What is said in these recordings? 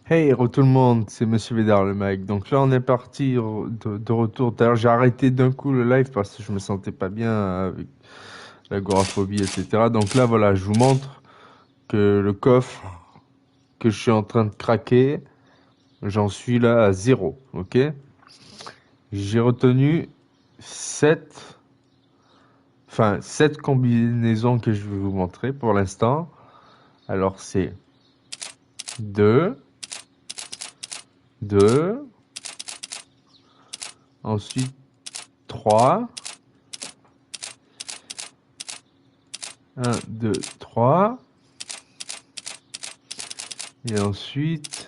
Hey, hello tout le monde, c'est Monsieur Védard le mec. Donc là, on est parti de retour. D'ailleurs, j'ai arrêté d'un coup le live parce que je me sentais pas bien avec l'agoraphobie, etc. Donc là, voilà, je vous montre que le coffre que je suis en train de craquer, j'en suis là à zéro, ok? J'ai retenu 7, enfin 7 combinaisons que je vais vous montrer pour l'instant. Alors c'est 2, 2, ensuite 3. 1, 2, 3. Et ensuite,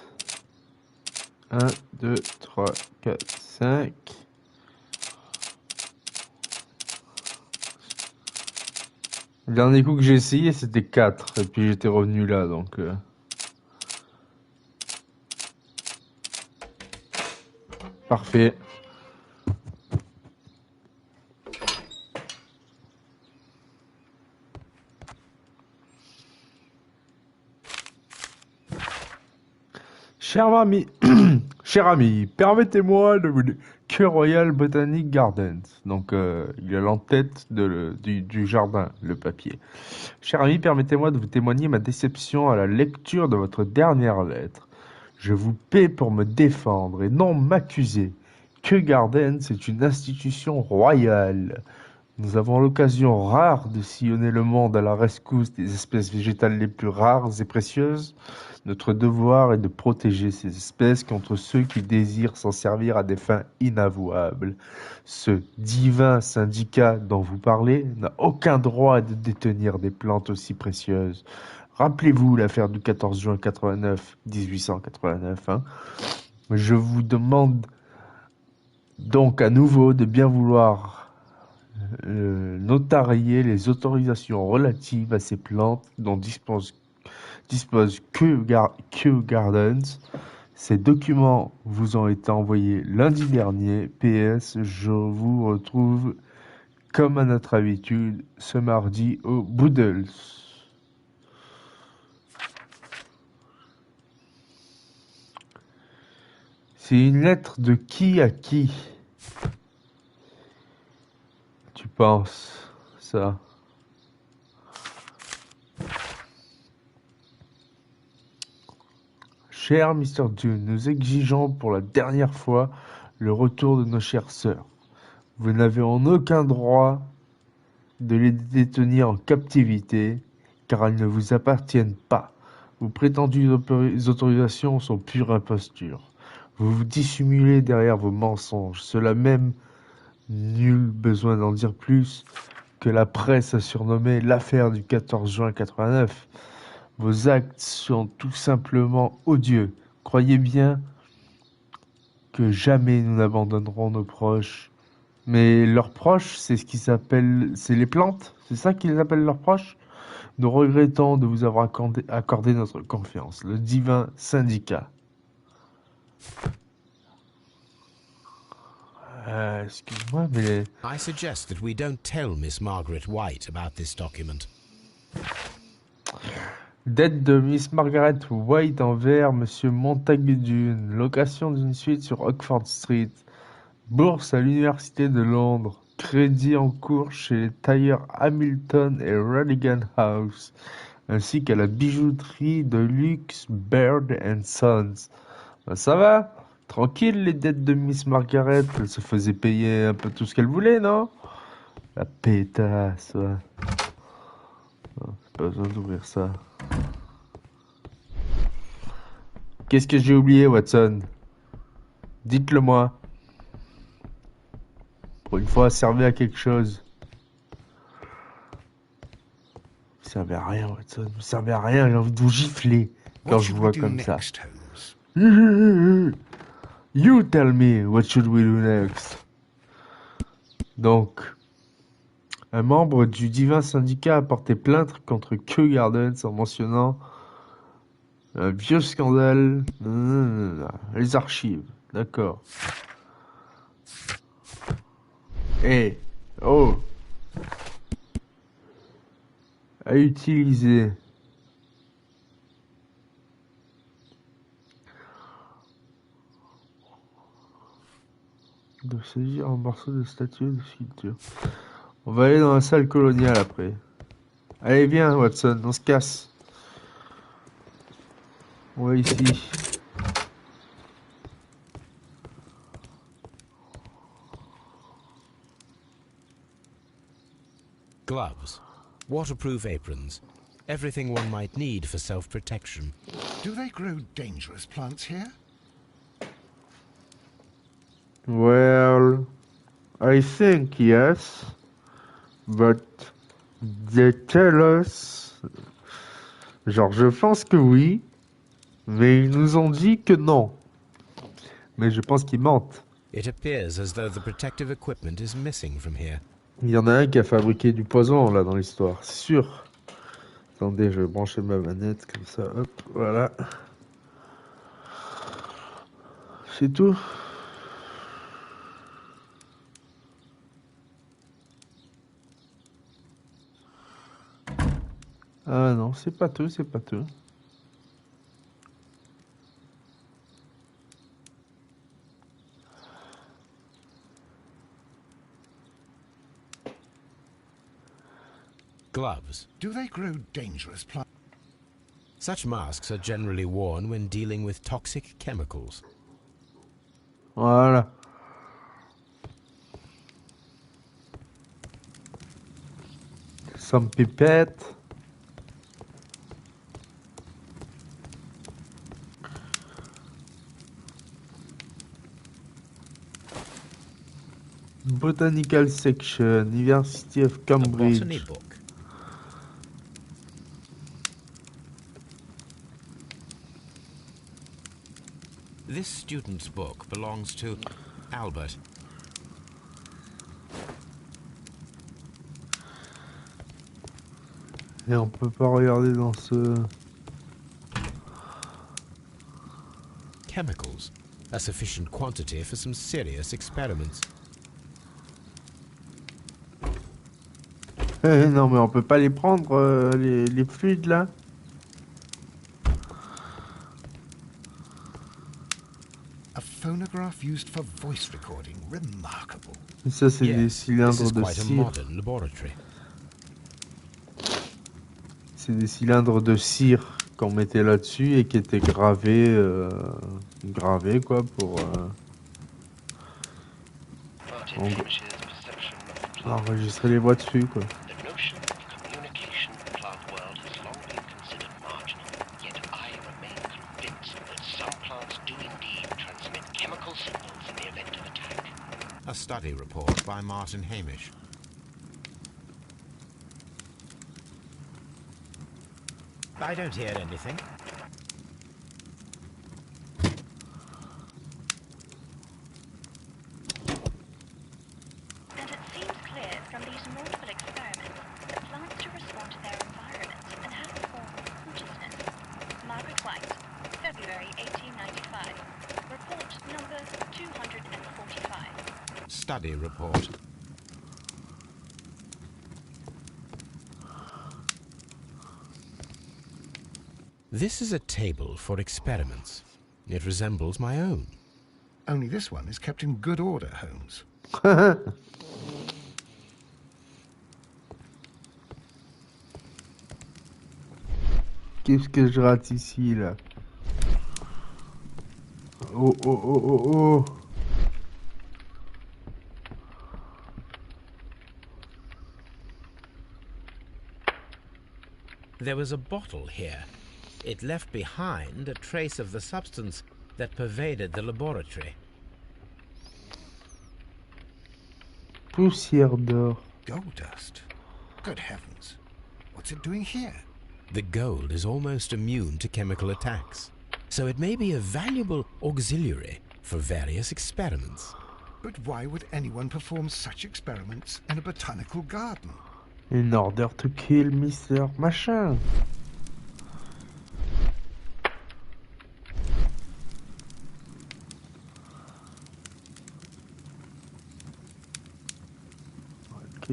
1, 2, 3, 4, 5. Le dernier coup que j'ai essayé, c'était 4. Et puis j'étais revenu là, donc... parfait. Cher ami, cher ami, permettez-moi de vous dire que Royal Botanic Gardens. Donc, il est l'entête du jardin, le papier. Cher ami, permettez-moi de vous témoigner ma déception à la lecture de votre dernière lettre. Je vous paie pour me défendre et non m'accuser. Kew Gardens est une institution royale. Nous avons l'occasion rare de sillonner le monde à la rescousse des espèces végétales les plus rares et précieuses. Notre devoir est de protéger ces espèces contre ceux qui désirent s'en servir à des fins inavouables. Ce divin syndicat dont vous parlez n'a aucun droit de détenir des plantes aussi précieuses. Rappelez-vous l'affaire du 14 juin 89, 1889, hein. Je vous demande donc à nouveau de bien vouloir notarier les autorisations relatives à ces plantes dont dispose Kew Gardens. Ces documents vous ont été envoyés lundi dernier. PS, je vous retrouve comme à notre habitude ce mardi au Boodles. C'est une lettre de qui à qui, tu penses, ça? Cher Mr. Dune, nous exigeons pour la dernière fois le retour de nos chères sœurs. Vous n'avez en aucun droit de les détenir en captivité, car elles ne vous appartiennent pas. Vos prétendues autorisations sont pure imposture. Vous vous dissimulez derrière vos mensonges. Cela même, nul besoin d'en dire plus, que la presse a surnommé l'affaire du 14 juin 89. Vos actes sont tout simplement odieux. Croyez bien que jamais nous n'abandonnerons nos proches. Mais leurs proches, c'est ce qui s'appelle... C'est les plantes? C'est ça qu'ils appellent leurs proches? Nous regrettons de vous avoir accordé notre confiance. Le divin syndicat. Excuse-moi, mais... I suggest that we don't tell Miss Margaret White about this document. Dette de Miss Margaret White envers Monsieur Montague-Dune. Location d'une suite sur Oxford Street. Bourse à l'Université de Londres. Crédit en cours chez les tailleurs Hamilton et Radigan House, ainsi qu'à la bijouterie de luxe Baird Sons. Ben, ça va? Tranquille, les dettes de Miss Margaret. Elle se faisait payer un peu tout ce qu'elle voulait, non? La pétasse, ouais. Non, pas besoin d'ouvrir ça. Qu'est-ce que j'ai oublié, Watson? Dites-le moi. Pour une fois, servez à quelque chose. Vous servez à rien, Watson. Vous servez à rien. J'ai envie de vous gifler quand What je vous should we vois do comme ça. next, Holmes? You tell me what should we do next. Donc, un membre du divin syndicat a porté plainte contre Kew Gardens en mentionnant un vieux scandale. Les archives, d'accord. Eh, oh, à utiliser. De saisir un morceau de statue de sculpture. On va aller dans la salle coloniale après. Allez, viens, Watson, on se casse. On va ici. Gloves, waterproof aprons, everything one might need for self-protection. Do they grow dangerous plants here? Well, I think yes, but they tell us. Genre, je pense que oui, mais ils nous ont dit que non. Mais je pense qu'ils mentent. It appears as though the protective equipment is missing from here. Il y en a un qui a fabriqué du poison là dans l'histoire, c'est sûr. Attendez, je vais brancher ma manette comme ça, hop, voilà. C'est tout. Ah non, c'est pas tout, c'est pas tout. Gloves. Do they grow dangerous plants? Such masks are generally worn when dealing with toxic chemicals. Voilà. Some pipette. Botanical section, University of A botany Cambridge. book. This student's book belongs to Albert. Et on peut pas regarder dans ce... Chemicals, a sufficient quantity for some serious experiments. Non mais on peut pas les prendre, les fluides là. A phonograph used for voice recording. Remarkable. Et ça c'est des Yes, this cylindres is de quite a cire. modern laboratory. C'est des cylindres de cire qu'on mettait là-dessus et qui étaient gravés, gravés quoi pour enregistrer les voix dessus quoi. The notion of communication in the plant world has long been considered marginal, yet I remain convinced that some plants do indeed transmit chemical signals in the event of attack. A study report by Martin Hamish. I don't hear anything. And it seems clear from these multiple experiments that plants do respond to their environment and have a form of consciousness. Margaret White, February 1895. Report number 245. Study report. This is a table for experiments. It resembles my own. Only this one is kept in good order, Holmes. Qu'est-ce que je rate ici là? Oh oh oh oh oh. There was a bottle here. It left behind a trace of the substance that pervaded the laboratory. Poussière d'or. Gold dust. Good heavens. What's it doing here? The gold is almost immune to chemical attacks, so it may be a valuable auxiliary for various experiments. But why would anyone perform such experiments in a botanical garden? In order to kill Mr. Machin. Ok.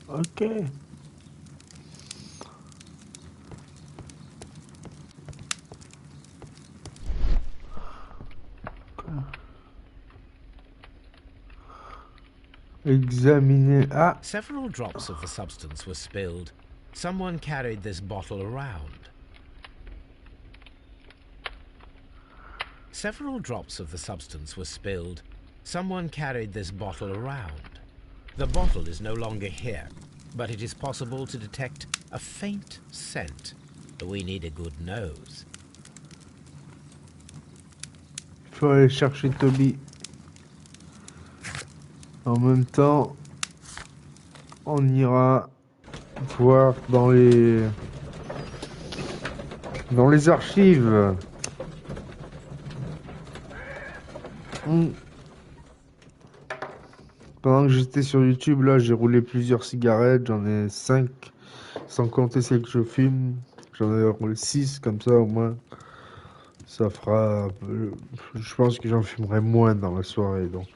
Ok. Examiner. Ah, Several drops of the substance were spilled. Someone carried this bottle around. Several drops of the substance were spilled. Someone carried this bottle around. The bottle is no longer here, but it is possible to detect a faint scent. We need a good nose. il faut aller chercher Toby. En même temps, on ira voir dans les archives. Pendant que j'étais sur YouTube, là, j'ai roulé plusieurs cigarettes. J'en ai 5, sans compter celles que je fume. J'en ai roulé 6, comme ça, au moins. Ça fera... je pense que j'en fumerai moins dans la soirée, donc...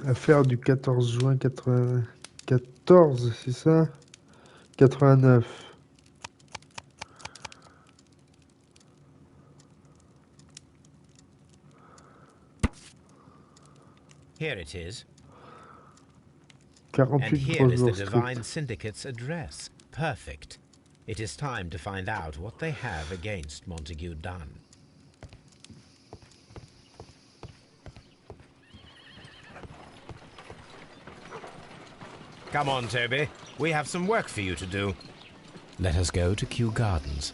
Affaire du 14 juin 94, c'est ça? 89. Here it is. And 48 here is the Grosvenor Divine Street. Syndicate's address. Perfect. It is time to find out what they have against Montague Dunn. Come on, Toby. We have some work for you to do. Let us go to Kew Gardens.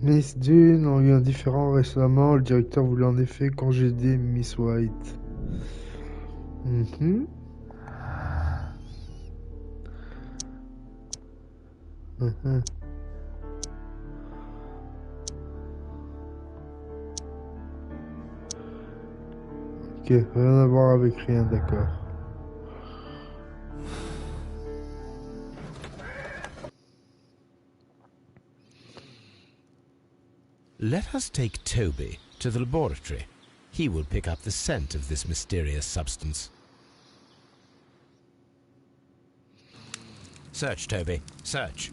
Miss Dunn ont eu un différend récemment. Le directeur voulait en effet congédier Miss White. Mhm. Mhm. Ok, rien à voir avec rien, d'accord. Let us take Toby to the laboratory. He will pick up the scent of this mysterious substance. Search, Toby. Search.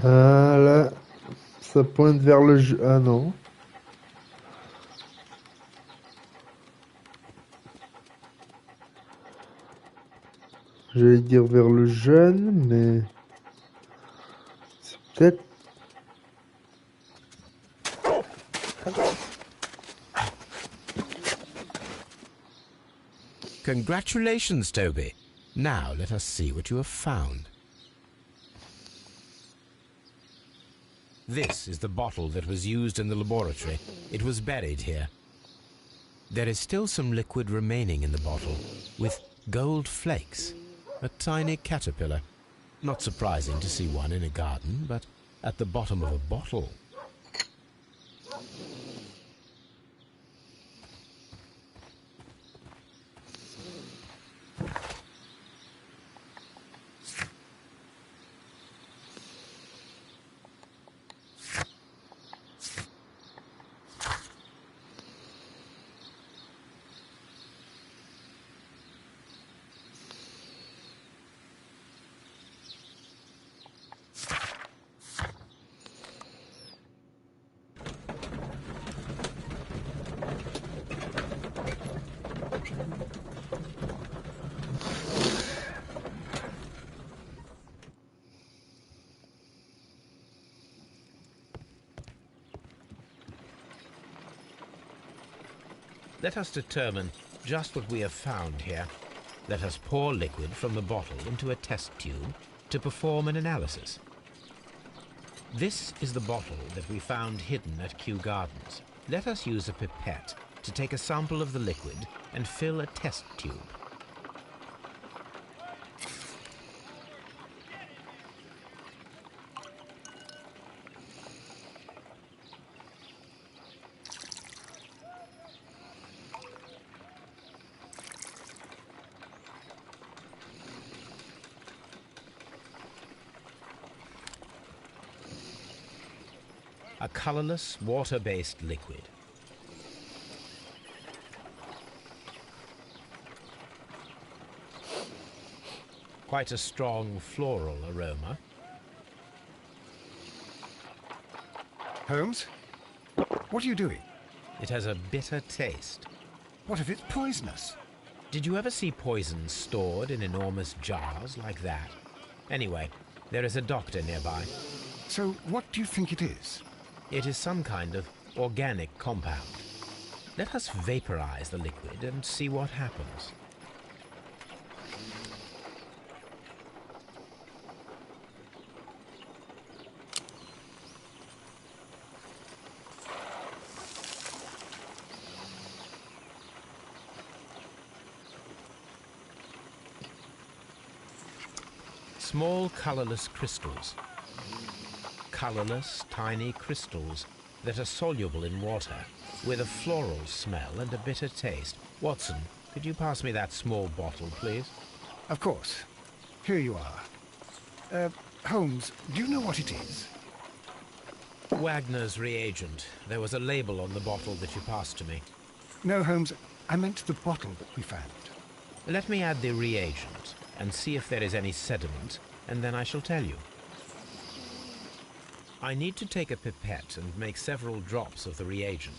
Ah là, ça pointe vers le jeu. Ah non. J'allais dire vers le jeune, mais c'est peut-être... Congratulations, Toby. Now let us see what you have found. This is the bottle that was used in the laboratory. It was buried here. There is still some liquid remaining in the bottle, with gold flakes, a tiny caterpillar. Not surprising to see one in a garden, but at the bottom of a bottle. Let us determine just what we have found here. Let us pour liquid from the bottle into a test tube to perform an analysis. This is the bottle that we found hidden at Kew Gardens. Let us use a pipette to take a sample of the liquid and fill a test tube. A colorless, water-based liquid. Quite a strong floral aroma. Holmes? What are you doing? It has a bitter taste. What if it's poisonous? Did you ever see poison stored in enormous jars like that? Anyway, there is a doctor nearby. So what do you think it is? It is some kind of organic compound. Let us vaporize the liquid and see what happens. Small colorless crystals. Colorless, tiny crystals that are soluble in water, with a floral smell and a bitter taste. Watson, could you pass me that small bottle, please? Of course. Here you are. Holmes, do you know what it is? Wagner's reagent. There was a label on the bottle that you passed to me. No, Holmes, I meant the bottle that we found. Let me add the reagent and see if there is any sediment, and then I shall tell you. I need to take a pipette and make several drops of the reagent.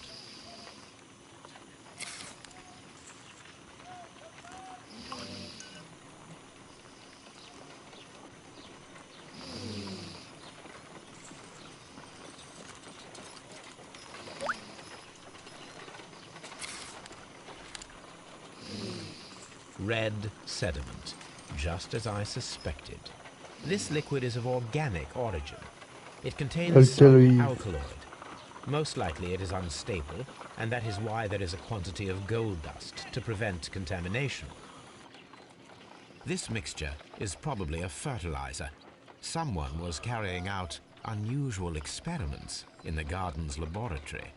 Red sediment, just as I suspected. This liquid is of organic origin. It contains some alkaloid. Most likely it is unstable, and that is why there is a quantity of gold dust to prevent contamination. This mixture is probably a fertilizer. Someone was carrying out unusual experiments in the garden's laboratory.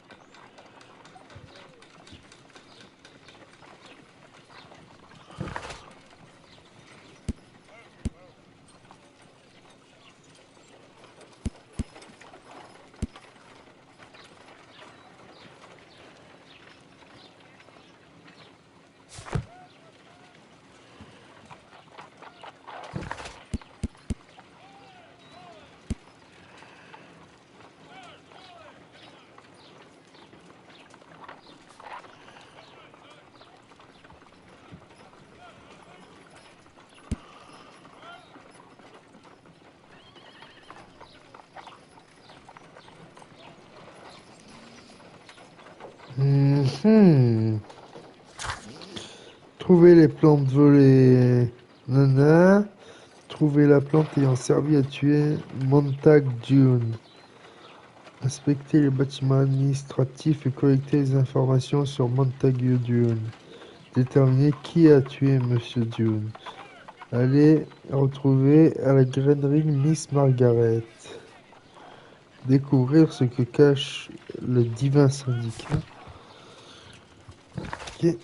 Trouver les plantes volées. Nana. Trouver la plante ayant servi à tuer Montag Dune. Inspecter les bâtiments administratifs et collecter les informations sur Montague Dune. Déterminer qui a tué Monsieur Dune. Aller retrouver à la grainerie Miss Margaret. Découvrir ce que cache le divin syndicat. Ok.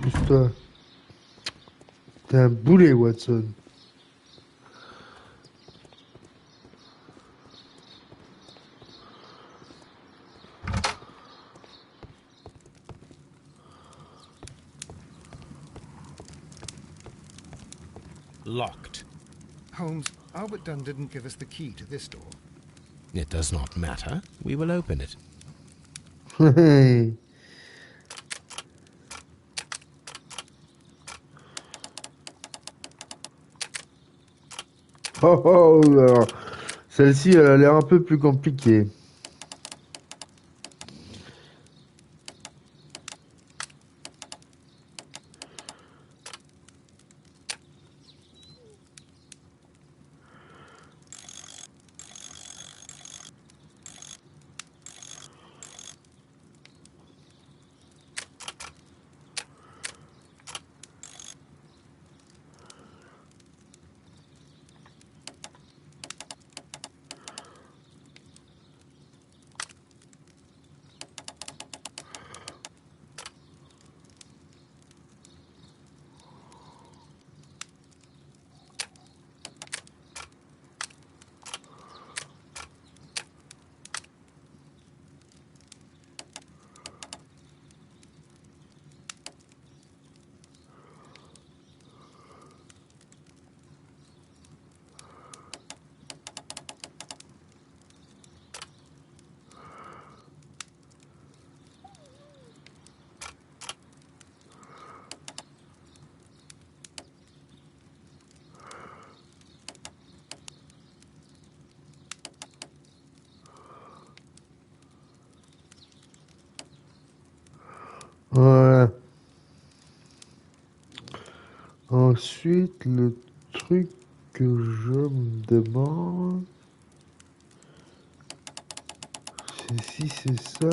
Pousse-toi. T'es un boulet, Watson. Locked. Holmes, Albert Dunn didn't give us the key to this door. It does not matter. We will open it. Oh, oh, alors, celle-ci, elle a l'air un peu plus compliquée. Voilà. Ensuite, le truc que je me demande, c'est si c'est ça.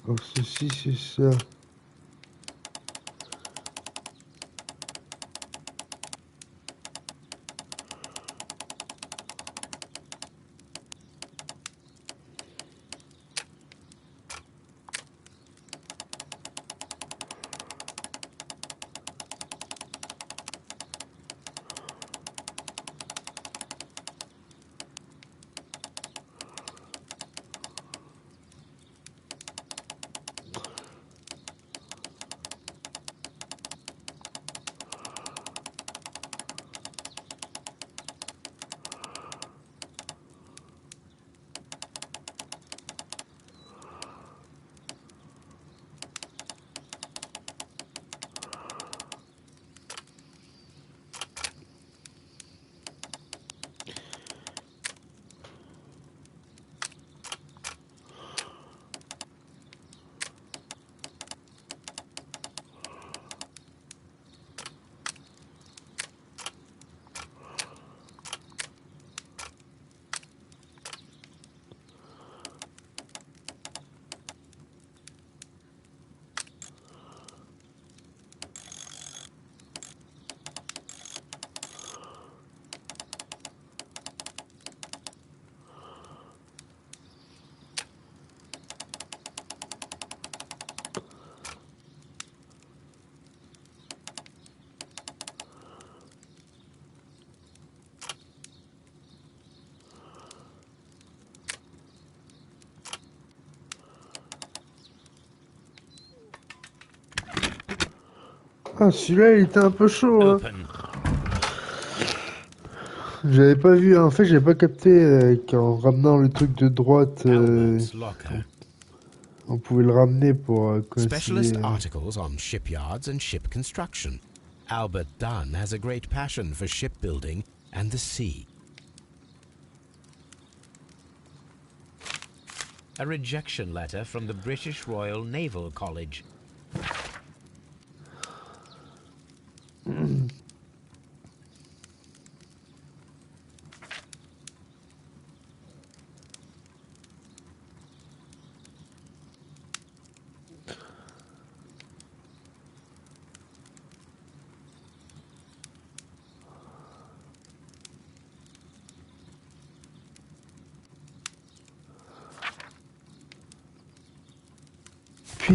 Alors, ceci, c'est ça. Ah, celui-là, il était un peu chaud, hein. Open. J'avais pas vu, en fait, j'avais pas capté qu'en ramenant le truc de droite, Albert's locker. on pouvait le ramener pour Specialist coïncider. articles on shipyards and ship construction. Albert Dunn has a great passion for shipbuilding and the sea. A rejection letter from the British Royal Naval College.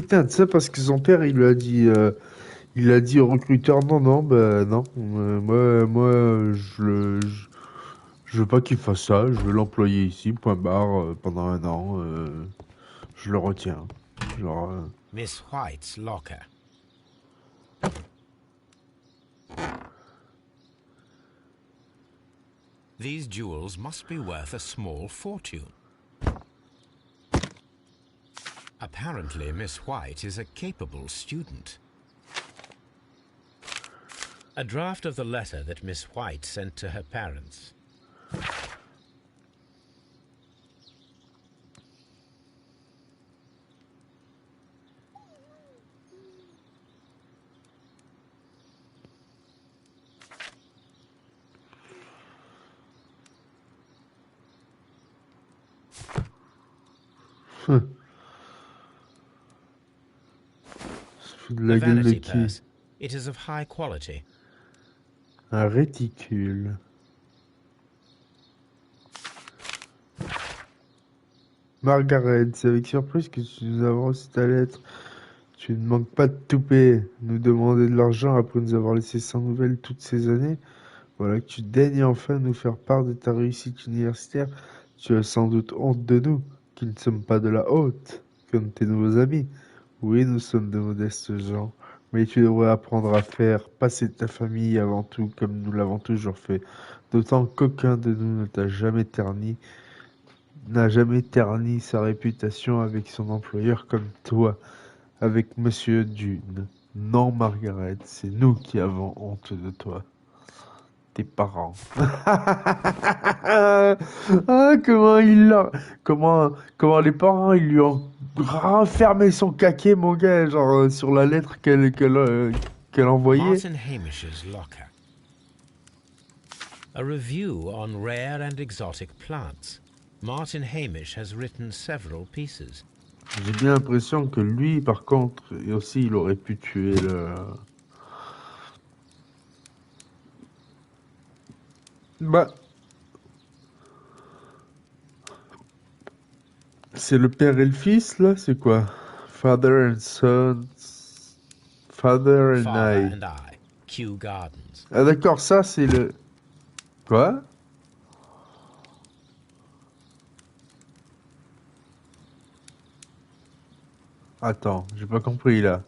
putain, tu sais, parce que son père, il a dit au recruteur, non, non, bah non, moi, je veux pas qu'il fasse ça, je veux l'employer ici, point barre, pendant 1 an, je le retiens. Genre, Miss White's locker. These jewels must be worth a small fortune. Apparently, Miss White is a capable student. A draft of the letter that Miss White sent to her parents. de la A gueule de vanity qui? purse. It is of high quality. Un réticule. Margaret, c'est avec surprise que tu nous as reçu ta lettre. Tu ne manques pas de toupet, nous demander de l'argent après nous avoir laissé sans nouvelles toutes ces années. Voilà que tu daignes enfin nous faire part de ta réussite universitaire. Tu as sans doute honte de nous, qui ne sommes pas de la haute, comme tes nouveaux amis. Oui, nous sommes de modestes gens, mais tu devrais apprendre à faire passer ta famille avant tout, comme nous l'avons toujours fait. D'autant qu'aucun de nous n'a jamais terni sa réputation avec son employeur comme toi, avec Monsieur Dune. Non, Margaret, c'est nous qui avons honte de toi. Tes parents. Ah, comment les parents, ils lui ont renfermé son caquet, mon gars, genre, sur la lettre qu'elle envoyait. Martin Hamish's locker. A review on rare and exotic plants. Martin Hamish has written several pieces. J'ai bien l'impression que lui, par contre, et aussi, il aurait pu tuer le... Bah... C'est le père et le fils, là? C'est quoi? Father and son... Father and Father I. and I. Kew Gardens. Ah d'accord, ça, c'est le... Quoi? Attends, j'ai pas compris, là.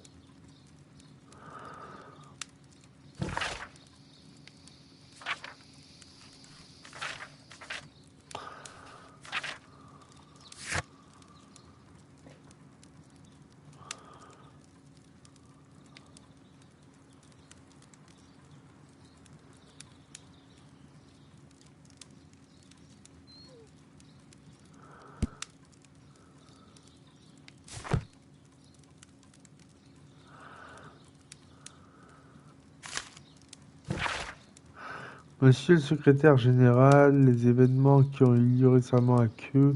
Monsieur le secrétaire général, les événements qui ont eu lieu récemment à Kew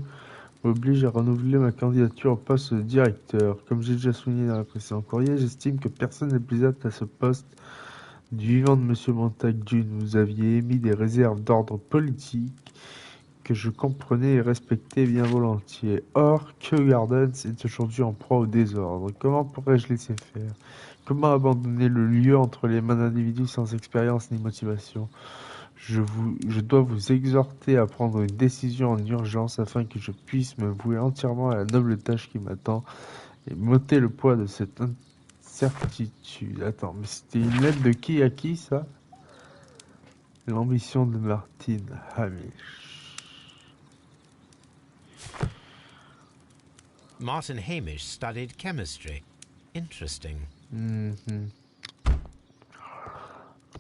m'obligent à renouveler ma candidature au poste de directeur. Comme j'ai déjà souligné dans le précédent courrier, j'estime que personne n'est plus apte à ce poste du vivant de Monsieur Montague. Vous aviez émis des réserves d'ordre politique que je comprenais et respectais bien volontiers. Or, Kew Gardens est aujourd'hui en proie au désordre. Comment pourrais-je laisser faire? Comment abandonner le lieu entre les mains d'individus sans expérience ni motivation? Je dois vous exhorter à prendre une décision en urgence afin que je puisse me vouer entièrement à la noble tâche qui m'attend et m'ôter le poids de cette incertitude. Attends, mais c'était une lettre de qui à qui, ça? L'ambition de Martin Hamish. Martin Hamish studied chemistry. Interesting.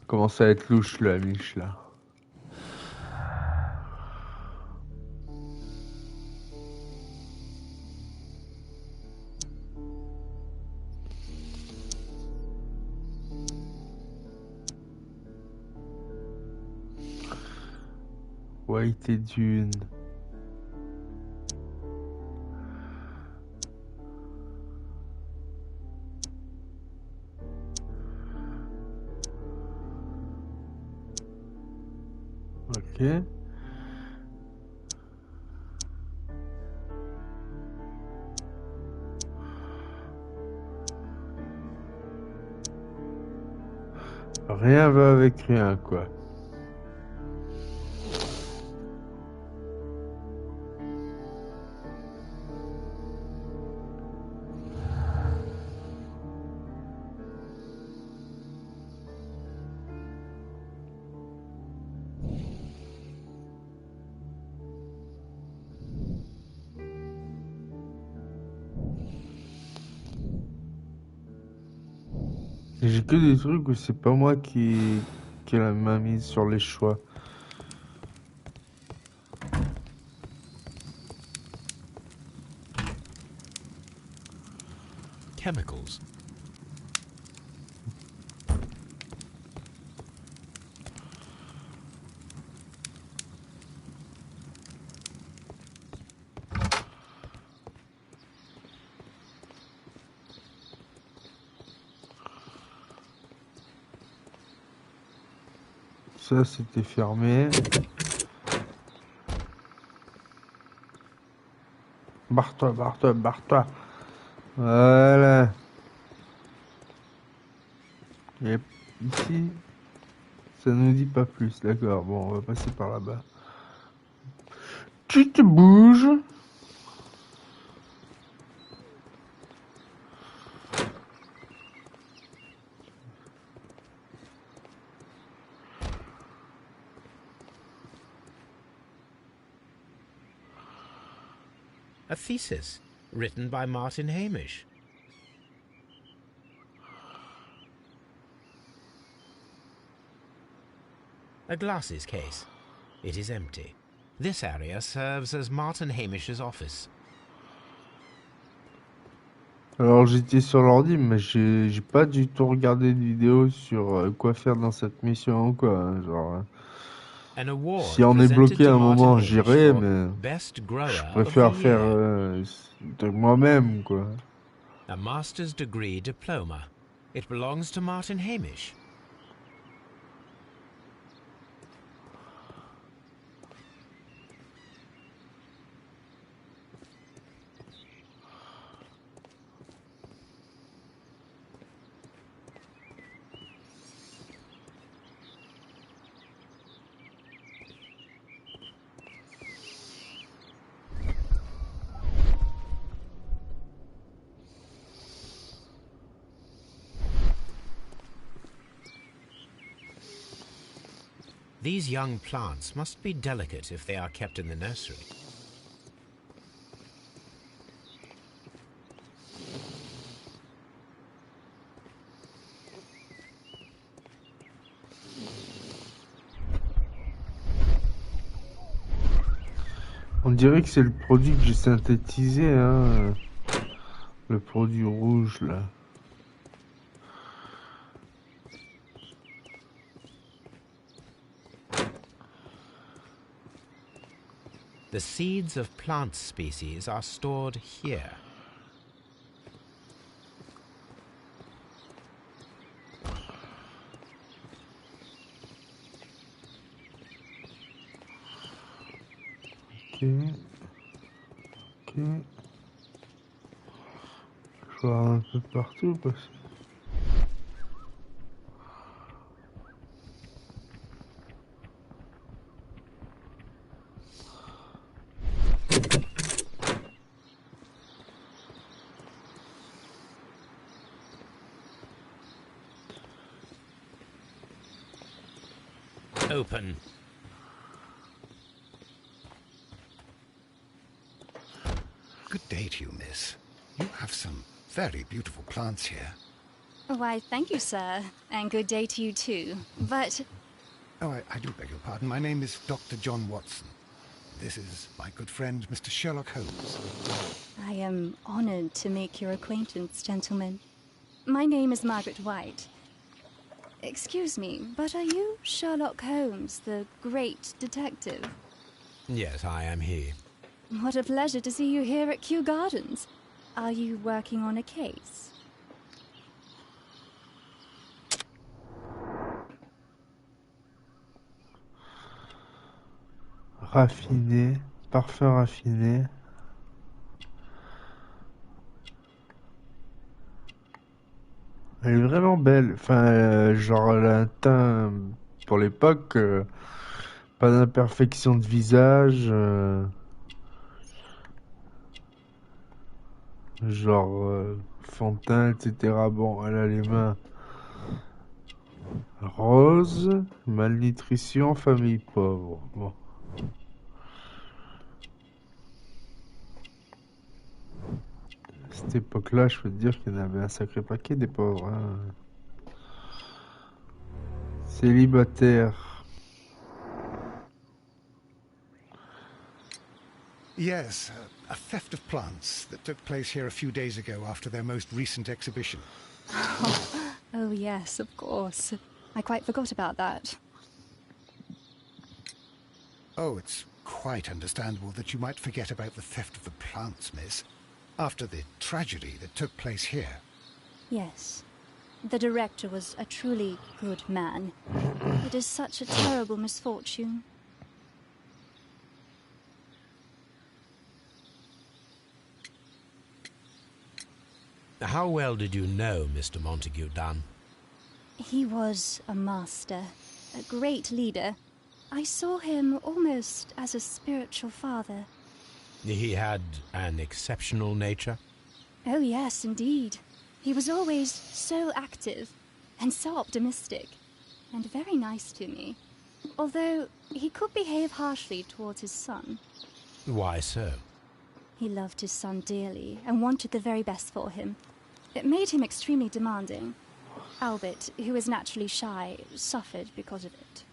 Commence à être louche, le Hamish, là. White et Dune. Ok. Rien va avec rien, quoi. J'ai que des trucs où c'est pas moi qui ai la main mise sur les choix. Chemicals. Ça, c'était fermé. Barre-toi, barre-toi, barre-toi. Voilà. Et ici, ça nous dit pas plus. D'accord, bon, on va passer par là-bas. Tu te bouges. A thesis written by Martin Hamish. A glasses case. It is empty. This area serves as Martin Hamish's office. Alors j'étais sur l'ordi, mais j'ai pas du tout regardé de vidéo sur quoi faire dans cette mission ou quoi. Hein, genre, An award si on est presented bloqué to à un Martin moment, Hamish j'irai, for mais Best je Grower of the préfère faire Year. de moi-même, quoi. A master's degree diploma. It belongs to Martin Hamish. These young plants must be delicate if they are kept in the nursery. On dirait que c'est le produit que j'ai synthétisé, hein. Le produit rouge, là. The seeds of plant species are stored here. Ok. Ok. Je vois un peu partout parce que... Open. Good day to you, miss. You have some very beautiful plants here. Why, thank you, sir. And good day to you too. But Oh, I do beg your pardon. My name is Dr. John Watson. This is my good friend, Mr. Sherlock Holmes. I am honored to make your acquaintance, gentlemen. My name is Margaret White. Excuse me, but are you Sherlock Holmes, the great detective? Yes, I am he. What a pleasure to see you here at Kew Gardens. Are you working on a case? Raffiné, parfum raffiné. Elle est vraiment belle. Enfin, genre, elle a un teint pour l'époque, pas d'imperfection de visage, genre fond de teint, etc. Bon, elle a les mains roses, malnutrition, famille pauvre. Bon. À cette époque-là, je peux te dire qu'il y en avait un sacré paquet des pauvres. Hein. Célibataire. Yes, a theft of plants that took place here a few days ago after their most recent exhibition. Oh, yes, of course. I quite forgot about that. Oh, it's quite understandable that you might forget about the theft of the plants, miss, after the tragedy that took place here. Yes. The director was a truly good man. It is such a terrible misfortune. How well did you know Mr. Montague Dunn? He was a master, a great leader. I saw him almost as a spiritual father. He had an exceptional nature? Oh, yes, indeed. He was always so active and so optimistic and very nice to me. Although he could behave harshly towards his son. Why so? He loved his son dearly and wanted the very best for him. It made him extremely demanding. Albert, who is naturally shy, suffered because of it.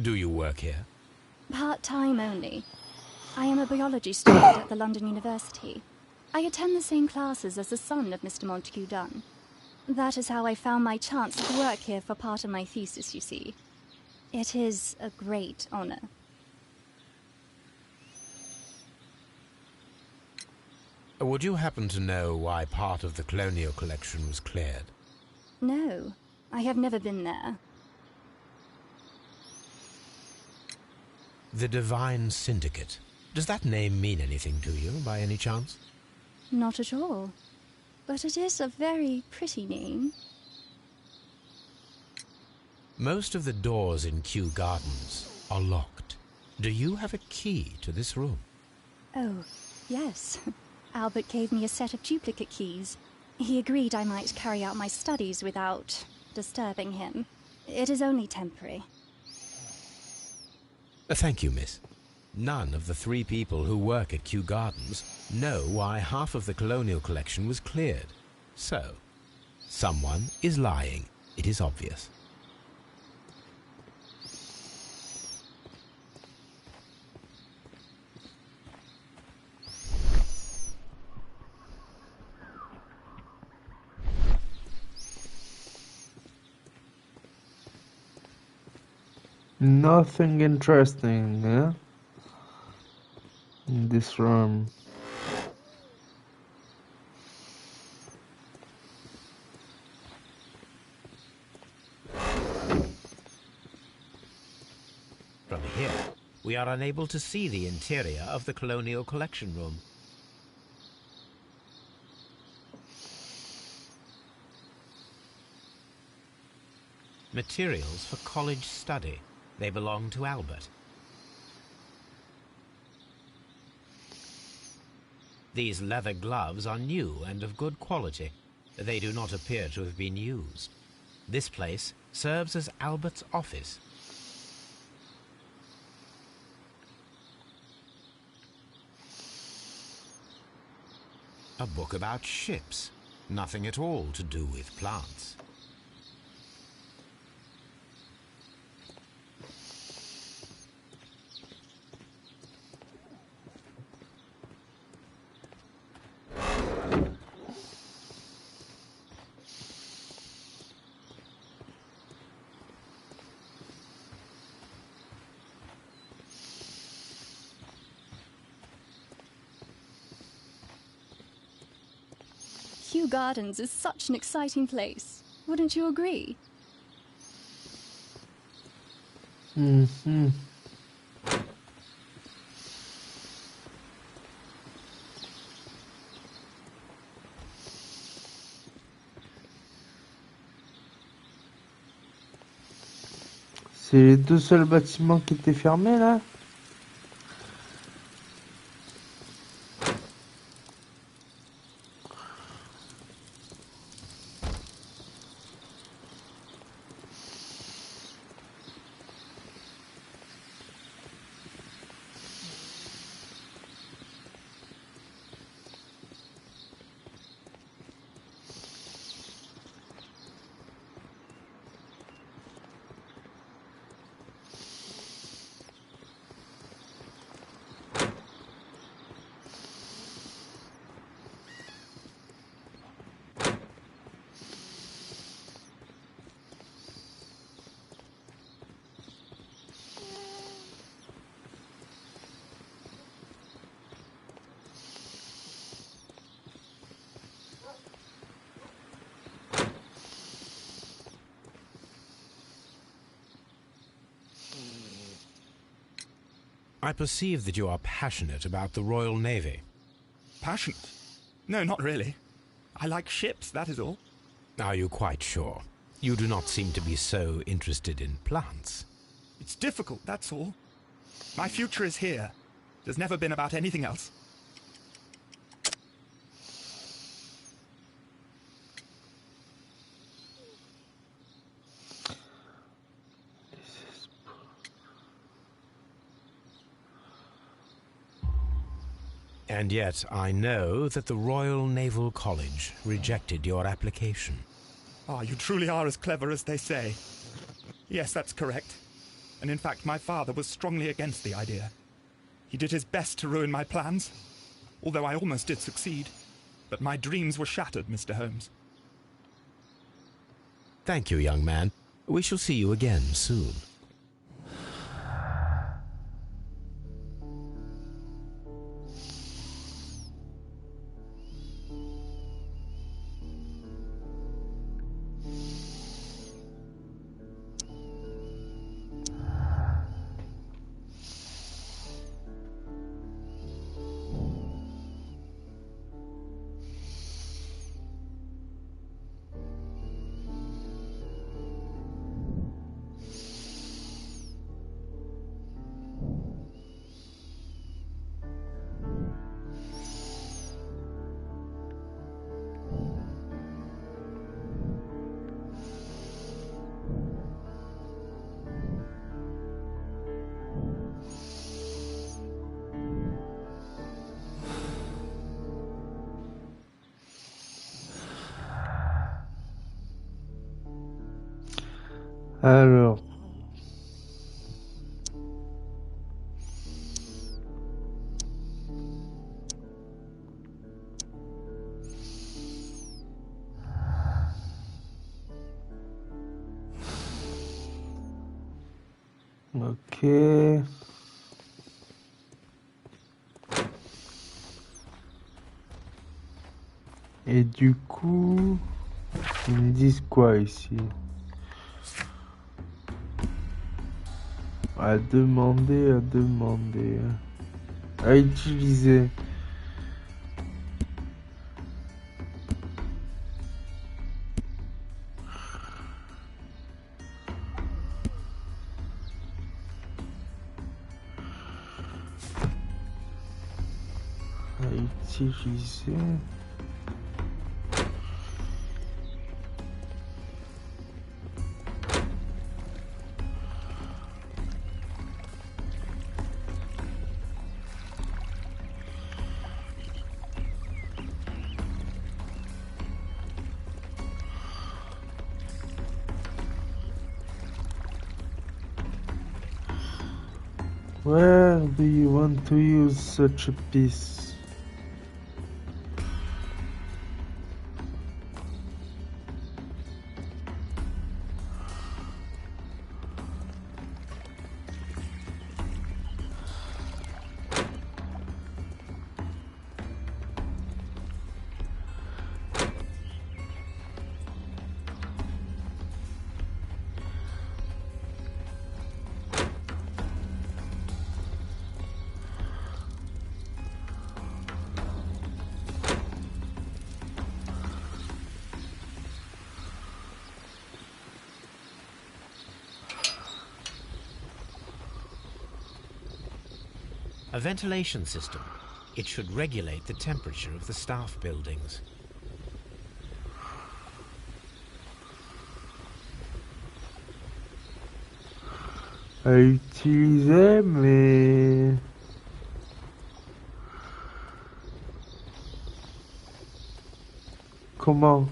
Do you work here? Part-time only. I am a biology student at the London University. I attend the same classes as the son of Mr. Montague Dunn. That is how I found my chance to work here for part of my thesis, you see. It is a great honor. Would you happen to know why part of the colonial collection was cleared? No, I have never been there. The Divine Syndicate. Does that name mean anything to you, by any chance? Not at all. But it is a very pretty name. Most of the doors in Kew Gardens are locked. Do you have a key to this room? Oh, yes. Albert gave me a set of duplicate keys. He agreed I might carry out my studies without disturbing him. It is only temporary. Thank you, miss. None of the 3 people who work at Kew Gardens know why half of the colonial collection was cleared. So, someone is lying. It is obvious. Nothing interesting, yeah? In this room. From here, we are unable to see the interior of the colonial collection room. Materials for college study. They belong to Albert. These leather gloves are new and of good quality. They do not appear to have been used. This place serves as Albert's office. A book about ships. Nothing at all to do with plants. Kew Gardens is such an exciting place. Wouldn't you agree? Mm-hmm. C'est les deux seuls bâtiments qui étaient fermés là? I perceive that you are passionate about the Royal Navy. Passionate? No, not really. I like ships, that is all. Are you quite sure? You do not seem to be so interested in plants. It's difficult, that's all. My future is here. There's never been about anything else. And yet I know that the Royal Naval College rejected your application. Ah, you truly are as clever as they say. Yes, that's correct. And in fact, my father was strongly against the idea. He did his best to ruin my plans, although I almost did succeed. But my dreams were shattered, Mr. Holmes. Thank you, young man. We shall see you again soon. Alors. Ok. Et du coup, ils me disent quoi ici? À demander, à utiliser. À utiliser. Where do you want to use such a piece? A ventilation system. It should regulate the temperature of the staff buildings. À utiliser, mais... Comment?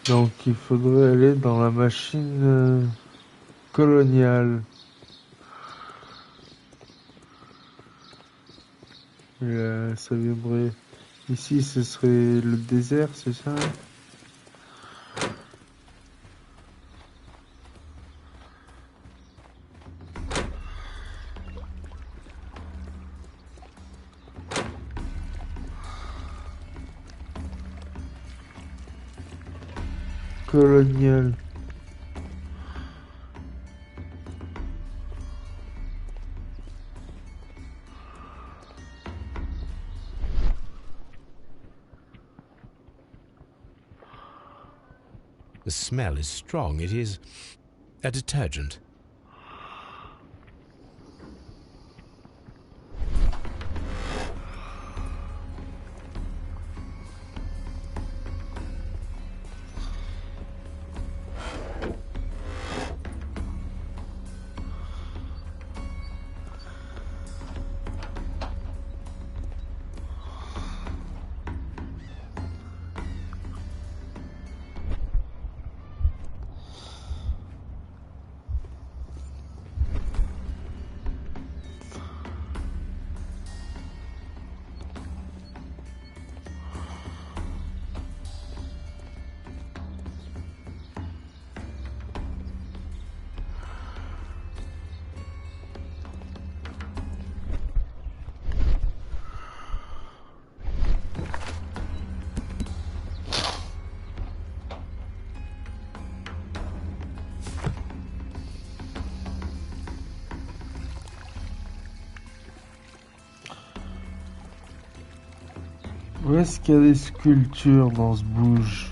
Donc il faudrait aller dans la machine coloniale. Et ça viendrait... Ici ce serait le désert, c'est ça? Colonial. The smell is strong. It is a detergent. Où est-ce qu'il y a des sculptures dans ce bouge?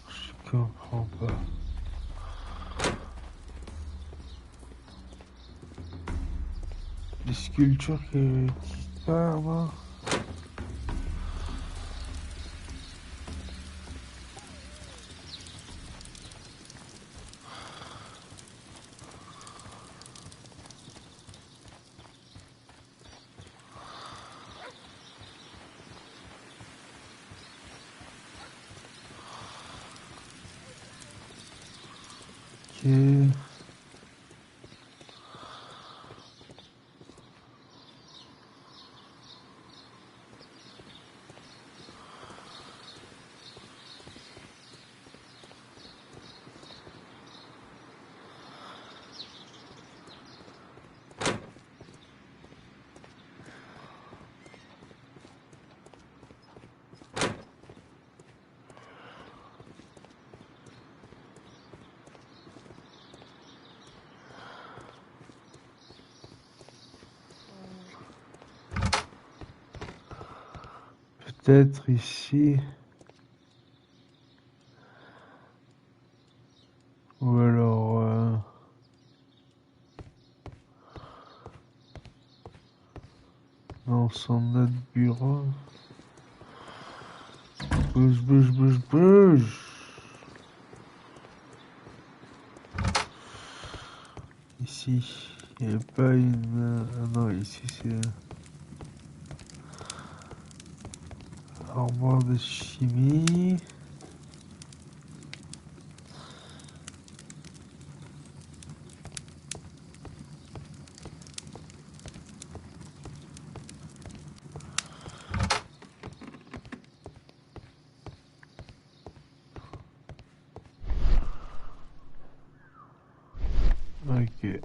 Je comprends pas. Des sculptures qui partent, moi. Ok. Peut-être ici. Ou alors... dans son autre bureau. Bouge, bouge, bouge, bouge. Ici. Il n'y a pas une... Ah non, ici c'est... Armoire de chimie... Ok.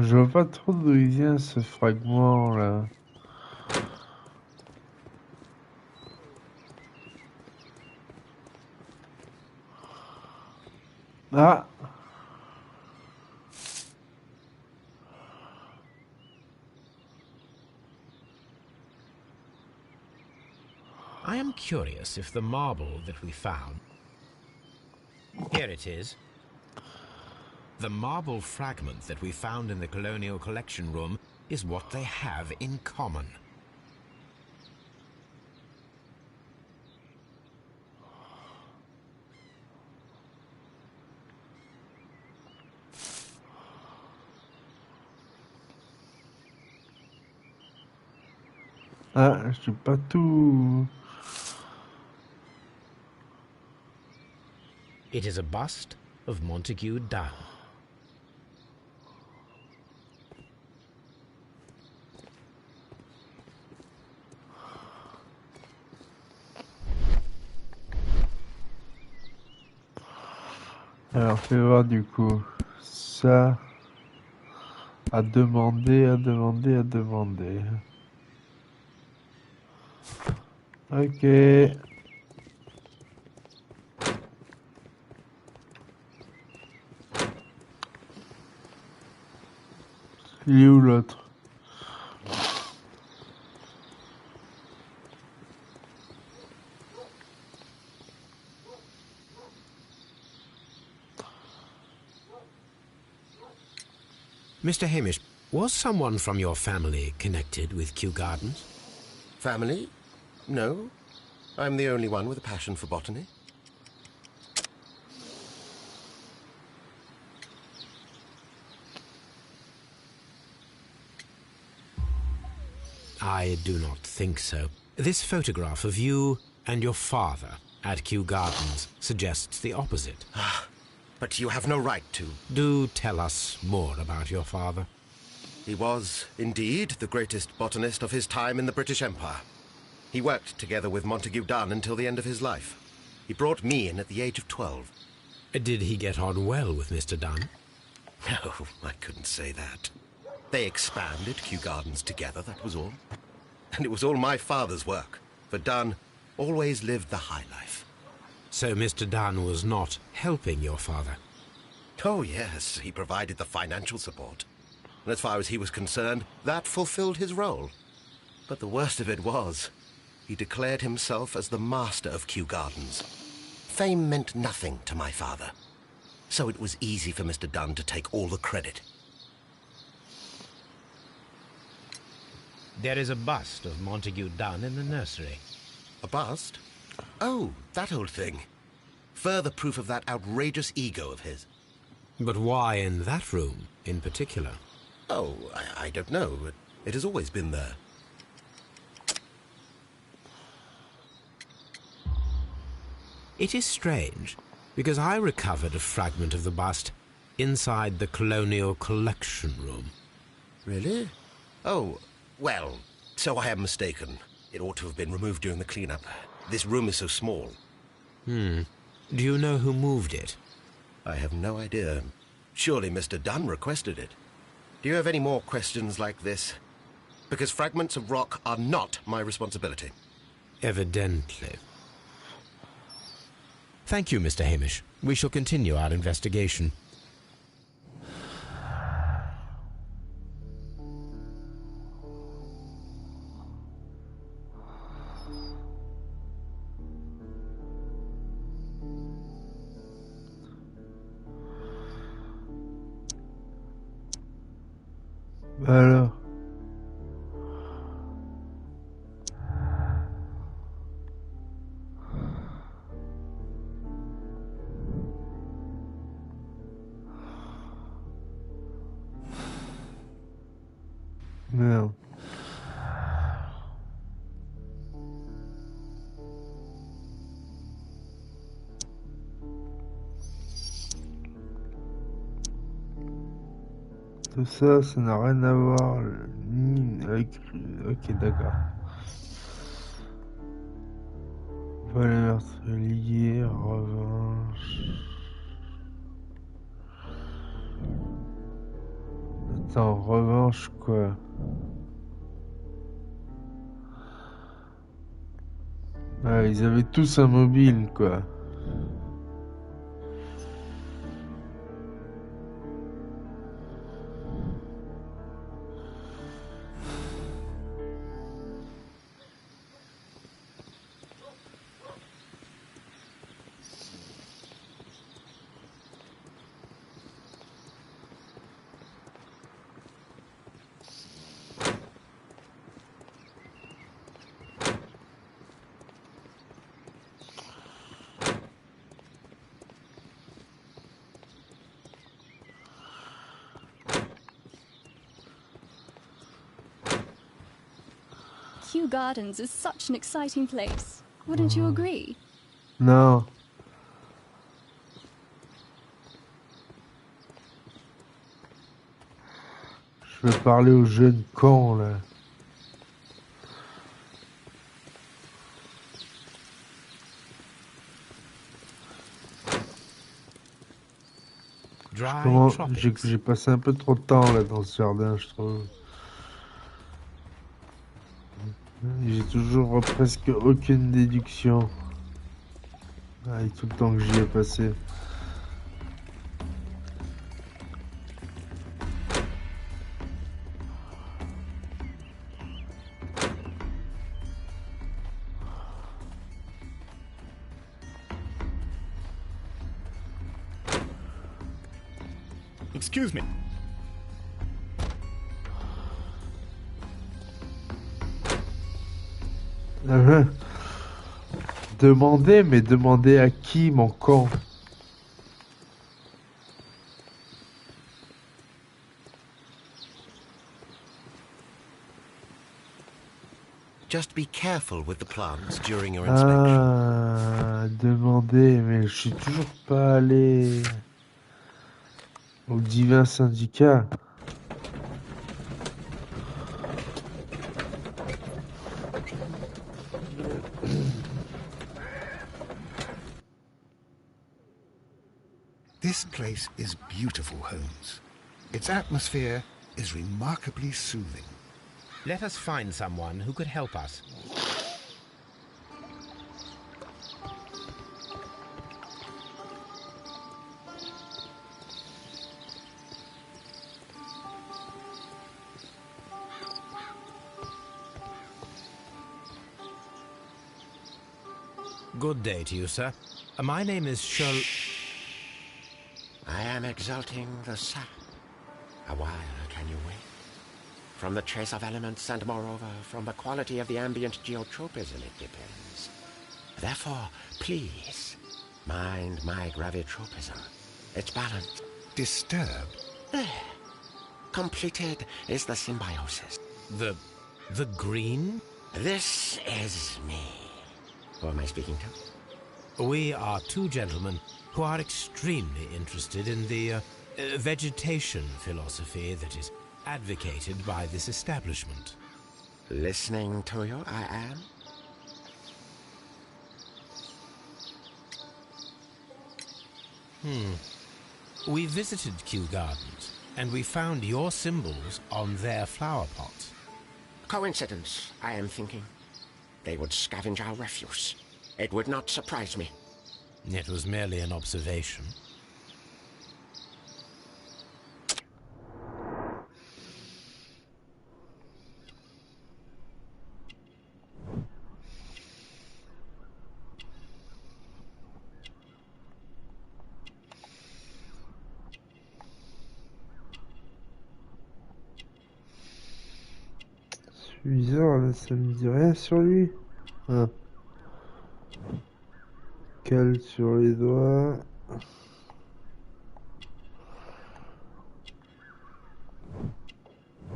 Je vois pas trop d'où il vient ce fragment là. Ah! I am curious if the marble that we found... Here it is. The marble fragment that we found in the Colonial Collection Room is what they have in common. Ah, je suis pas tout... It is a bust of Montague Dunn. Alors, fais voir du coup. Ça... À demander, à demander, à demander. Ok. Il est où l'autre? Mr. Hamish, was someone from your family connected with Kew Gardens? Family? No. I'm the only one with a passion for botany. I do not think so. This photograph of you and your father at Kew Gardens suggests the opposite. But you have no right to. Do tell us more about your father. He was, indeed, the greatest botanist of his time in the British Empire. He worked together with Montague Dunn until the end of his life. He brought me in at the age of 12. Did he get on well with Mr. Dunn? No, I couldn't say that. They expanded Kew Gardens together, that was all. And it was all my father's work, for Dunn always lived the high life. So Mr. Dunn was not helping your father? Oh, yes, he provided the financial support. And as far as he was concerned, that fulfilled his role. But the worst of it was, he declared himself as the master of Kew Gardens. Fame meant nothing to my father, so it was easy for Mr. Dunn to take all the credit. There is a bust of Montague Dunn in the nursery. A bust? Oh, that old thing. Further proof of that outrageous ego of his. But why in that room in particular? Oh, I don't know. It has always been there. It is strange, because I recovered a fragment of the bust inside the Colonial Collection Room. Really? Oh, well, so I am mistaken. It ought to have been removed during the cleanup. This room is so small. Do you know who moved it? I have no idea. Surely Mr. Dunn requested it. Do you have any more questions like this? Because fragments of rock are not my responsibility. Evidently. Thank you, Mr. Hamish. We shall continue our investigation. Alors. Merde. Tout ça, ça n'a rien à voir ni avec... Ok, d'accord. Voilà, meurtrier, revanche... Attends, revanche quoi? Ouais, ils avaient tous un mobile quoi. Kew Gardens is such an exciting place. Wouldn't you agree? Non. Je veux parler aux jeunes cons là. Comment j'ai passé un peu trop de temps là dans ce jardin, je trouve. J'ai toujours presque aucune déduction. Avec tout le temps que j'y ai passé. Excuse me. Demandez, mais demandez à qui, mon con? Just be careful with the plants during your inspection. Ah, demandez, mais je suis toujours pas allé au divin syndicat. This place is beautiful, Holmes. Its atmosphere is remarkably soothing. Let us find someone who could help us. Good day to you, sir. My name is Sherlock. I am exalting the sap. A while can you wait? From the trace of elements and moreover from the quality of the ambient geotropism it depends. Therefore, please, mind my gravitropism. It's balanced. Disturbed? There. Completed is the symbiosis. The green? This is me. Who am I speaking to? We are two gentlemen who are extremely interested in the vegetation philosophy that is advocated by this establishment. Listening to you, I am. We visited Kew Gardens, and we found your symbols on their flower pots. Coincidence, I am thinking. They would scavenge our refuse. It would not surprise me. It was merely an observation. C'est bizarre, là, ça me dit rien sur lui. Ah. Cale sur les doigts.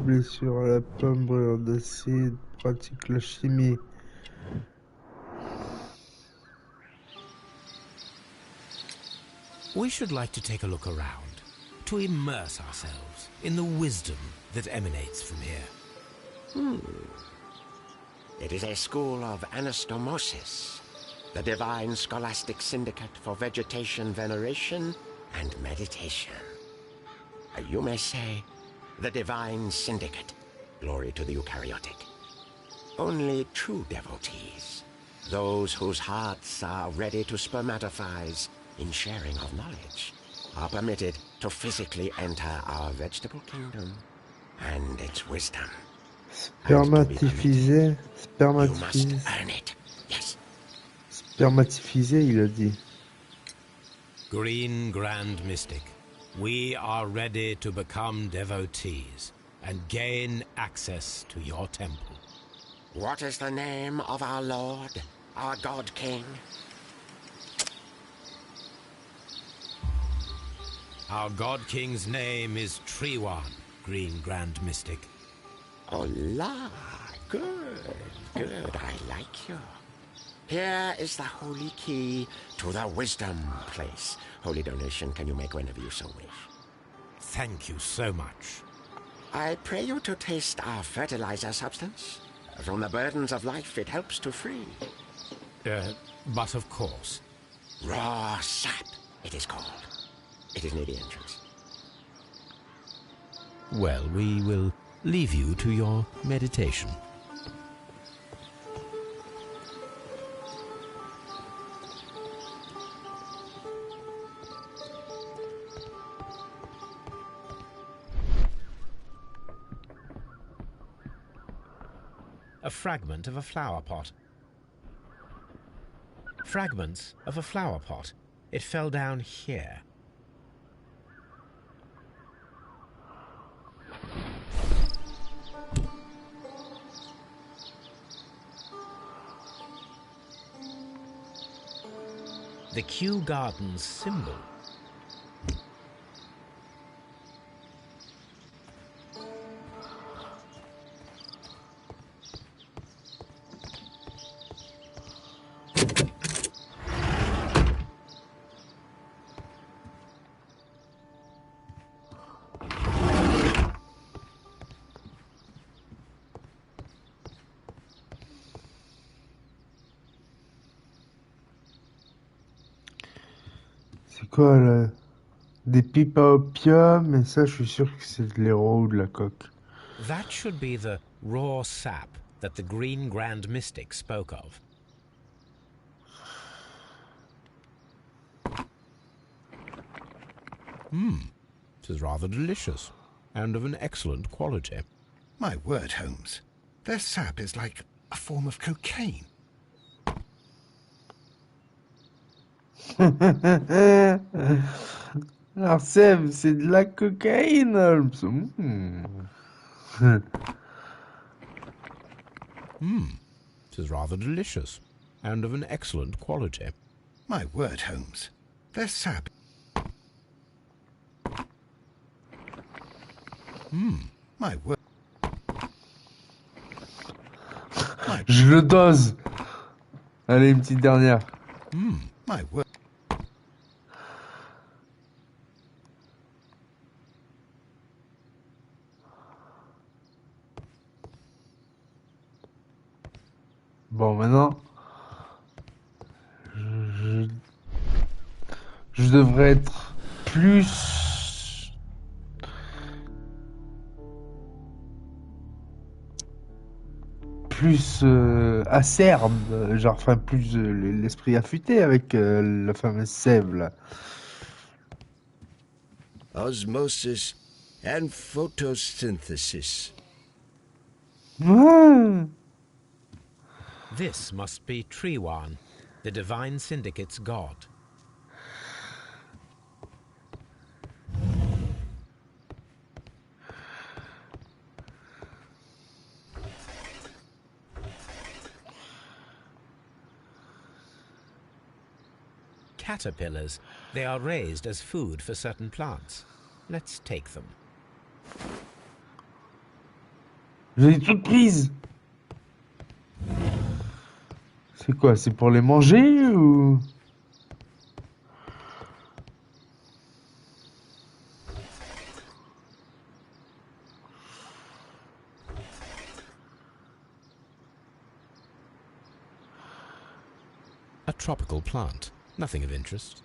Blessure à la pomme, brûlure d'acide, pratique la chimie. We should like to take a look around, to immerse ourselves in the wisdom that emanates from here. It is a school of anastomosis, the divine scholastic syndicate for vegetation veneration and meditation. You may say, the divine syndicate, glory to the eukaryotic. Only true devotees, those whose hearts are ready to spermatophize in sharing of knowledge, are permitted to physically enter our vegetable kingdom and its wisdom. Spermatifisé, You must spermatifisé, earn it. Yes. spermatifisé, il a dit. Green Grand Mystic, we are ready to become devotees and gain access to your temple. What is the name of our Lord, our God King? Our God King's name is Trewan, Green Grand Mystic. Oh la, good, good, I like you. Here is the holy key to the wisdom place. Holy donation can you make whenever you so wish. Thank you so much. I pray you to taste our fertilizer substance. From the burdens of life it helps to free. But of course. Raw sap, it is called. It is near the entrance. Well, we will leave you to your meditation. A fragment of a flower pot. Fragments of a flower pot. It fell down here. The Kew Gardens symbol. C'est quoi là? Des pipes à opium, mais ça je suis sûr que c'est de l'héros ou de la coque. That should be the raw sap that the Green Grand Mystic spoke of. It is rather delicious, and of an excellent quality. My word, Holmes. Their sap is like a form of cocaine. Alors Seb, c'est de la cocaïne, Holmes. It is rather delicious, and of an excellent quality. My word, Holmes. Their sap... My word... Je le dose. Allez, une petite dernière. My word... Bon, maintenant, je devrais être plus acerbe, genre, enfin, plus l'esprit affûté avec la fameuse sève, là. Osmosis and photosynthesis. Ah. This must be Trewan, the Divine Syndicate's god. caterpillars. They are raised as food for certain plants. Let's take them. J'ai toutes prises. C'est quoi? C'est pour les manger ou... A tropical plant. Nothing of interest.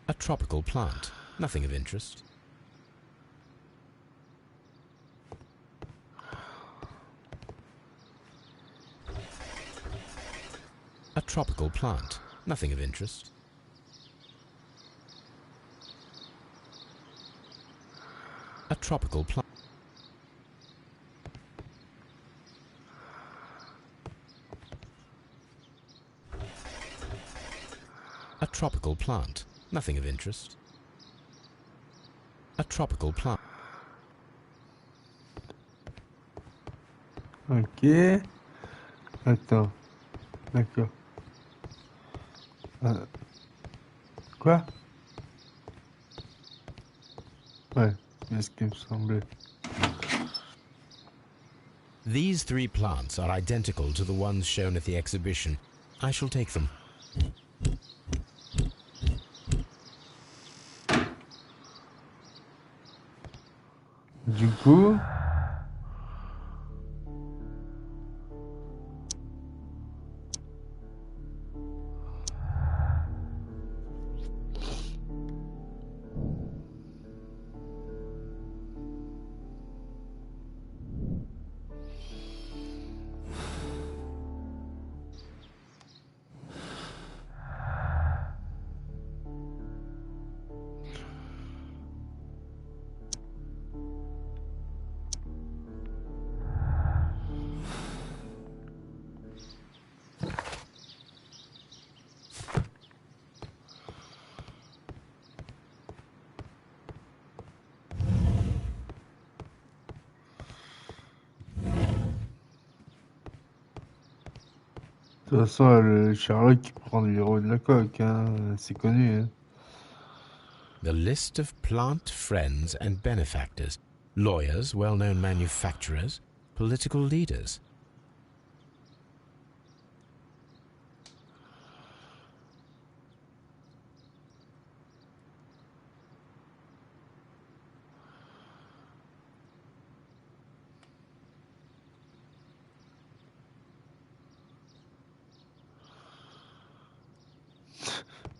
A tropical plant. Nothing of interest. A tropical plant. Nothing of interest. A tropical plant. A tropical plant. Nothing of interest. A tropical plant. Ok. Attends. D'accord. Quoi? Ouais, c'est ce qui me semblait. These 3 plants are identical to the ones shown at the exhibition. I shall take them. Du coup... De toute façon, le Sherlock qui prend du héros de la coque, hein, c'est connu. Hein. The list of plant friends and benefactors. Lawyers, well-known manufacturers, political leaders.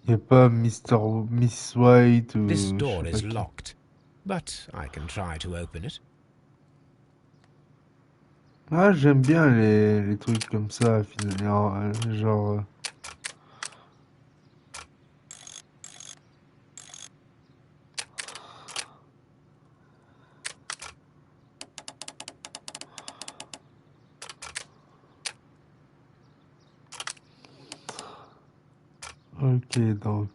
Y a pas Miss White ou... This je door sais is pas qui. locked, but I can try to open it. Ah, j'aime bien les trucs comme ça, finalement, genre... Ok, donc...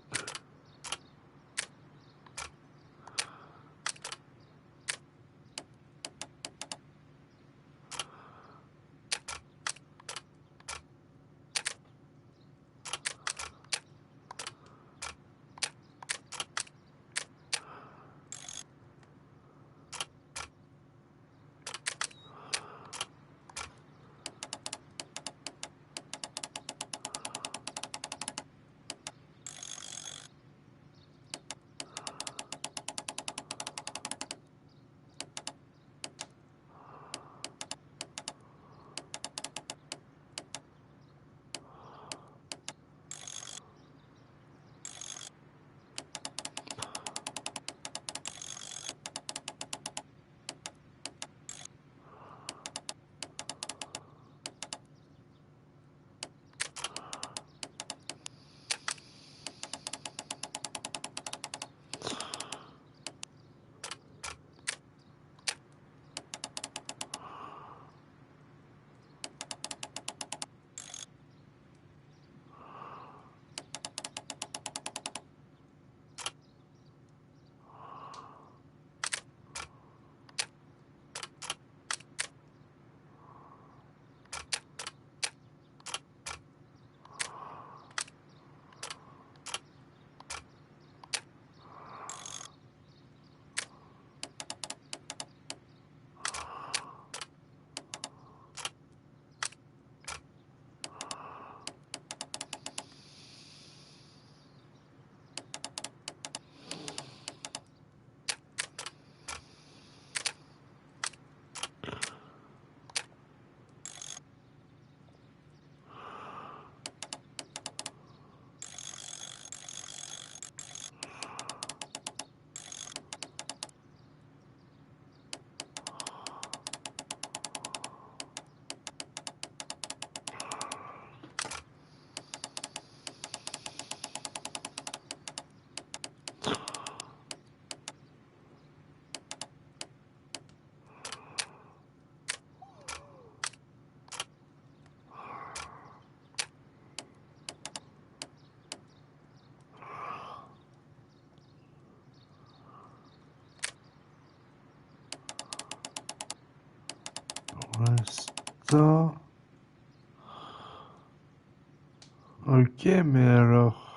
ça. Ok, mais alors...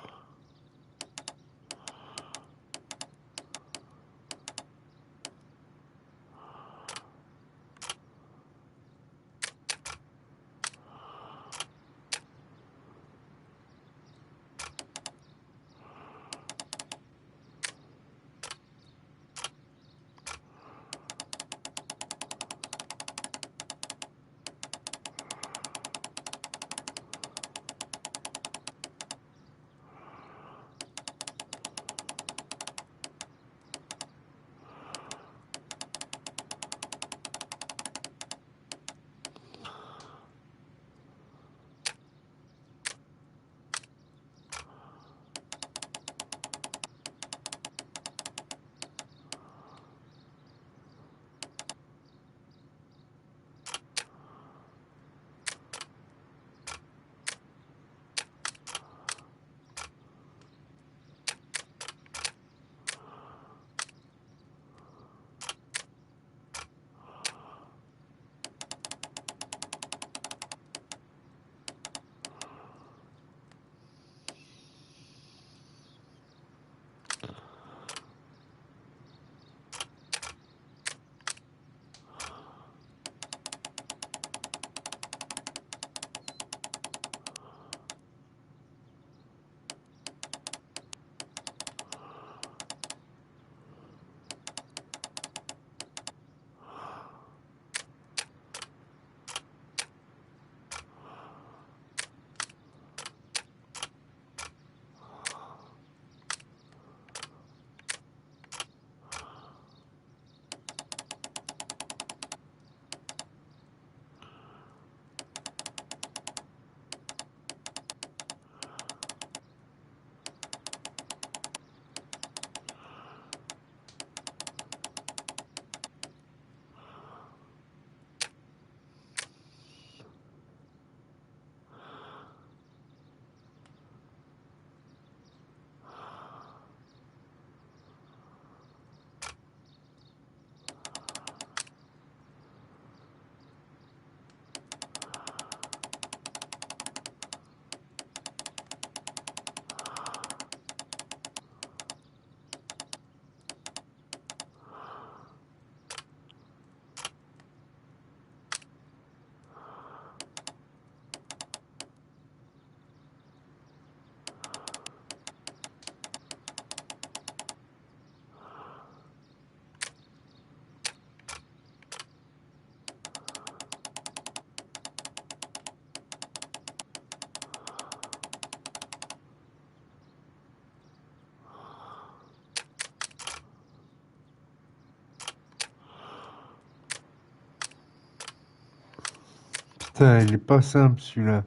Putain, il est pas simple celui-là.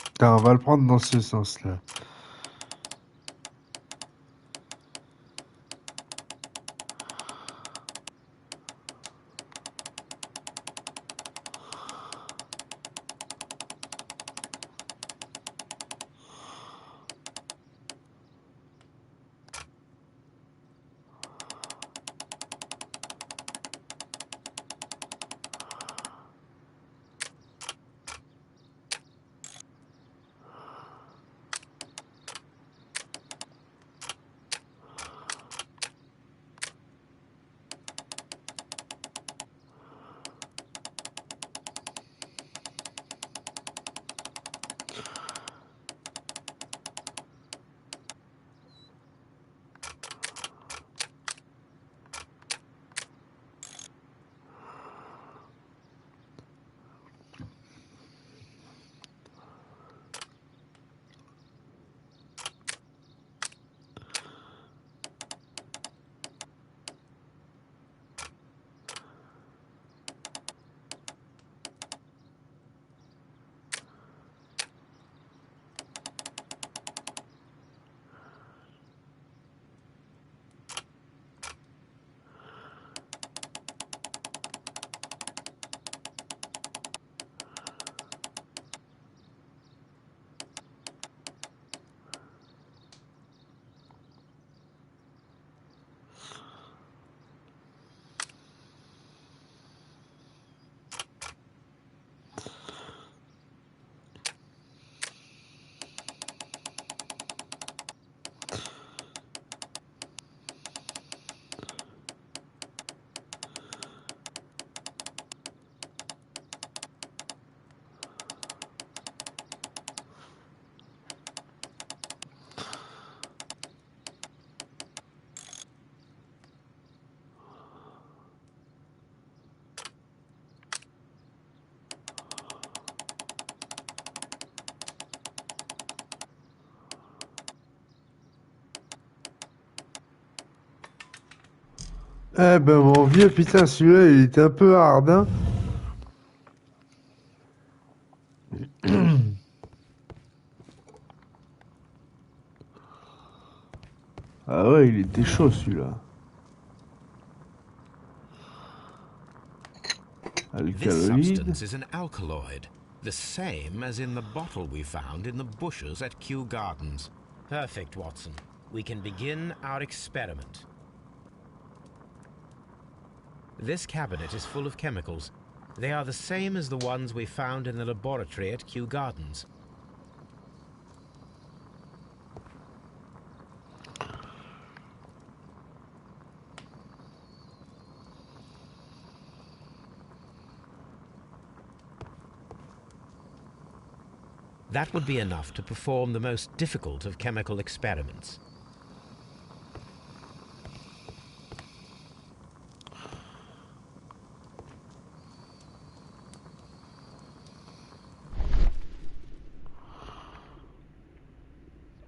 Putain, on va le prendre dans ce sens-là. Eh ben mon vieux, putain, celui-là, il était un peu hard, hein. Ah ouais, il était chaud celui-là. This Alcaloïde. substance is an alkaloid, the same as in the bottle we found in the bushes at Kew Gardens. Perfect, Watson. We can begin our experiment. This cabinet is full of chemicals. They are the same as the ones we found in the laboratory at Kew Gardens. That would be enough to perform the most difficult of chemical experiments.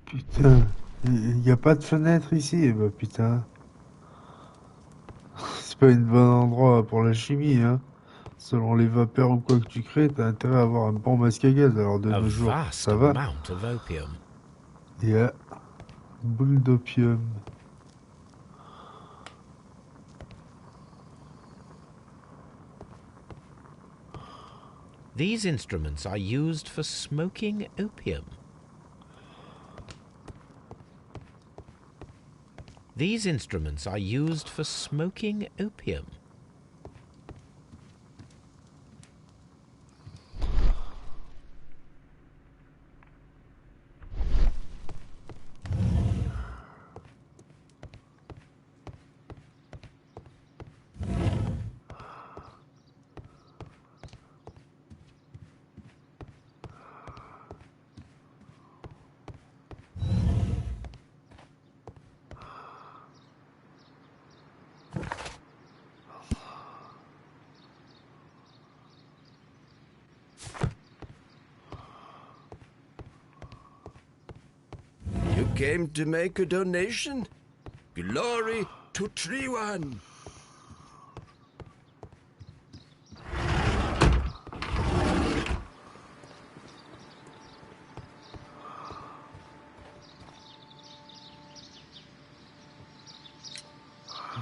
Putain, il n'y a pas de fenêtre ici, eh ben putain. C'est pas une bon endroit pour la chimie, hein. Selon les vapeurs ou quoi que tu crées, t'as intérêt à avoir un bon masque à gaz, alors de A nos jours. vast Ça va? amount of opium. Yeah. Boule d'opium. These instruments are used for smoking opium. These instruments are used for smoking opium. You came to make a donation? Glory to Triwan!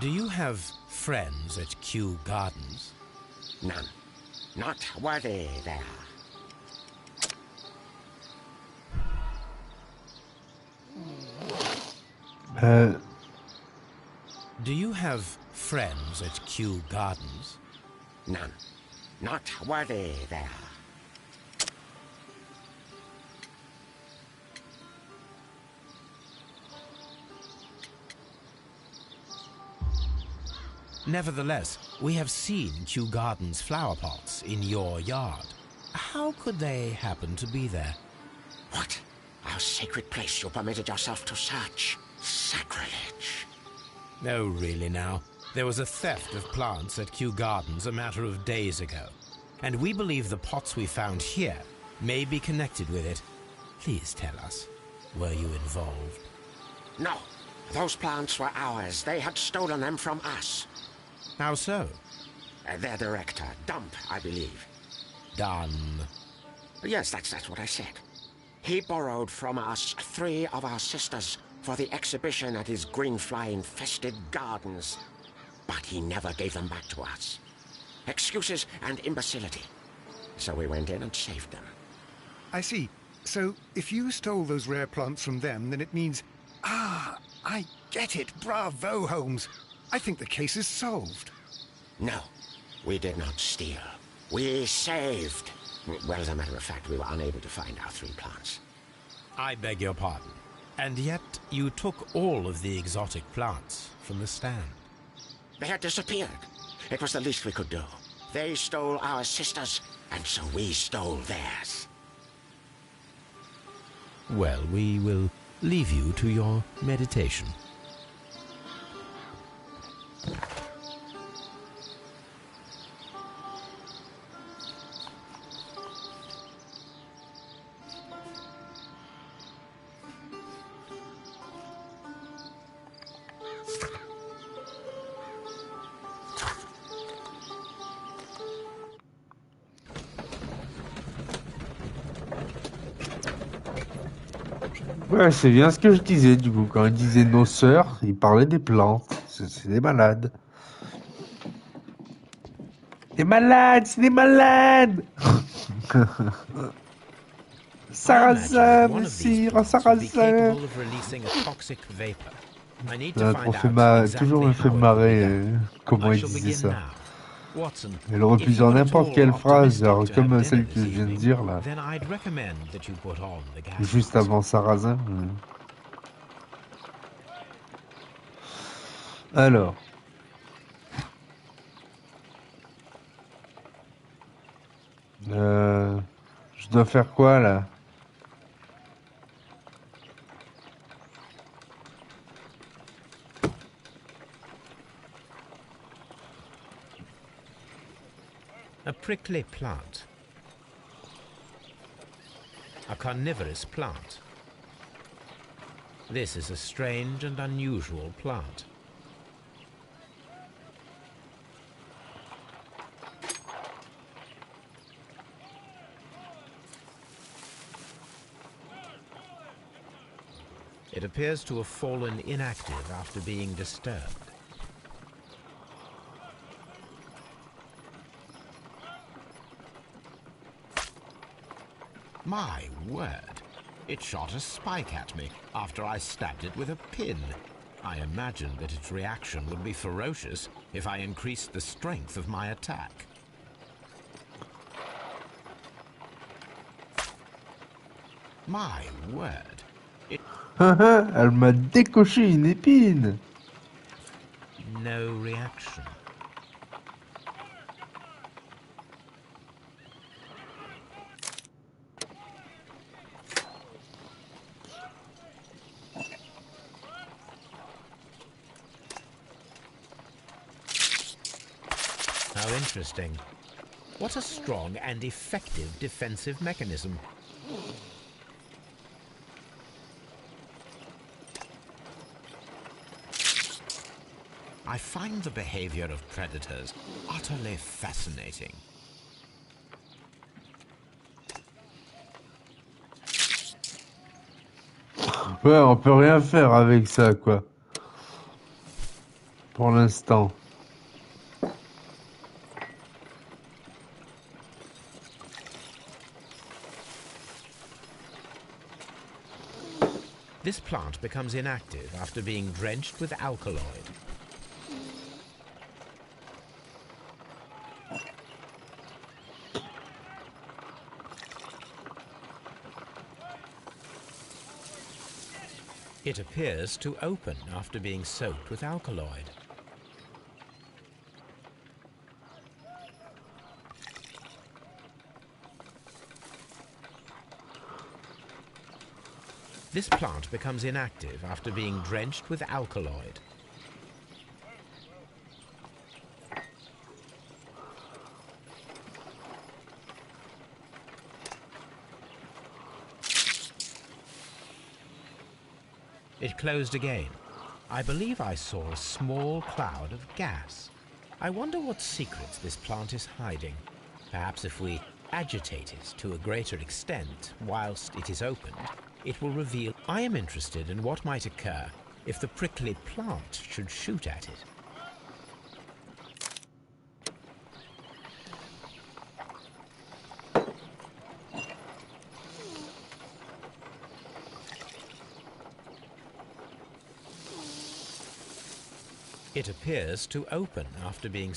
Do you have friends at Kew Gardens? None. Not worthy there. Do you have friends at Kew Gardens? None. Not worthy there. Nevertheless, we have seen Kew Gardens flower pots in your yard. How could they happen to be there? What? Our sacred place you permitted yourself to search. Sacrilege. No, really now. There was a theft of plants at Kew Gardens a matter of days ago, and we believe the pots we found here may be connected with it. Please tell us, were you involved? No. Those plants were ours. They had stolen them from us. How so? Their director, Dump, I believe. Done. Yes, that's what I said. He borrowed from us 3 of our sisters for the exhibition at his greenfly-infested gardens. But he never gave them back to us. Excuses and imbecility. So we went in and saved them. I see. So, if you stole those rare plants from them, then it means... Ah, I get it. Bravo, Holmes. I think the case is solved. No, we did not steal. We saved. Well, as a matter of fact, we were unable to find our 3 plants. I beg your pardon. And yet you took all of the exotic plants from the stand. They had disappeared. It was the least we could do. They stole our sisters, and so we stole theirs. Well, we will leave you to your meditation. Ouais, c'est bien ce que je disais, du coup. Quand il disait nos sœurs, il parlait des plantes. C'est des malades. Des malades, c'est des malades. I imagine that Sarrasin, one of these messire, plants would be sarrasin. capable of releasing a toxic vapor. I need to Ça find out toujours exactly me fait how it could be marrer done. comment I il shall disait begin ça. now. Watson, Elle aurait pu if you dire were at n'importe all quelle phrase, optimistic alors, to have comme dinner celle que this je viens de evening, dire là. then I'd recommend that you put on the gas Juste mask. avant sarrasin. Alors. Je dois faire quoi là? A prickly plant. A carnivorous plant. This is a strange and unusual plant. It appears to have fallen inactive after being disturbed. My word! It shot a spike at me after I stabbed it with a pin. I imagined that its reaction would be ferocious if I increased the strength of my attack. My word! Elle m'a décoché une épine. No reaction. How interesting. What a strong and effective defensive mechanism. I find the behavior of predators utterly fascinating. Ouais, on peut rien faire avec ça, quoi. Pour l'instant. This plant becomes inactive after being drenched with alkaloid. It appears to open after being soaked with alkaloid. This plant becomes inactive after being drenched with alkaloid. It closed again. I believe I saw a small cloud of gas. I wonder what secrets this plant is hiding. Perhaps if we agitate it to a greater extent whilst it is opened, it will reveal. I am interested in what might occur if the prickly plant should shoot at it. It appears to open after being...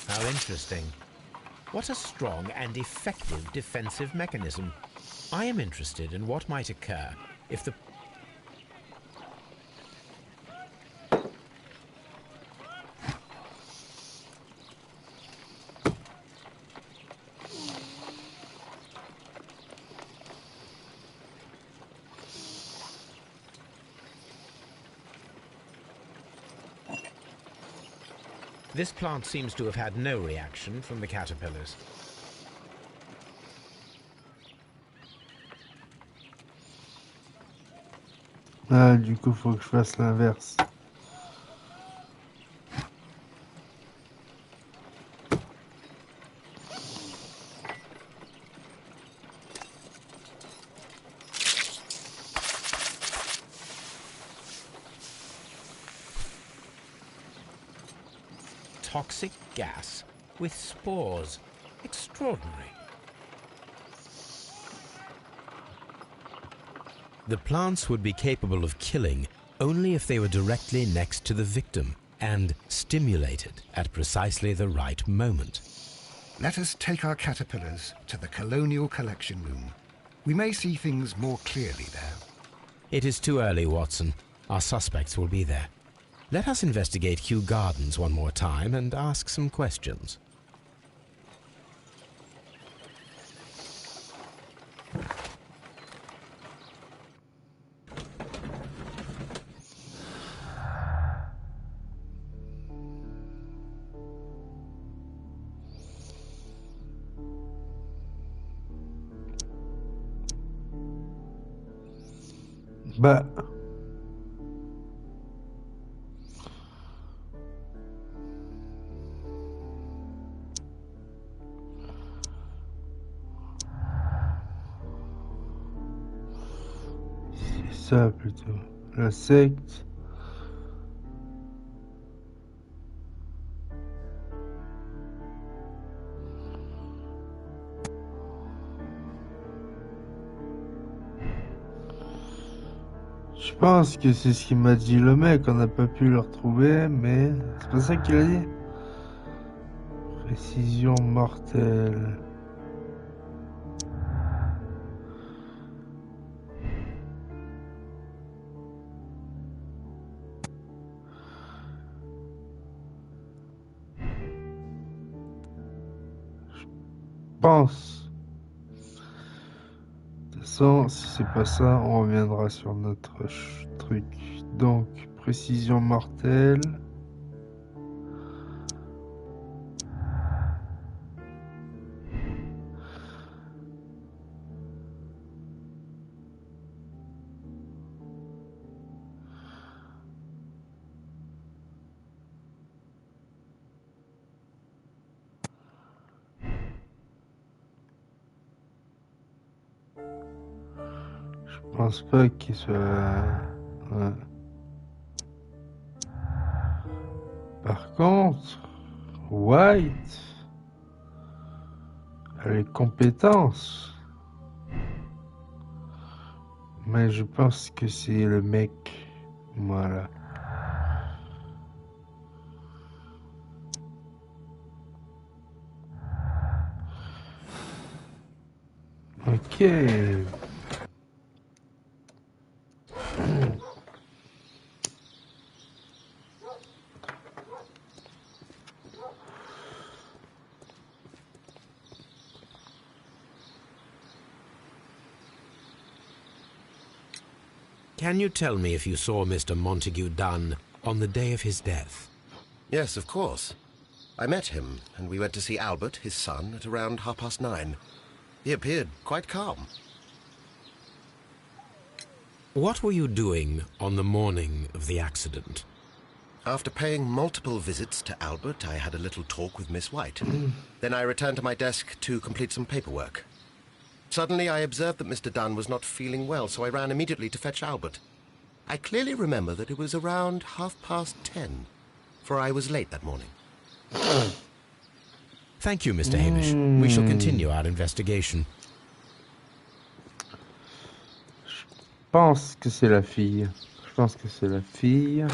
How interesting. What a strong and effective defensive mechanism. I am interested in what might occur if the... This plant seems to have had no reaction from the caterpillars. Ah, du coup, faut que je fasse l'inverse. toxic gas with spores. Extraordinary. The plants would be capable of killing only if they were directly next to the victim and stimulated at precisely the right moment. Let us take our caterpillars to the Colonial Collection Room. We may see things more clearly there. It is too early, Watson. Our suspects will be there. Let us investigate Kew Gardens one more time and ask some questions. Bah. C'est ça plutôt. La secte. Je pense que c'est ce qu'il m'a dit le mec, on n'a pas pu le retrouver, mais c'est pas ça qu'il a dit. Précision mortelle. Je pense. De toute façon, si c'est pas ça, on reviendra sur notre truc. Donc, précision mortelle. Je pense pas qu'il soit... Ouais. Par contre, White a les compétences. Mais je pense que c'est le mec. Voilà. Ok. Can you tell me if you saw Mr. Montague Dunn on the day of his death? Yes, of course. I met him, and we went to see Albert, his son, at around 9:30. He appeared quite calm. What were you doing on the morning of the accident? After paying multiple visits to Albert, I had a little talk with Miss White. Then I returned to my desk to complete some paperwork. Suddenly, I observed that Mr. Dunn was not feeling well, so I ran immediately to fetch Albert. I clearly remember that it was around 10:30, for I was late that morning. Thank you, Mr. Hamish. We shall continue our investigation. Je pense que c'est la fille. Je pense que c'est la fille.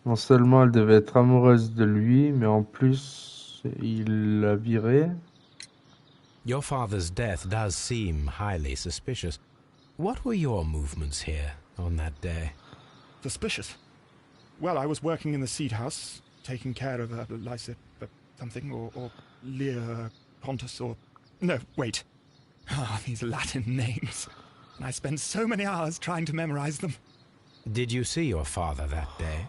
Non seulement elle devait être amoureuse de lui, mais en plus, il l'a virée. Your father's death does seem highly suspicious. What were your movements here on that day? Suspicious? Well, I was working in the seed house, taking care of Lysa something, or Lear Pontus, or... No, wait. Ah, these Latin names. And I spent so many hours trying to memorize them. Did you see your father that day?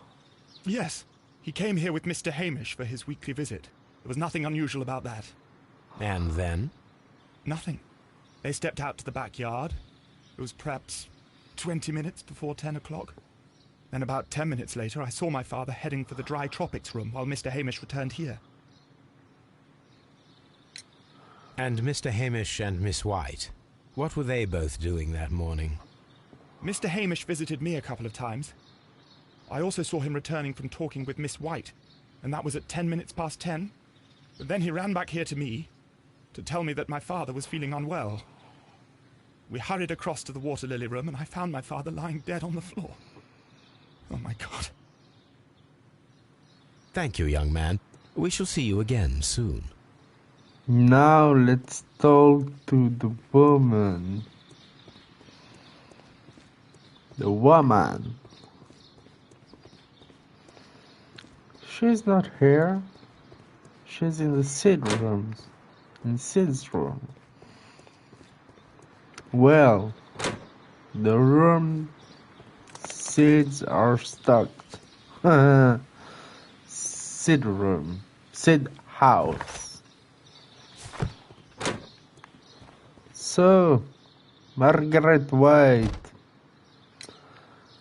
Yes. He came here with Mr. Hamish for his weekly visit. There was nothing unusual about that. And then? Nothing. They stepped out to the backyard. It was perhaps 20 minutes before 10 o'clock. Then about 10 minutes later, I saw my father heading for the dry tropics room while Mr. Hamish returned here. And Mr. Hamish and Miss White, what were they both doing that morning? Mr. Hamish visited me a couple of times. I also saw him returning from talking with Miss White and that was at 10 minutes past 10. But then he ran back here to me to tell me that my father was feeling unwell. We hurried across to the water lily room, and I found my father lying dead on the floor. Oh, my God. Thank you, young man. We shall see you again soon. Now let's talk to the woman. The woman. She's not here. She's in the seed rooms. In Sid's room. Well, the room seeds are stocked. Seed room. Seed house. So, Margaret White.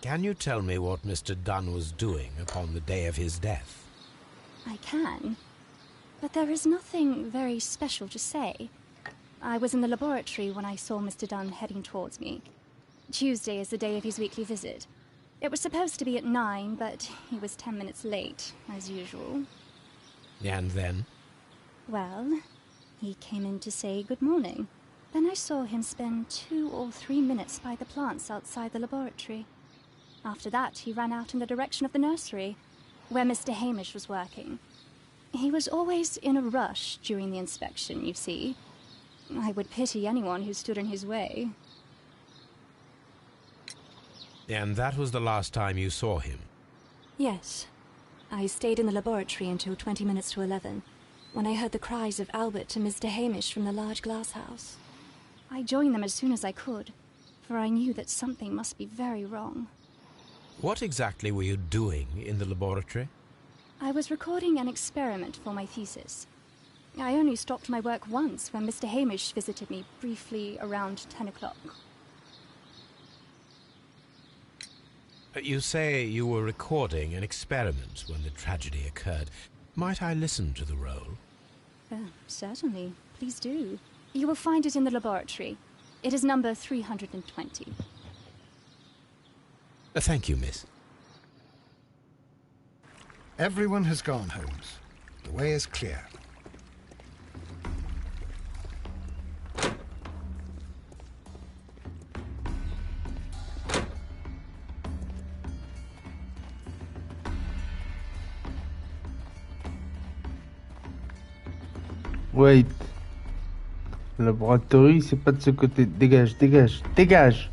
Can you tell me what Mr. Dunn was doing upon the day of his death? I can, but there is nothing very special to say. I was in the laboratory when I saw Mr. Dunn heading towards me. Tuesday is the day of his weekly visit. It was supposed to be at 9, but he was 10 minutes late, as usual. And then? Well, he came in to say good morning. Then I saw him spend 2 or 3 minutes by the plants outside the laboratory. After that, he ran out in the direction of the nursery, where Mr. Hamish was working. He was always in a rush during the inspection, you see. I would pity anyone who stood in his way. And that was the last time you saw him? Yes. I stayed in the laboratory until 20 minutes to 11, when I heard the cries of Albert and Mr. Hamish from the large glass house. I joined them as soon as I could, for I knew that something must be very wrong. What exactly were you doing in the laboratory? I was recording an experiment for my thesis. I only stopped my work once when Mr. Hamish visited me briefly around 10 o'clock. You say you were recording an experiment when the tragedy occurred. Might I listen to the roll? Certainly. Please do. You will find it in the laboratory. It is number 320. Thank you, miss. Everyone has gone, Holmes. The way is clear. Wait. Le laboratoire, c'est pas de ce côté. Dégage, dégage, dégage!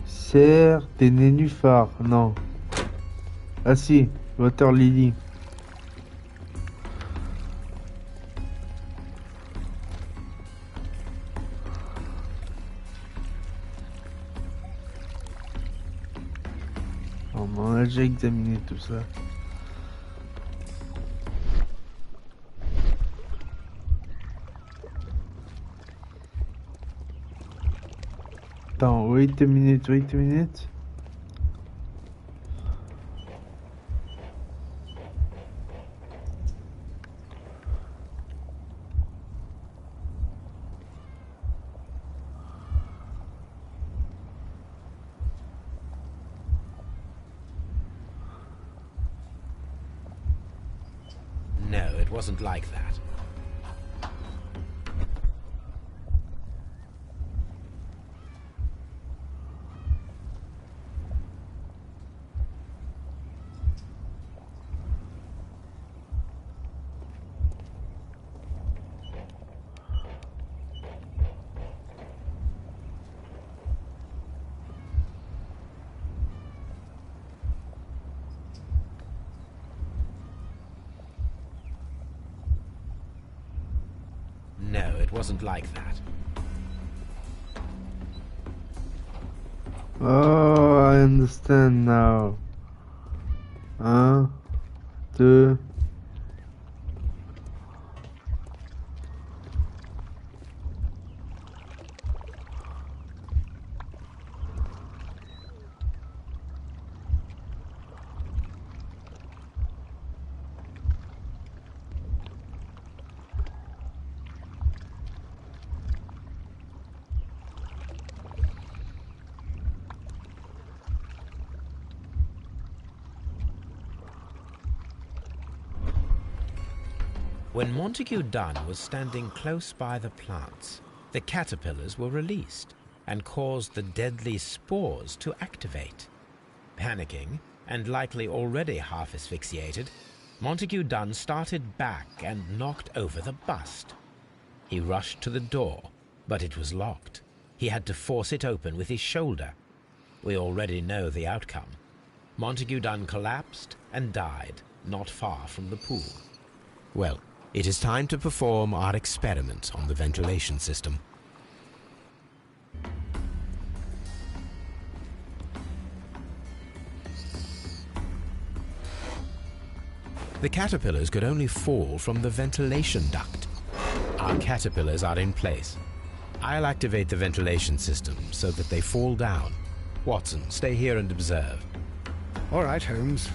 Serre des nénuphars. Non. Ah si, Water Lily. On a déjà examiné tout ça. Attends, wait a minute, wait a minute. No, it wasn't like that. No, it wasn't like that. Oh, I understand now. 1, 2. When Montague Dunn was standing close by the plants, the caterpillars were released and caused the deadly spores to activate. Panicking, and likely already half asphyxiated, Montague Dunn started back and knocked over the bust. He rushed to the door, but it was locked. He had to force it open with his shoulder. We already know the outcome. Montague Dunn collapsed and died not far from the pool. Well, it is time to perform our experiment on the ventilation system. The caterpillars could only fall from the ventilation duct. Our caterpillars are in place. I'll activate the ventilation system so that they fall down. Watson, stay here and observe. All right, Holmes.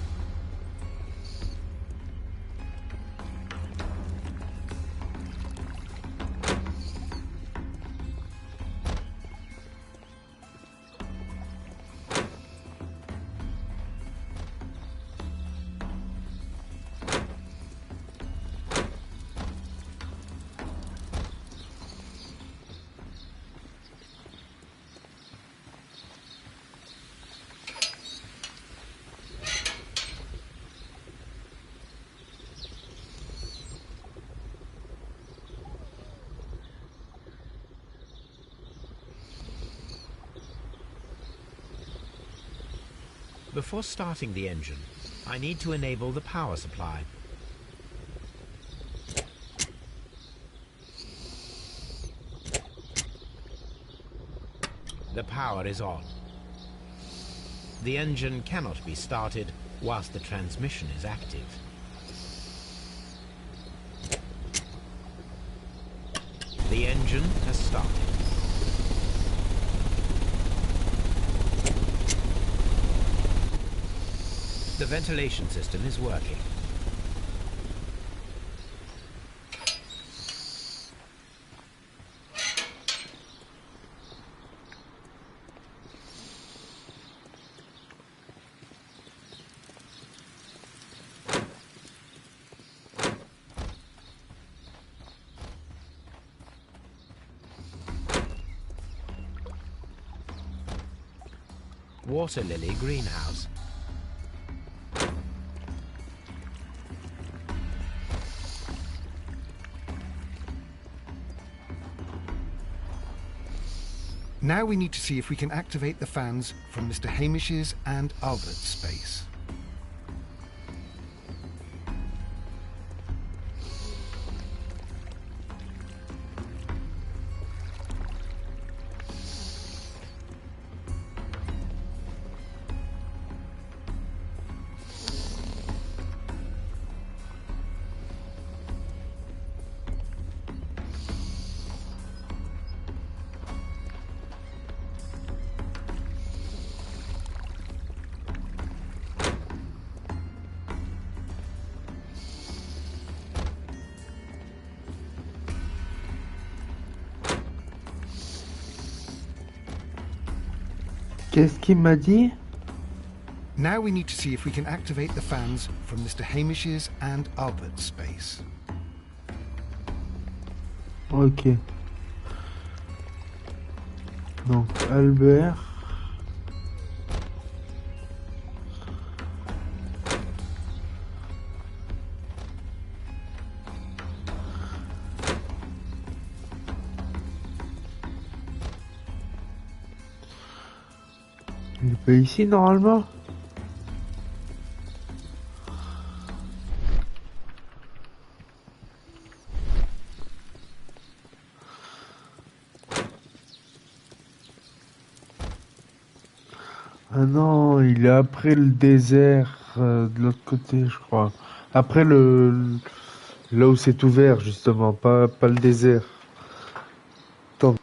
Before starting the engine, I need to enable the power supply. The power is on. The engine cannot be started whilst the transmission is active. The engine has started. The ventilation system is working. Water lily greenhouse. Now we need to see if we can activate the fans from Mr. Hamish's and Albert's space. Qu'est-ce qu'il m'a dit? Now we need to see if we can activate the fans from Mr. Hamish's and Albert's space. Ok. Donc Albert. Il est pas ici normalement? Ah non, il est après le désert, de l'autre côté, je crois. Après là où c'est ouvert, justement, pas le désert. Attends.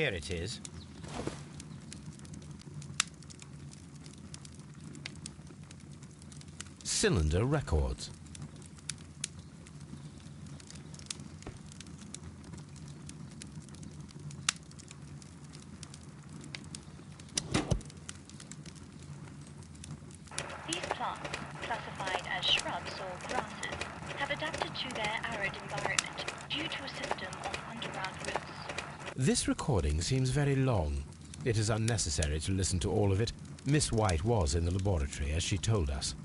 Here it is. Cylinder Records. These plants, classified as shrubs or grasses, have adapted to their arid environment due to a system of underground roots. This recording seems very long. It is unnecessary to listen to all of it. Miss White was in the laboratory, as she told us.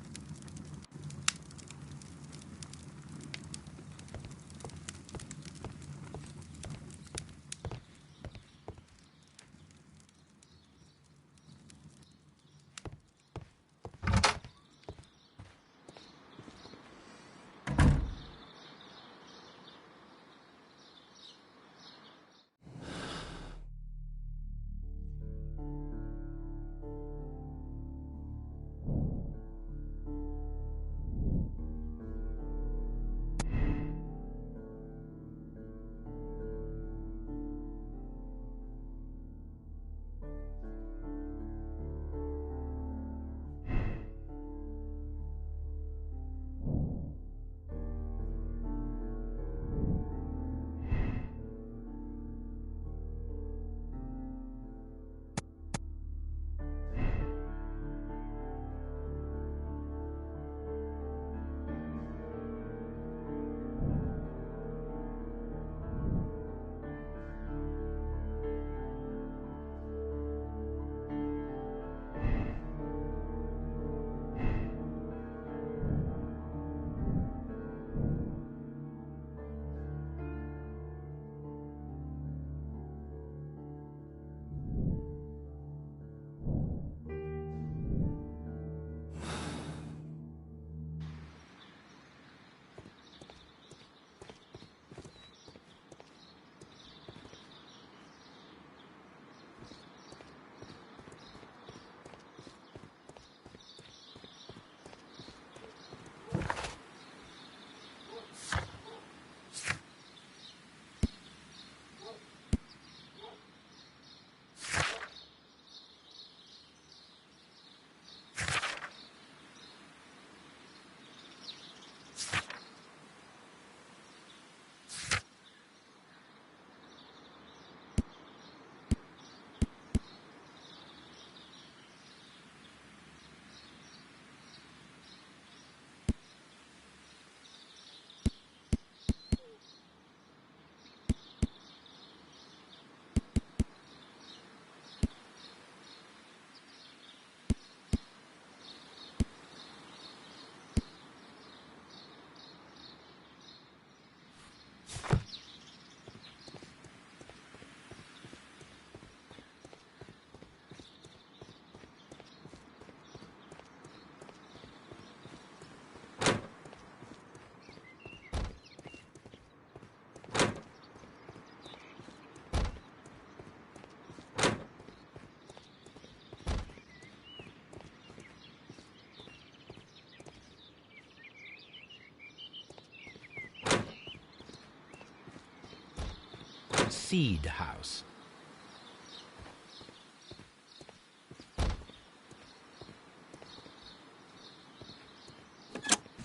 Seed House.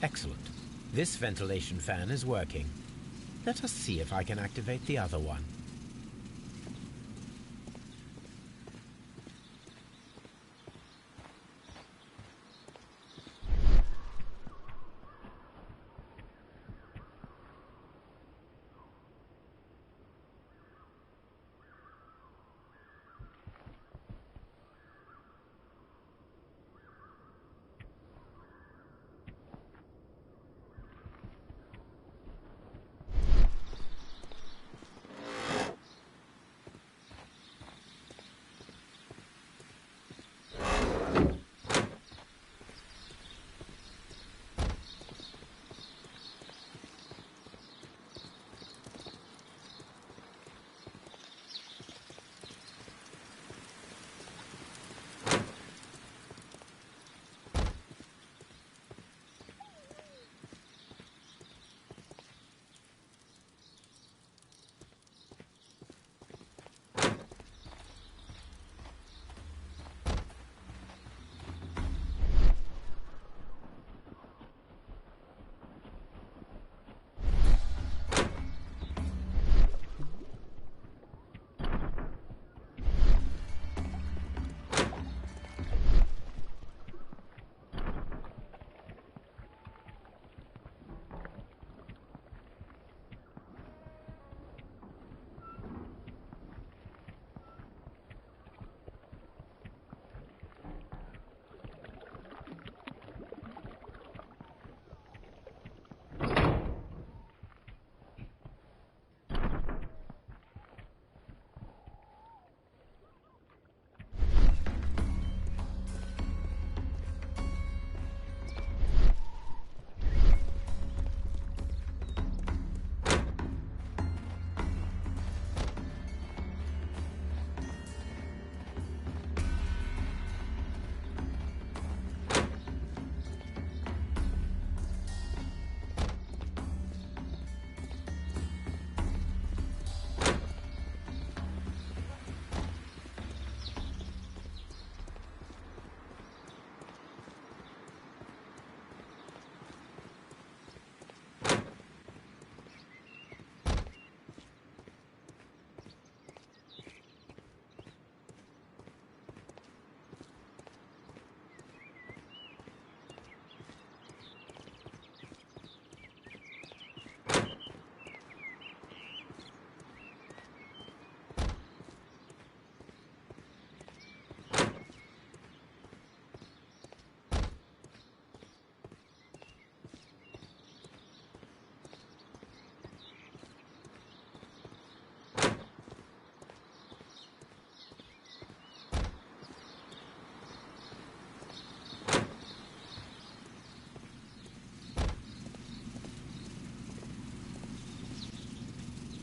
Excellent. This ventilation fan is working. Let us see if I can activate the other one.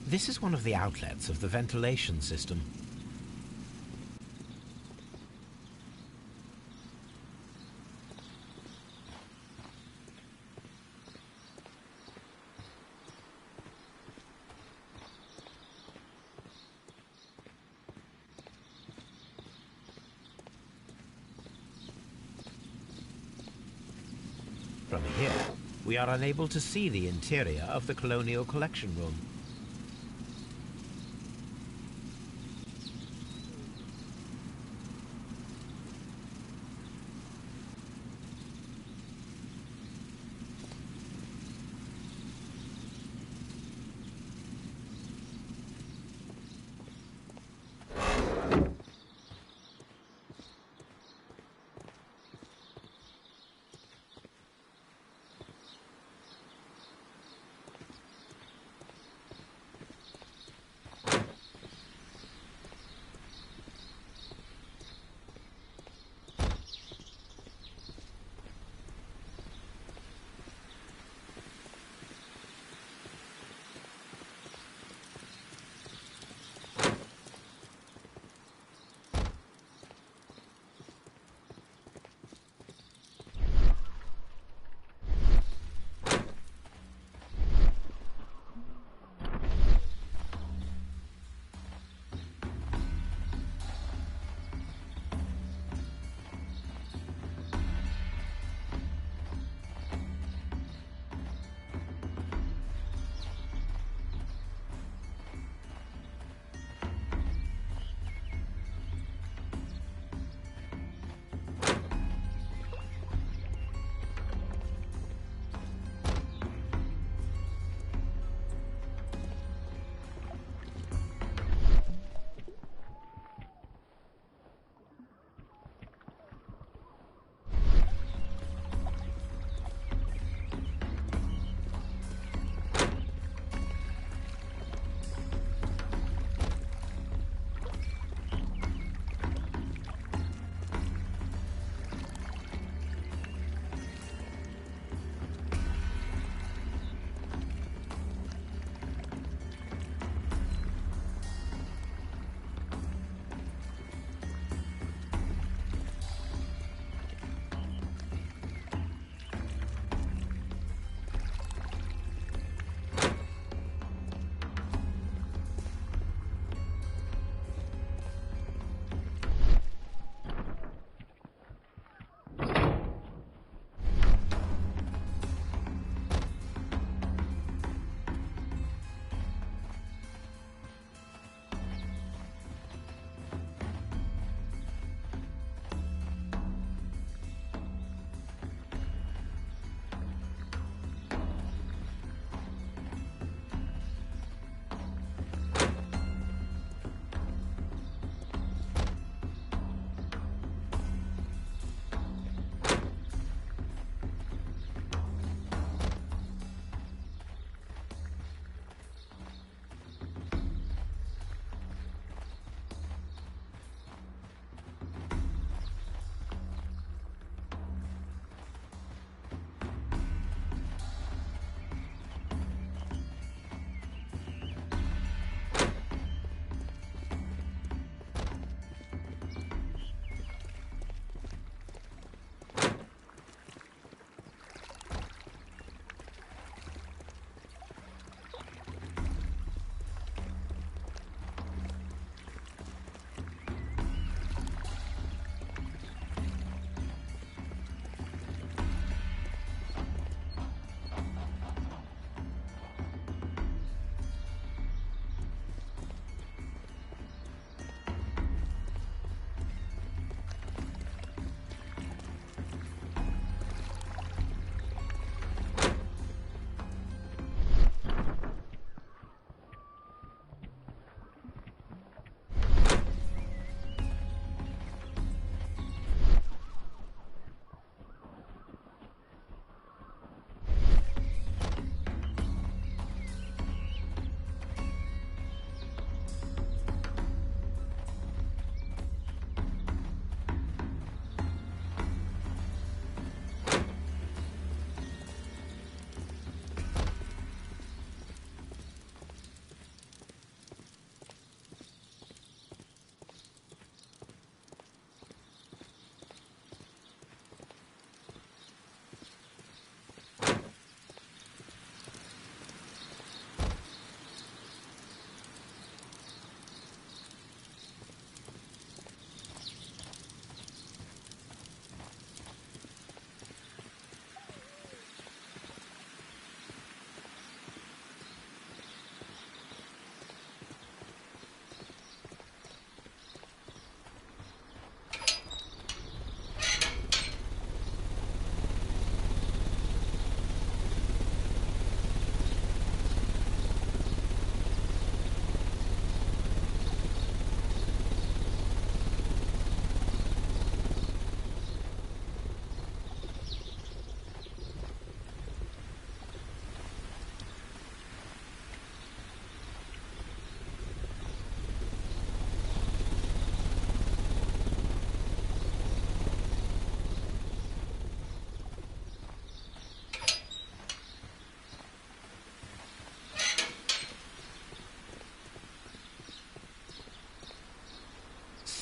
This is one of the outlets of the ventilation system. From here, we are unable to see the interior of the Colonial Collection Room.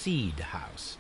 seed house.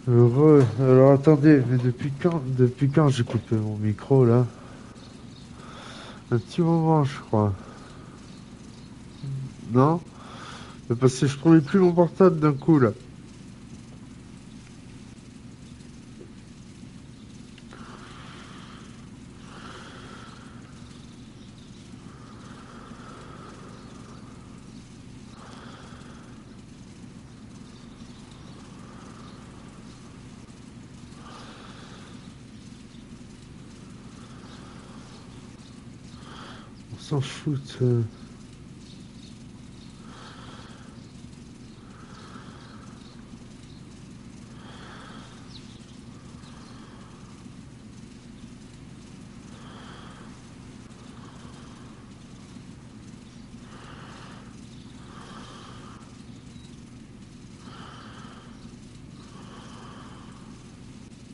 Heureux. Alors attendez, mais depuis quand j'ai coupé mon micro là? Un petit moment, je crois. Non? Mais parce que je trouvais plus mon portable d'un coup là. On s'en fout.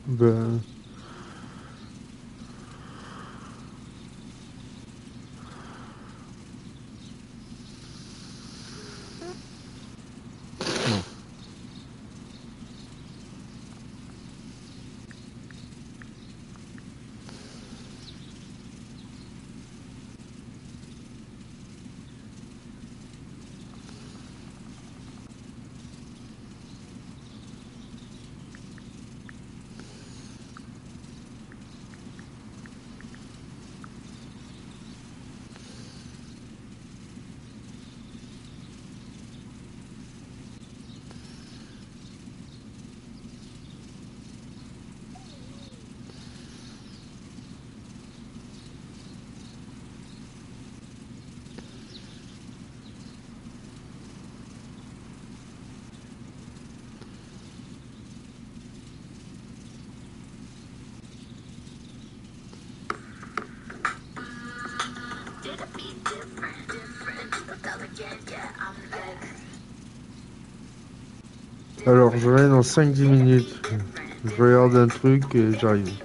Ben... Alors, je reviens dans 5-10 minutes. Je regarde un truc et j'arrive.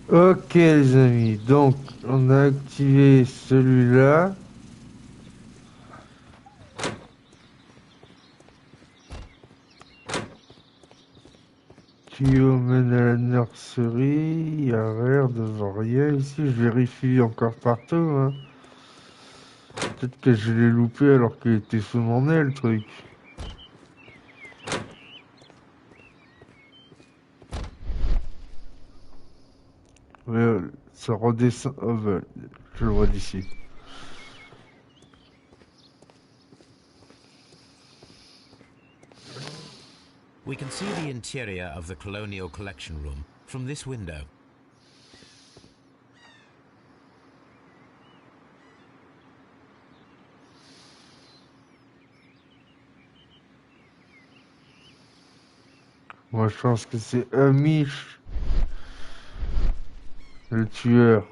Ok les amis, donc on a activé celui-là. Tuyau mène à la nurserie, il y a l'air de voir rien ici, je vérifie encore partout. Hein. Peut-être que je l'ai loupé alors qu'il était sous mon nez le truc. Ouais, ça redescend. Oh, bah, je le vois d'ici. We can see the interior of the Colonial Collection Room from this window. Moi je pense que c'est Amish, le tueur.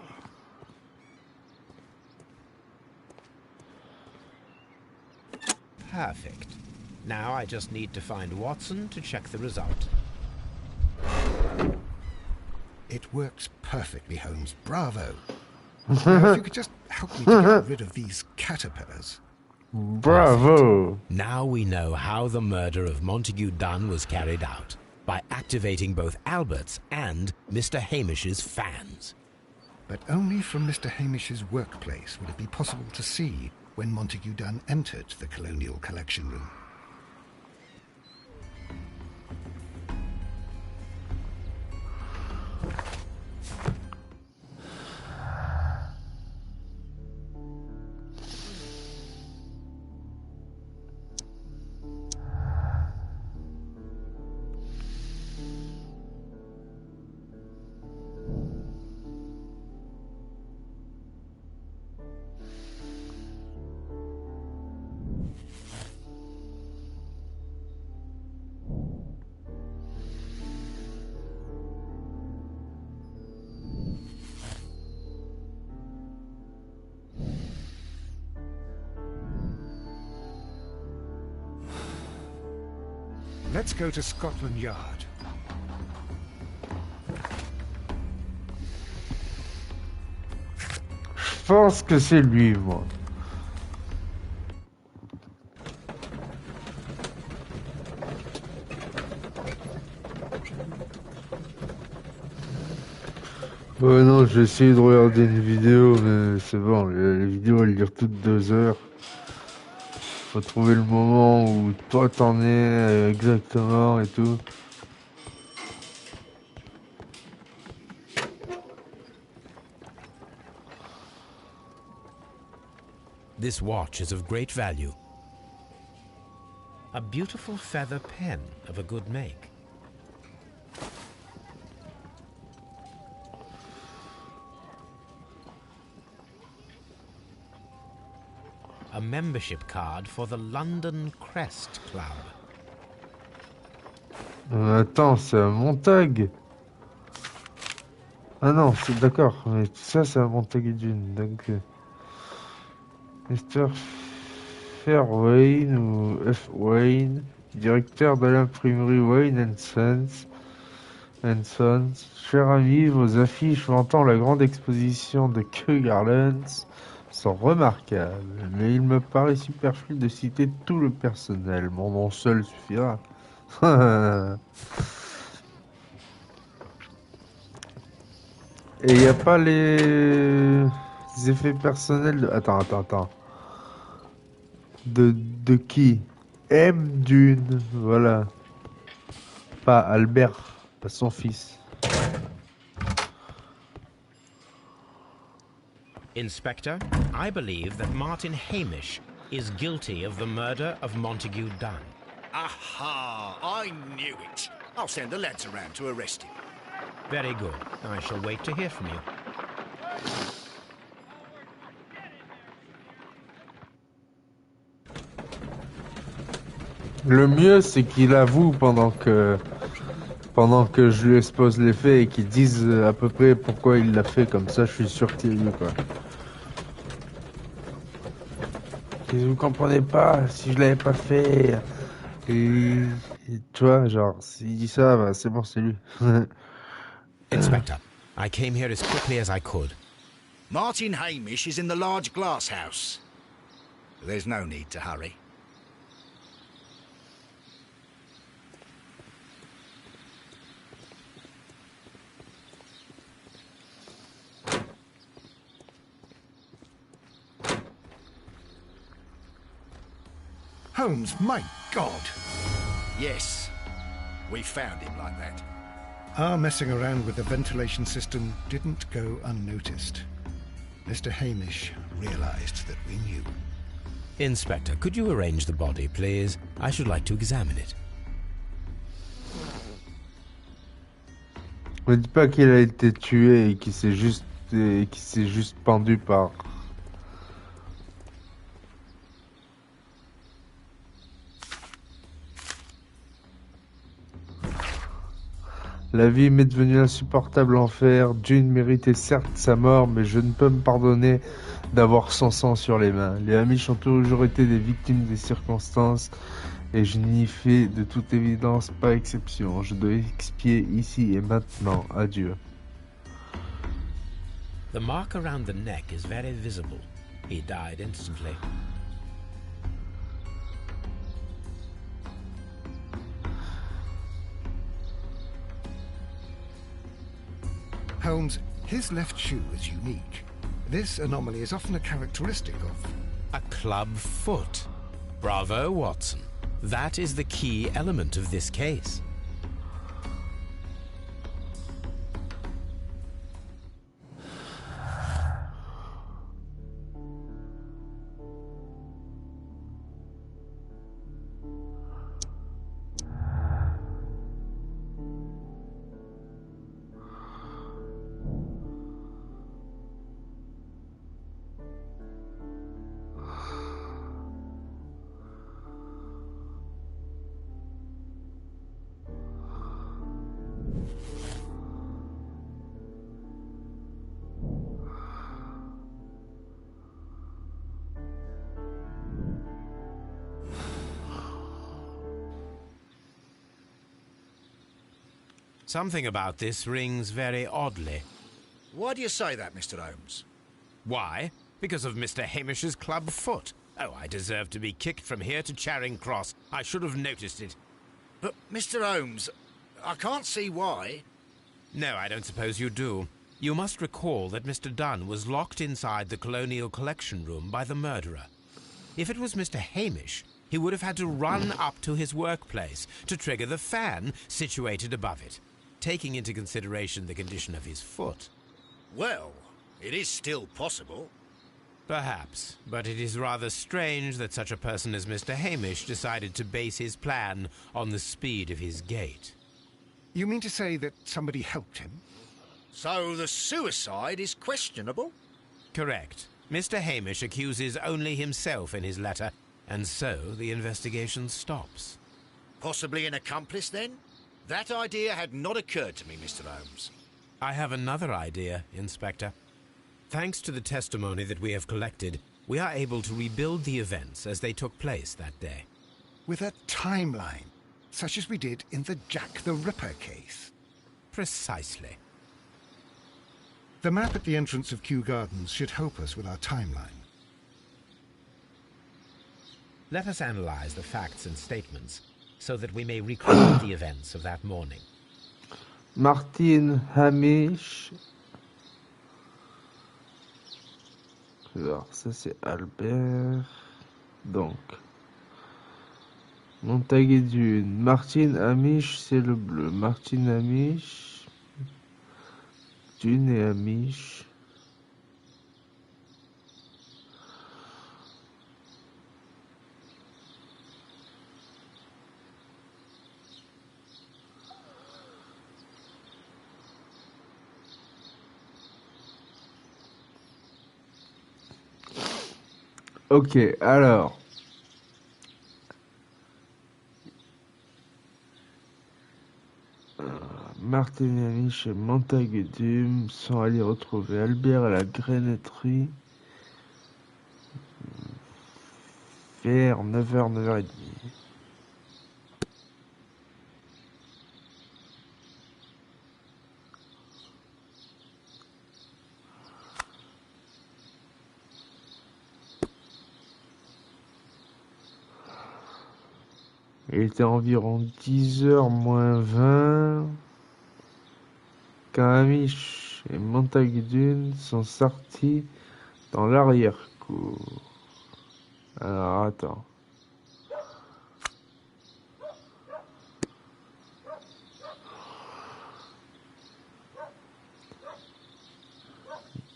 Perfect. Now I just need to find Watson to check the result. It works perfectly, Holmes. Bravo. Now, if you could just help me to get rid of these caterpillars. Bravo! Now we know how the murder of Montague Dunn was carried out, by activating both Albert's and Mr. Hamish's fans. But only from Mr. Hamish's workplace would it be possible to see when Montague Dunn entered the Colonial Collection Room. Let's go to Scotland Yard. Je pense que c'est lui, moi. Ouais, non, j'ai essayé de regarder une vidéo, mais c'est bon, les vidéos elles durent toutes 2 heures. Faut trouver le moment où toi t'en es exactement et tout. This watch is of great value. A beautiful feather pen of a good make. A membership card for the London Crest Club. Attends, c'est un Montag. Ah non, c'est d'accord, mais ça c'est un Montag d'une. Donc, Mr. Fairwayne ou F. Wayne, directeur de l'imprimerie Wayne Sons. Cher ami, vos affiches vantant la grande exposition de Kew Gardens sont remarquables, mais il me paraît superflu de citer tout le personnel. Mon nom seul suffira. Et il n'y a pas les effets personnels de... Attends. De qui? M. Dune, voilà. Pas Albert, pas son fils. Inspector, I believe that Martin Hamish is guilty of the murder of Montague Dunn. Aha! I knew it. I'll send the lads around to arrest him. Very good. I shall wait to hear from you. Le mieux, c'est qu'il avoue pendant que je lui expose les faits et qu'il dise à peu près pourquoi il l'a fait, comme ça je suis sûr qu'il est quoi. Si vous comprenez pas, si je l'avais pas fait, et tu vois, genre, s'il dit ça, bah, c'est bon, c'est lui. Inspector, I came here as quickly as I could. Martin Hamish is in the large glass house. There's no need to hurry. Holmes, my God! Yes, we found him like that. Our messing around with the ventilation system didn't go unnoticed. Mr. Hamish realized that we knew. Inspector, could you arrange the body, please? I should like to examine it. Ne dis pas qu'il a été tué et qu'il s'est juste pendu par... La vie m'est devenue insupportable en fer. June méritait certes sa mort, mais je ne peux me pardonner d'avoir son sang sur les mains. Les Amish ont toujours été des victimes des circonstances et je n'y fais de toute évidence pas exception. Je dois expier ici et maintenant. Adieu. The mark around the neck is very visible. He died instantly. Holmes, his left shoe is unique. This anomaly is often a characteristic of... A club foot. Bravo, Watson. That is the key element of this case. Something about this rings very oddly. Why do you say that, Mr. Holmes? Why? Because of Mr. Hamish's club foot. Oh, I deserve to be kicked from here to Charing Cross. I should have noticed it. But, Mr. Holmes, I can't see why. No, I don't suppose you do. You must recall that Mr. Dunn was locked inside the Colonial Collection Room by the murderer. If it was Mr. Hamish, he would have had to run up to his workplace to trigger the fan situated above it, taking into consideration the condition of his foot. Well, it is still possible. Perhaps, but it is rather strange that such a person as Mr. Hamish decided to base his plan on the speed of his gait. You mean to say that somebody helped him? So the suicide is questionable? Correct. Mr. Hamish accuses only himself in his letter, and so the investigation stops. Possibly an accomplice, then? That idea had not occurred to me, Mr. Holmes. I have another idea, Inspector. Thanks to the testimony that we have collected, we are able to rebuild the events as they took place that day. With a timeline, such as we did in the Jack the Ripper case. Precisely. The map at the entrance of Kew Gardens should help us with our timeline. Let us analyze the facts and statements so that we may recreate the events of that morning. Martin Hamish. Alors, ça c'est Albert. Donc, Montague et Dune. Martin Hamish, c'est le bleu. Martin Hamish. Dune et Hamish. Ok, alors. Martin Hamish et Montague Dume sont allés retrouver Albert à la grenetterie vers 9h, 9h30. Il était environ 10h moins 20 quand Hamish et Montague sont sortis dans l'arrière-cour. Alors attends.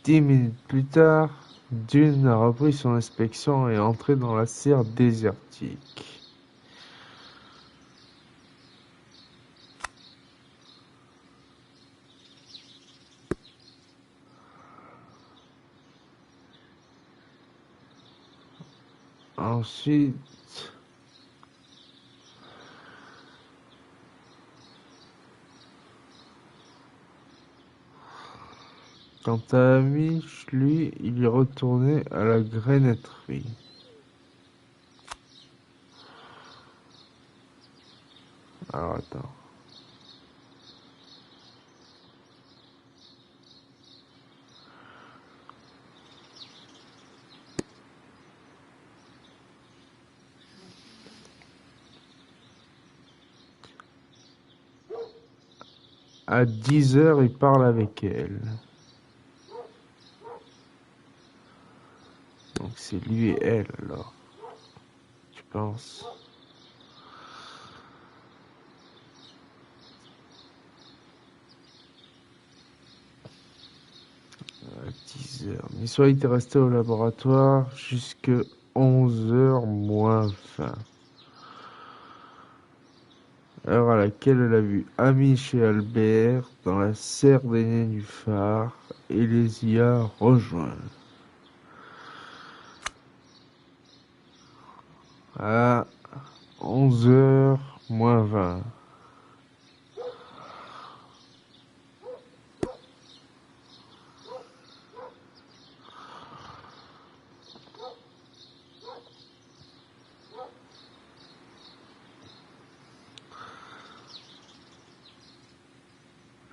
Dix minutes plus tard, Dune a repris son inspection et est entré dans la serre désertique. Ensuite, quant à Hamish, lui, il est retourné à la grenetterie. Alors attends. À 10h, il parle avec elle. Donc c'est lui et elle alors. Tu penses? À 10h. Miss White est resté au laboratoire jusque 11h moins 20. Heure à laquelle elle a vu Hamish et Albert dans la serre des nénuphars et les y a rejoints. À 11h moins 20.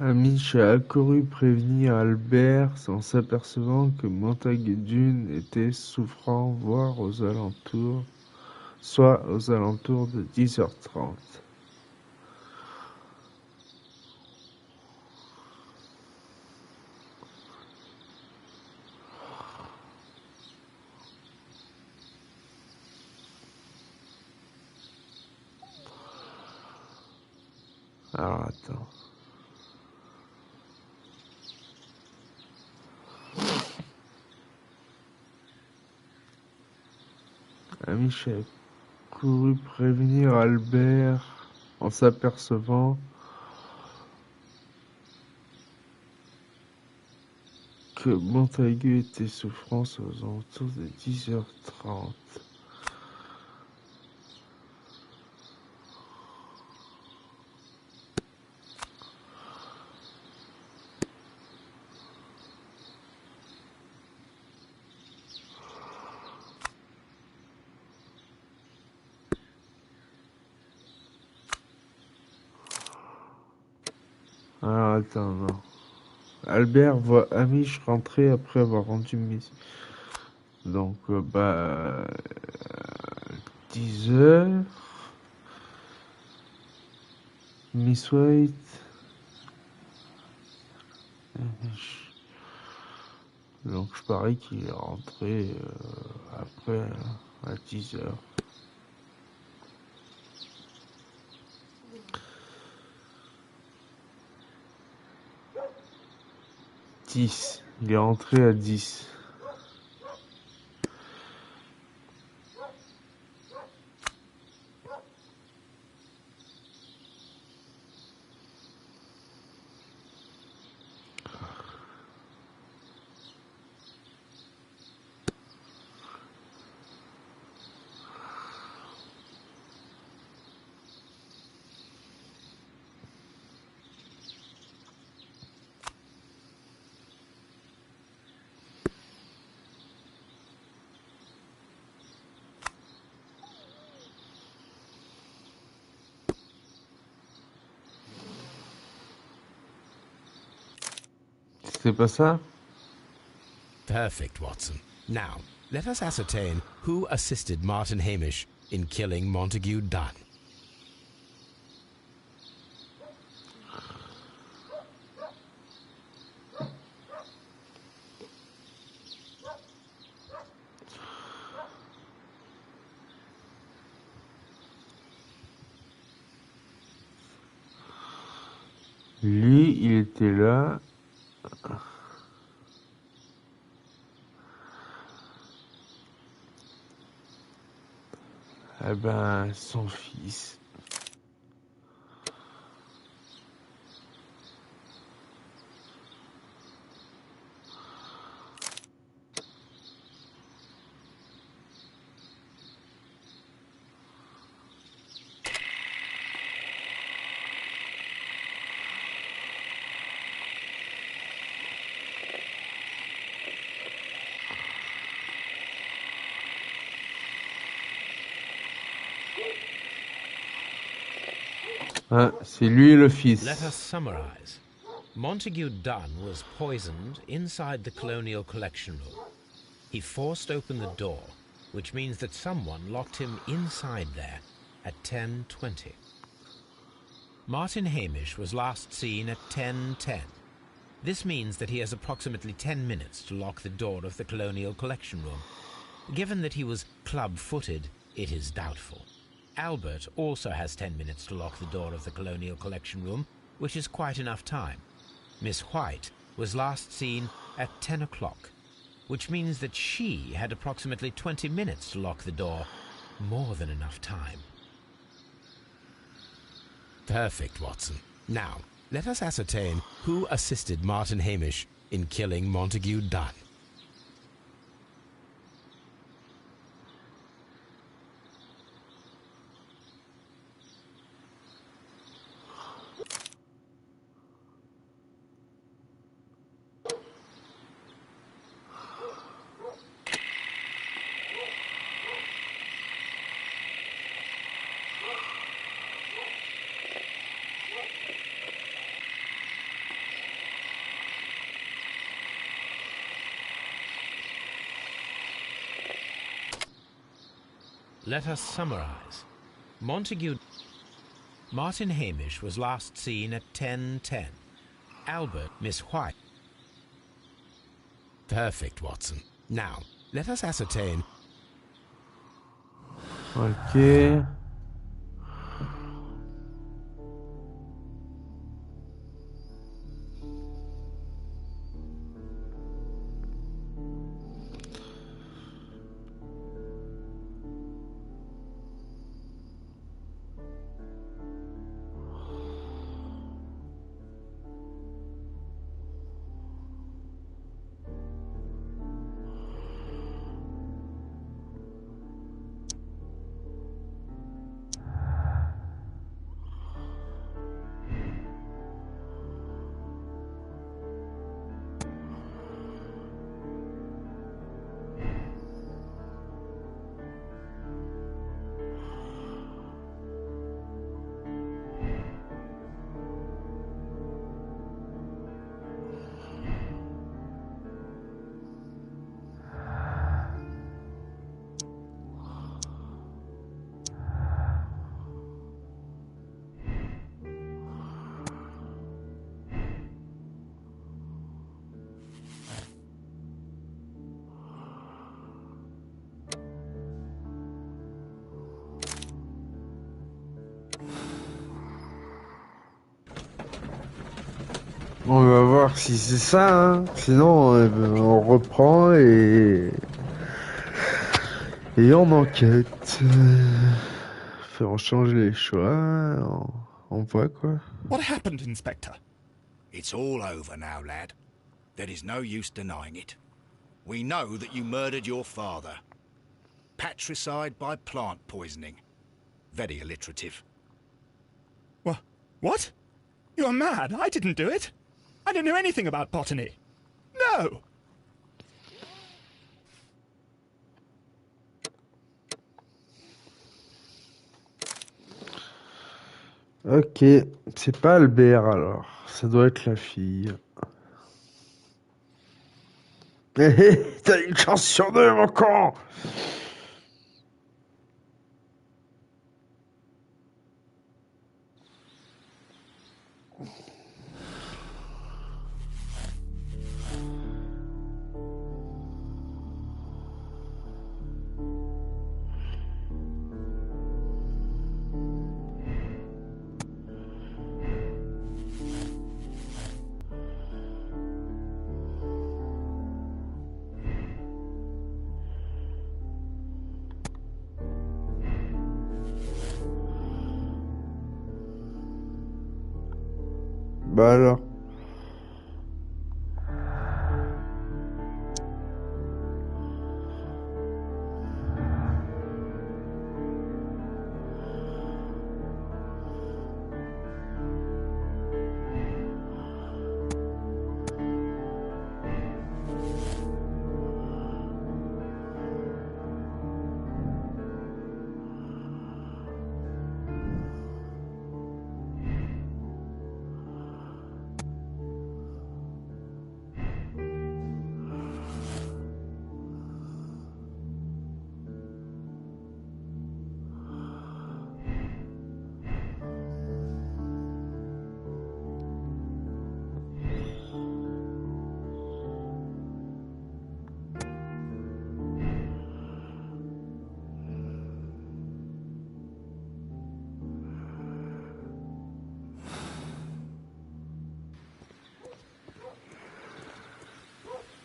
Hamish a accouru prévenir Albert en s'apercevant que Montague Dune était souffrant, voire aux alentours, soit aux alentours de 10h30. Alors attends. Hamish a couru prévenir Albert en s'apercevant que Montague était souffrant aux alentours de 10h30. Alors attends, non. Albert voit Hamish rentrer après avoir rendu mission. Donc, 10h. Miss White. Donc, je parie qu'il est rentré après à 10h. Il est rentré à 10. C'est pas ça? Perfect, Watson. Now, let us ascertain who assisted Martin Hamish in killing Montague Dunn. Lui, il était là. Eh ben, son fils. Ah, c'est lui le fils. Let us summarize. Montague Dunn was poisoned inside the Colonial Collection Room. He forced open the door, which means that someone locked him inside there at 10:20. Martin Hamish was last seen at 10:10. This means that he has approximately 10 minutes to lock the door of the Colonial Collection Room. Given that he was club-footed, it is doubtful. Albert also has 10 minutes to lock the door of the Colonial Collection Room, which is quite enough time. Miss White was last seen at 10 o'clock, which means that she had approximately 20 minutes to lock the door. More than enough time. Perfect, Watson. Now, let us ascertain who assisted Martin Hamish in killing Montague Dunn. Let us summarize. Martin Hamish was last seen at 10:10. Albert, Miss White. Perfect, Watson. Now, let us ascertain. Ok. On va voir si c'est ça, hein. Sinon on reprend et on enquête. On change les choix, on voit quoi. What happened, Inspector? It's all over now, lad. There is no use denying it. We know that you murdered your father. Patricide by plant poisoning. Very alliterative. What? You're mad. I didn't do it. I don't know anything about botany. No! Ok, c'est pas Albert alors, ça doit être la fille. Hé hé, t'as une chance sur deux, mon con! Bah alors.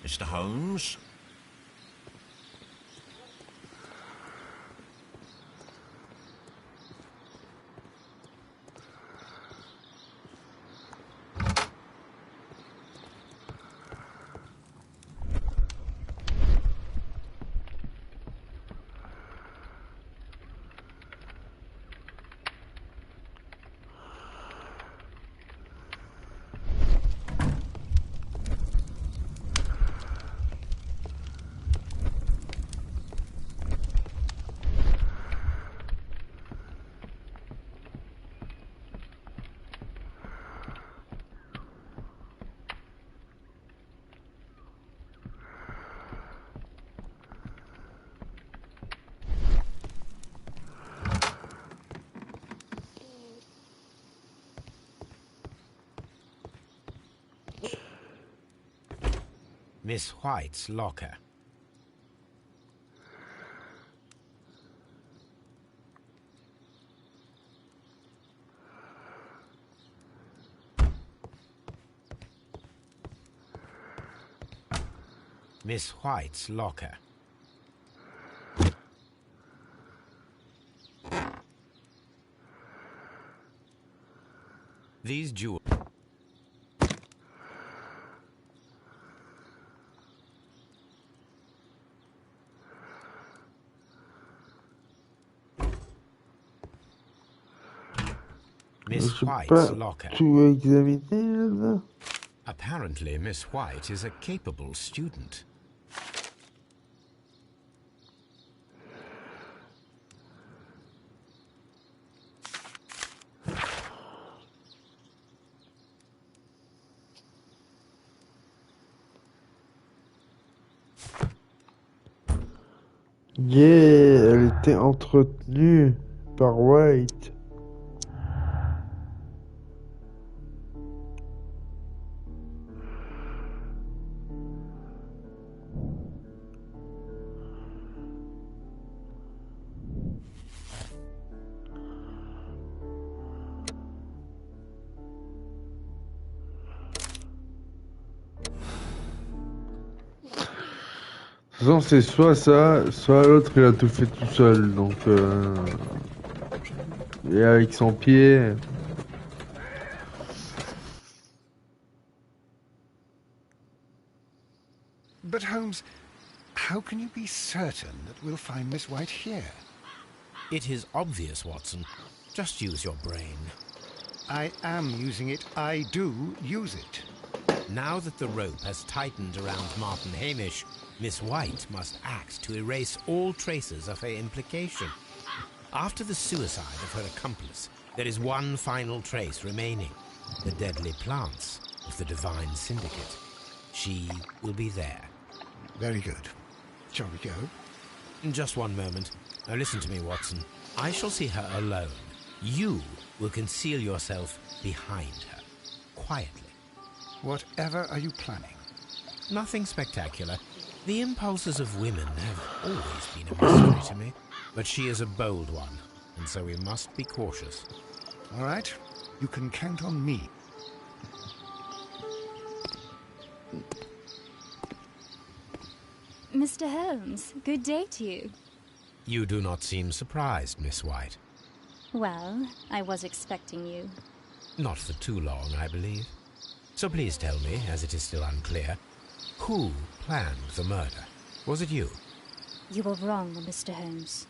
Mr. Holmes? Miss White's locker. Miss White's locker. These jewels. Miss White's locker. Tout examiner là. Apparently, Miss White is a capable student. Yeah, elle était entretenue par White. De toute façon, c'est soit ça, soit l'autre il a tout fait tout seul, donc et avec son pied. But Holmes, how can you be certain that we'll find Miss White here? It is obvious, Watson. Just use your brain. I am using it. I do use it. Now that the rope has tightened around Martin Hamish, Miss White must act to erase all traces of her implication. After the suicide of her accomplice, there is one final trace remaining: the deadly plants of the Divine Syndicate. She will be there. Very good. Shall we go? Just one moment. Now listen to me, Watson. I shall see her alone. You will conceal yourself behind her, quietly. Whatever are you planning? Nothing spectacular. The impulses of women have always been a mystery to me, but she is a bold one, and so we must be cautious. All right. You can count on me. Mr. Holmes, good day to you. You do not seem surprised, Miss White. Well, I was expecting you. Not for too long, I believe. So please tell me, as it is still unclear, who planned the murder? Was it you? You were wrong, Mr. Holmes.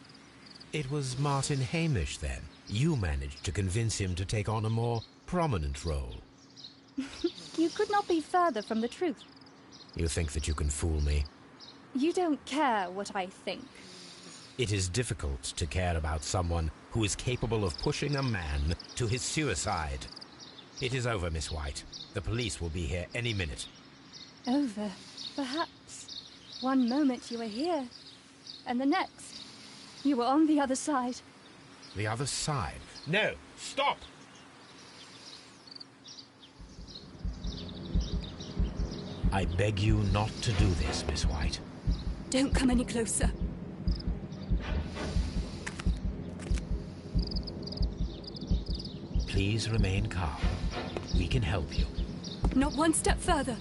It was Martin Hamish, then. You managed to convince him to take on a more prominent role. You could not be further from the truth. You think that you can fool me? You don't care what I think. It is difficult to care about someone who is capable of pushing a man to his suicide. It is over, Miss White. The police will be here any minute. Over, perhaps. One moment you were here, and the next, you were on the other side. The other side? No! Stop! I beg you not to do this, Miss White. Don't come any closer. Please remain calm. We can help you. Not one step further.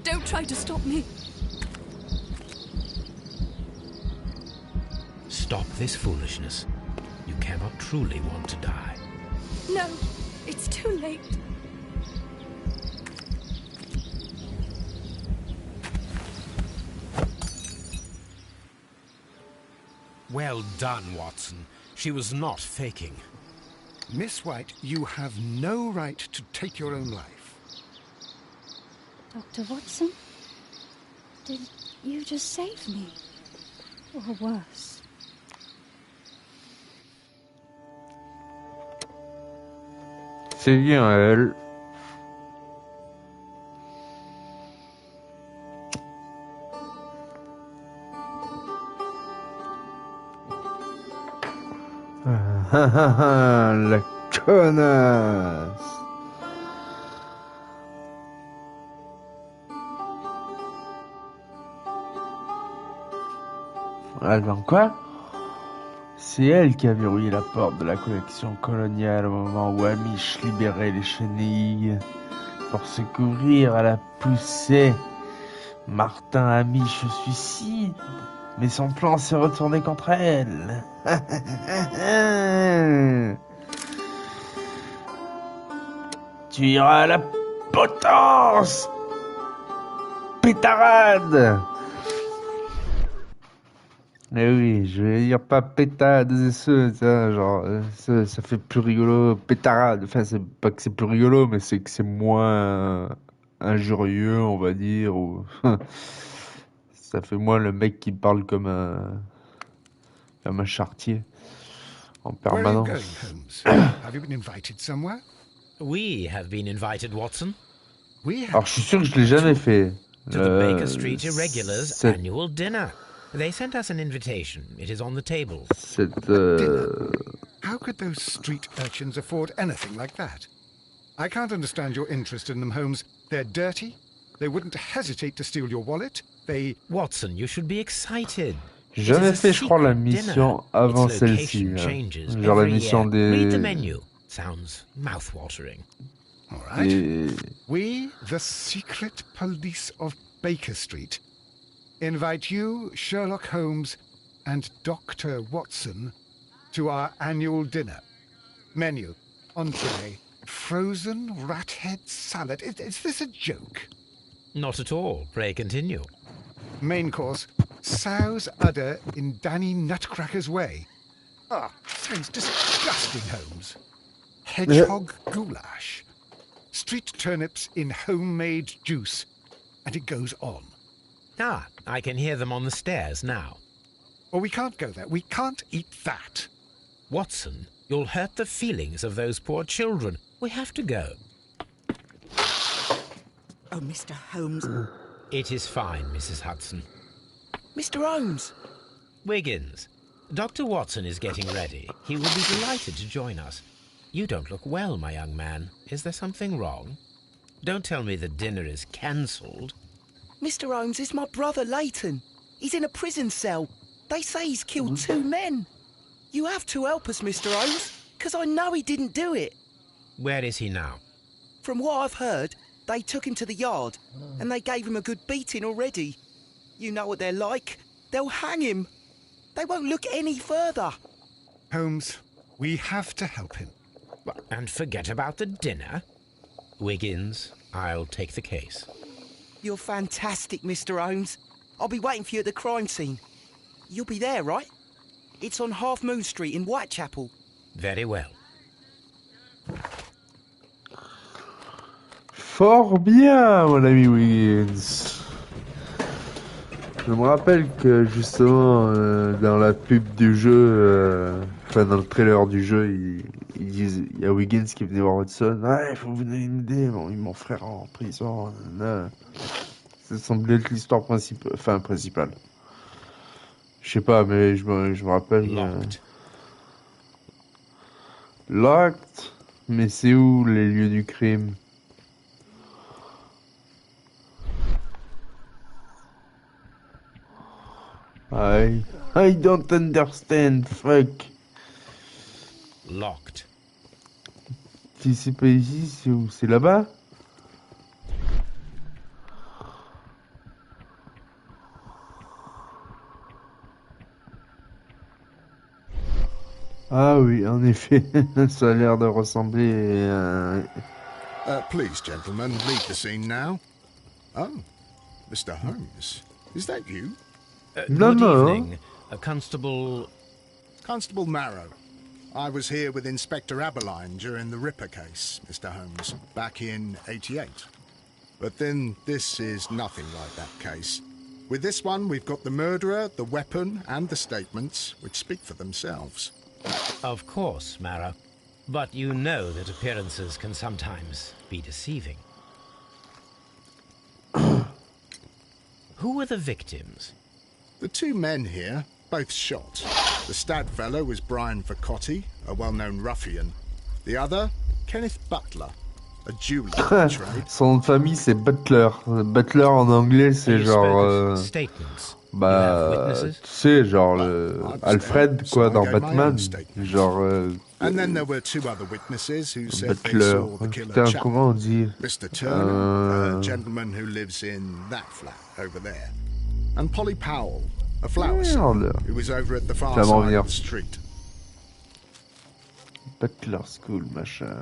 Don't try to stop me. Stop this foolishness. You cannot truly want to die. No, it's too late. Well done, Watson. She was not faking. Miss White, you have no right to take your own life. Dr. Watson? Did you just save me? Or worse? C'est bien elle. La connasse. Attends, quoi? C'est elle qui a verrouillé la porte de la collection coloniale au moment où Hamish libérait les chenilles. Pour se couvrir, elle a poussé Martin Hamish au suicide. Mais son plan s'est retourné contre elle. Tu iras à la potence, pétarade. Eh oui, je vais dire pas pétade, ça, genre, ça fait plus rigolo, pétarade. Enfin, c'est pas que c'est plus rigolo, mais c'est que c'est moins injurieux, on va dire, ou ça fait moins le mec qui parle comme un charretier en Where are you going, permanence. Holmes? Have you been invited somewhere? We have been invited, Watson. We have. Alors, je suis sûr que je l'ai jamais fait. To the Baker Street Irregulars cette- annual dinner. They sent us an invitation. It is on the table. cette, How could those street urchins afford anything like that? I can't understand your interest in them, Holmes. They're dirty. They wouldn't hesitate to steal your wallet. They... Watson, you should be excited. J'ai jamais It is a fait, je crois, la secret mission dinner. avant Its celle-ci. location Hein. changes Genre la every mission year. Read the des... menu. Sounds mouth-watering. All right. des... We, the secret police of Baker Street, invite you, Sherlock Holmes, and Dr. Watson to our annual dinner. Menu, entree, frozen rat head salad. Is this a joke? Not at all. Pray continue. Main course, sow's udder in Danny Nutcracker's way. Ah, sounds disgusting, Holmes. Hedgehog goulash. Street turnips in homemade juice. And it goes on. Ah, I can hear them on the stairs now. Oh, we can't go there. We can't eat that. Watson, you'll hurt the feelings of those poor children. We have to go. Oh, Mr. Holmes. It is fine, Mrs. Hudson. Mr. Holmes! Wiggins, Dr. Watson is getting ready. He will be delighted to join us. You don't look well, my young man. Is there something wrong? Don't tell me the dinner is cancelled. Mr. Holmes, it's my brother Leighton. He's in a prison cell. They say he's killed 2 men. You have to help us, Mr. Holmes, because I know he didn't do it. Where is he now? From what I've heard, they took him to the yard, and they gave him a good beating already. You know what they're like. They'll hang him. They won't look any further. Holmes, we have to help him. And forget about the dinner? Wiggins, I'll take the case. You're fantastic, Mr. Holmes. I'll be waiting for you at the crime scene. You'll be there, right? It's on Half Moon Street in Whitechapel. Very well. Fort bien, mon ami Wiggins. Je me rappelle que justement dans la pub du jeu, enfin dans le trailer du jeu, ils disent, il y a Wiggins qui venait voir Watson. Ah, il faut vous donner une idée, mon frère en prison. Ça semblait être l'histoire principale. Je sais pas, mais je me rappelle. Locked. Locked, mais c'est où les lieux du crime? I don't understand, fuck. Locked. Si c'est pas ici, c'est où? C'est là-bas? Ah oui, en effet, ça a l'air de ressembler à... Please, gentlemen, leave the scene now. Oh, Mr. Holmes, is that you? Good evening, Constable... Constable Marrow. I was here with Inspector Aberline during the Ripper case, Mr. Holmes, back in '88. But then this is nothing like that case. With this one, we've got the murderer, the weapon, and the statements, which speak for themselves. Of course, Marrow. But you know that appearances can sometimes be deceiving. Who were the victims? The two men here, both shot. The stab fellow was Brian Vercotti, a well-known ruffian. The other, Kenneth Butler, a jeweler by trade. Son nom de famille, c'est Butler. Butler en anglais, c'est genre... Statements. Bah, tu sais, genre Alfred, quoi, dans Batman. Genre... And then there were two other witnesses who said they Butler. saw the killer Putain, chap. comment on dit? Mr. Turner, a gentleman who lives in that flat over there. And Polly Powell, a flower seller, who was over at the far side of the street. Butler School, machin.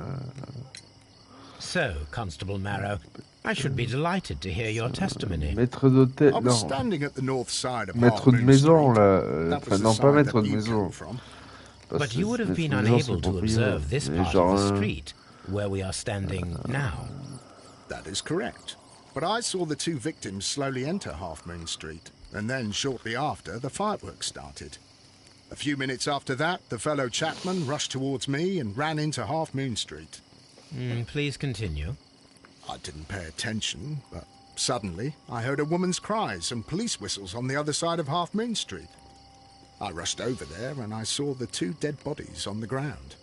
So, Constable Marrow, I should be delighted to hear your testimony. Maître d'hôtel, I non. was standing at the north side of Maître de Half Moon maison, Street. là. That Enfin, was the non, pas side maître that de you maison. came from. But you would have been unable to observe this part of the street, where we are standing now. That is correct. But I saw the two victims slowly enter Half Moon Street, and then shortly after, the fireworks started. A few minutes after that, the fellow Chapman rushed towards me and ran into Half Moon Street. Please continue. I didn't pay attention, but suddenly I heard a woman's cries and police whistles on the other side of Half Moon Street. I rushed over there and I saw the two dead bodies on the ground.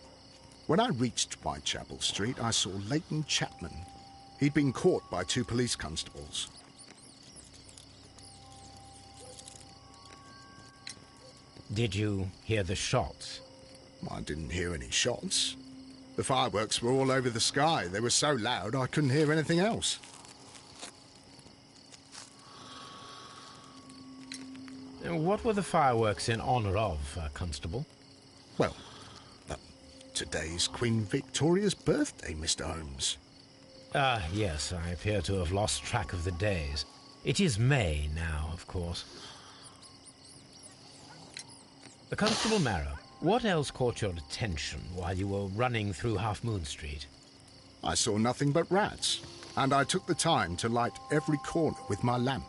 When I reached Whitechapel Street, I saw Leighton Chapman. He'd been caught by two police constables. Did you hear the shots? I didn't hear any shots. The fireworks were all over the sky. They were so loud I couldn't hear anything else. What were the fireworks in honor of, Constable? Well, today's Queen Victoria's birthday, Mr. Holmes. Yes, I appear to have lost track of the days. It is May now, of course. Constable Marrow, what else caught your attention while you were running through Half Moon Street? I saw nothing but rats, and I took the time to light every corner with my lamp.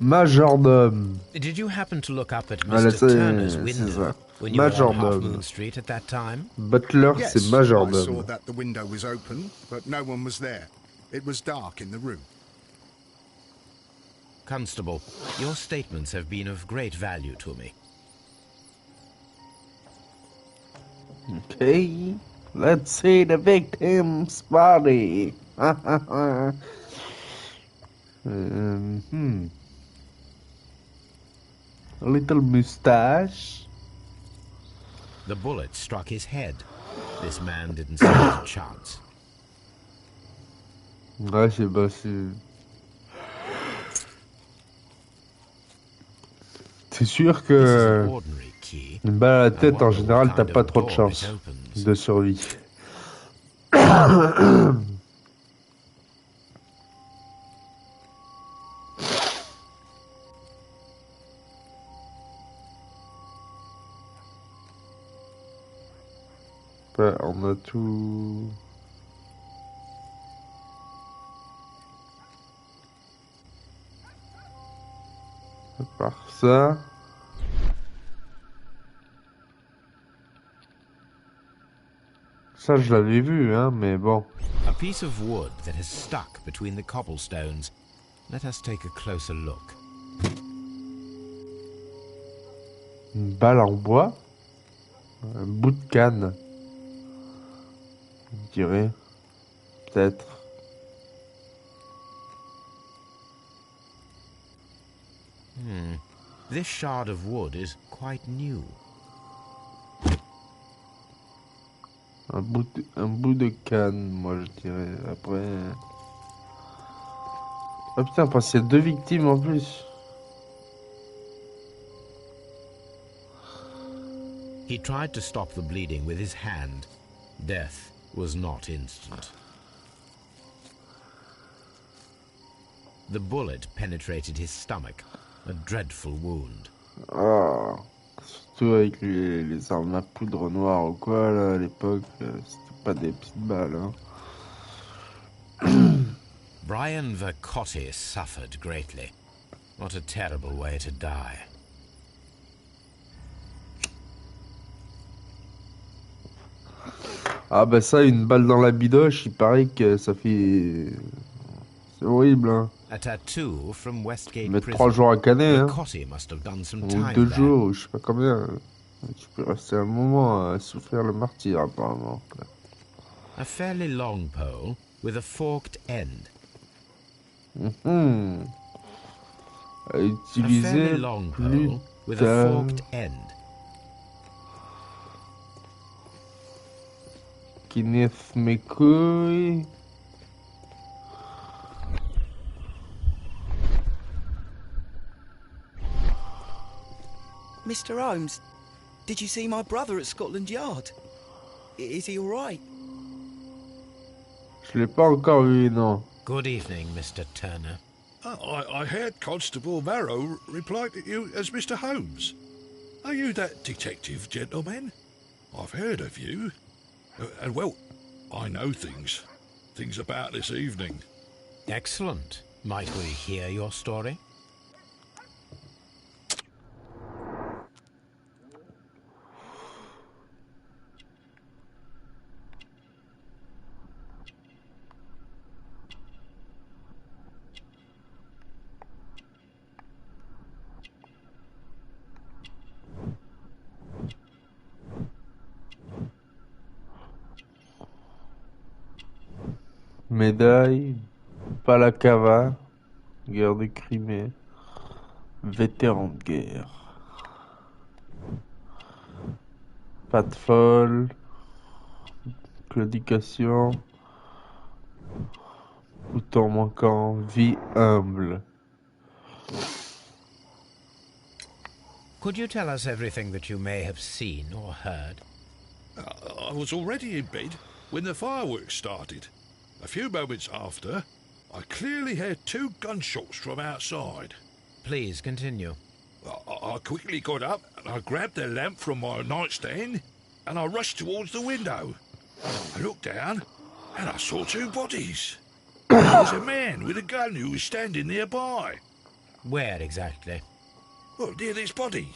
Majordome. Did you happen to look up at Mr. Turner's window when you were on Half Moon Street at that time? Butler, yes, c'est majordome. I saw that the window was open, but no one was there. It was dark in the room. Constable, your statements have been of great value to me. Okay, let's see the victim's body. A little mustache. The bullet struck his head. This man didn't stand a chance. Ouais, c'est pas si... C'est sûr que une balle à la tête, en général, t'as pas trop de chance de survie. On a tout... À part ça... Ça, je l'avais vu, hein, mais bon. A piece of wood that has stuck between the cobblestones. Let us take a closer look. Une balle en bois. Un bout de canne. Je dirais. Peut-être. This shard of wood is quite new. Un bout de canne, moi je dirais. Après... Ah putain, parce qu'il y a 2 victimes en plus. He tried to stop the bleeding with his hand. Death was not instant. The bullet penetrated his stomach, a dreadful wound. Ah, surtout avec les armes à poudre noire ou quoi, là, à l'époque, c'était pas des petites balles, hein. Brian Vercotti suffered greatly. What a terrible way to die. Ah bah ça, une balle dans la bidoche, il paraît que ça fait... C'est horrible, hein. A tattoo from Westgate Mettre Prison. 3 jours à canner, hein. Vercotti must have done some Ou time 2 there. jours, ou je sais pas combien. Tu peux rester un moment à souffrir le martyre, apparemment. A fairly long pole with a forked end. À utiliser A fairly long plus pole with a tard. forked end. Kenneth McCoy. Mr. Holmes, did you see my brother at Scotland Yard? Is he all right? Je l'ai pas encore vu, non. Good evening, Mr. Turner. I heard Constable Marrow reply to you as Mr. Holmes. Are you that detective gentleman? I've heard of you. And well, I know things about this evening. Excellent. Might we hear your story? Médaille, Palacava, guerre de Crimée, vétéran de guerre. Patte folle, claudication, bouton manquant, vie humble. Could you tell us everything that you may have seen or heard? I was already in bed when the fireworks started. A few moments after, I clearly heard 2 gunshots from outside. Please continue. I quickly got up and I grabbed the lamp from my nightstand and I rushed towards the window. I looked down and I saw 2 bodies. There was a man with a gun who was standing nearby. Where exactly? Well, near this body.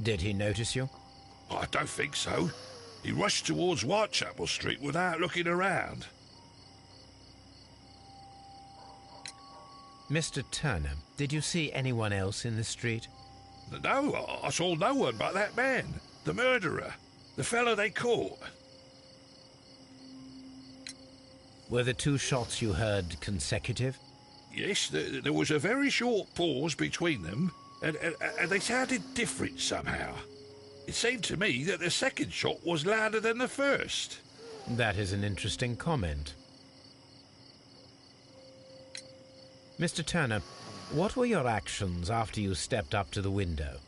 Did he notice you? I don't think so. He rushed towards Whitechapel Street without looking around. Mr. Turner, did you see anyone else in the street? No, I saw no one but that man, the murderer, the fellow they caught. Were the 2 shots you heard consecutive? Yes, there was a very short pause between them, and they sounded different somehow. It seemed to me that the second shot was louder than the first. That is an interesting comment. Mr. Turner, what were your actions after you stepped up to the window?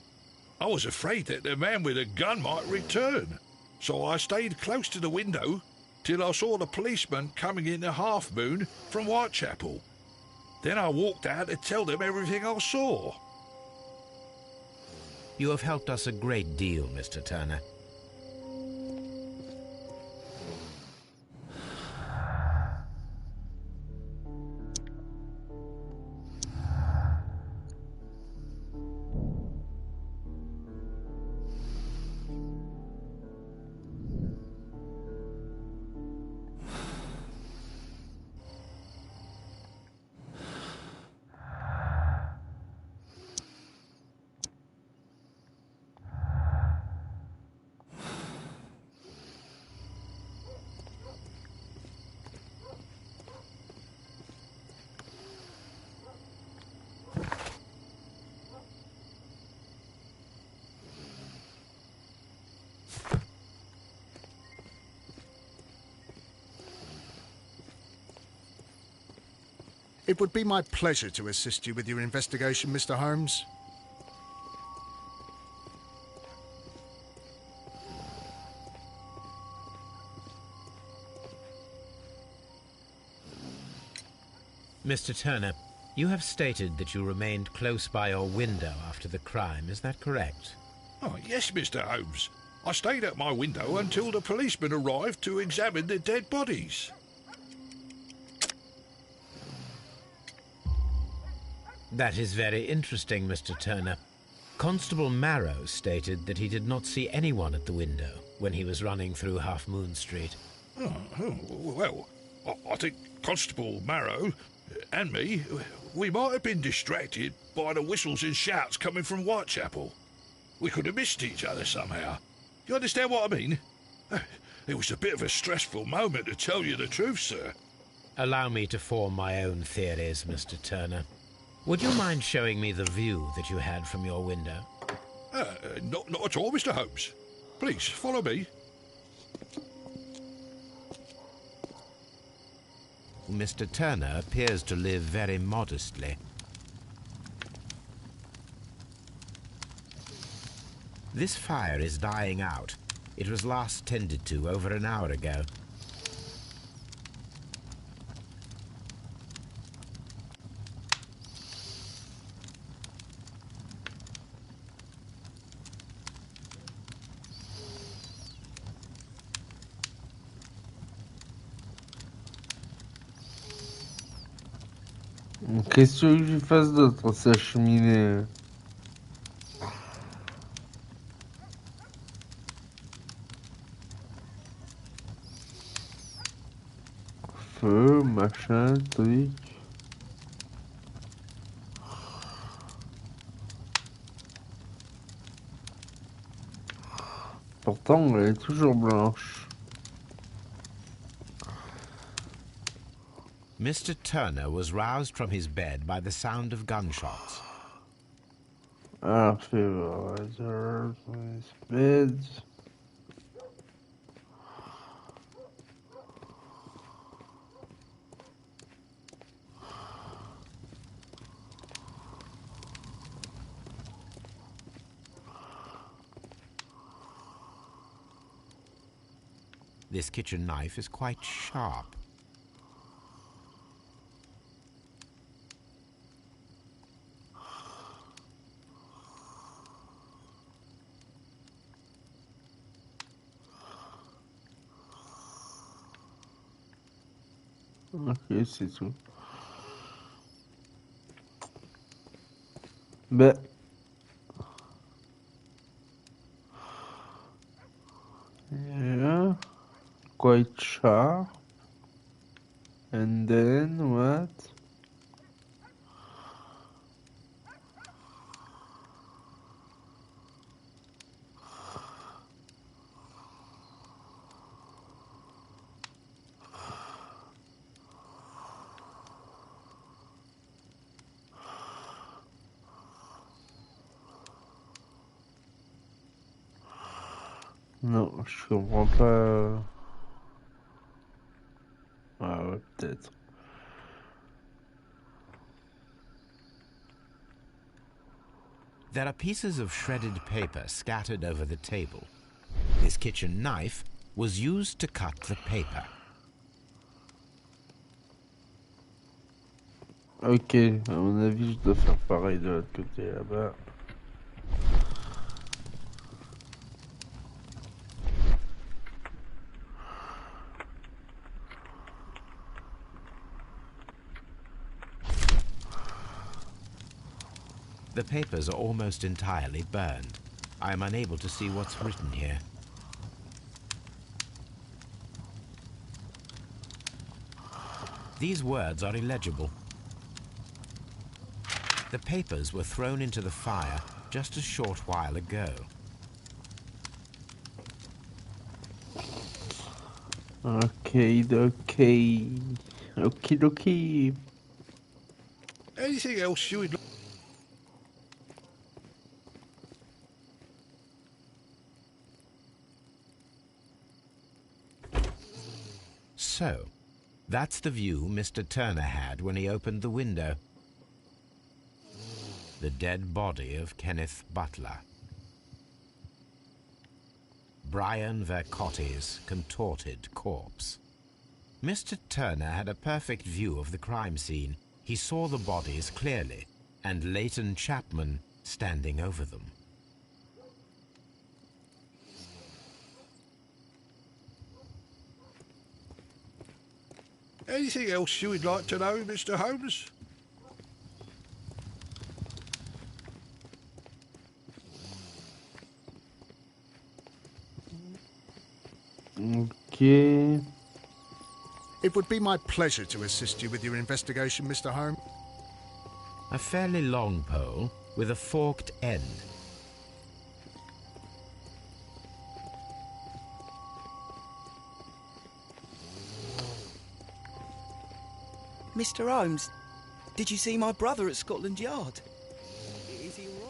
I was afraid that the man with a gun might return, so I stayed close to the window till I saw the policeman coming in the Half Moon from Whitechapel. Then I walked out to tell them everything I saw. You have helped us a great deal, Mr. Turner. It would be my pleasure to assist you with your investigation, Mr. Holmes. Mr. Turner, you have stated that you remained close by your window after the crime. Is that correct? Oh, yes, Mr. Holmes. I stayed at my window until the policeman arrived to examine the dead bodies. That is very interesting, Mr. Turner. Constable Marrow stated that he did not see anyone at the window when he was running through Half Moon Street. Well, I think Constable Marrow and me, we might have been distracted by the whistles and shouts coming from Whitechapel. We could have missed each other somehow. You understand what I mean? It was a bit of a stressful moment, to tell you the truth, sir. Allow me to form my own theories, Mr. Turner. Would you mind showing me the view that you had from your window? Not at all, Mr. Holmes. Please, follow me. Mr. Turner appears to live very modestly. This fire is dying out. It was last tended to over an hour ago. Qu'est-ce que je fasse d'autre, sa cheminée? Feu, machin, truc. Pourtant, elle est toujours blanche. Mr. Turner was roused from his bed by the sound of gunshots. After his bed. This kitchen knife is quite sharp. Ok, c'est tout. Ben. Yeah. Quite sharp. And then what? Non, je comprends pas. Ah ouais, peut-être. There are pieces of shredded paper scattered over the table. This kitchen knife was used to cut the paper. Ok, à mon avis, je dois faire pareil de l'autre côté là-bas. The papers are almost entirely burned. I am unable to see what's written here. These words are illegible. The papers were thrown into the fire just a short while ago. Okay. Okie dokie. Anything else you would like? So, that's the view Mr. Turner had when he opened the window. The dead body of Kenneth Butler. Brian Vercotti's contorted corpse. Mr. Turner had a perfect view of the crime scene. He saw the bodies clearly, and Leighton Chapman standing over them. Anything else you would like to know, Mr. Holmes? Okay. It would be my pleasure to assist you with your investigation, Mr. Holmes. A fairly long pole with a forked end. Mr. Holmes, did you see my brother at Scotland Yard? Is he all right?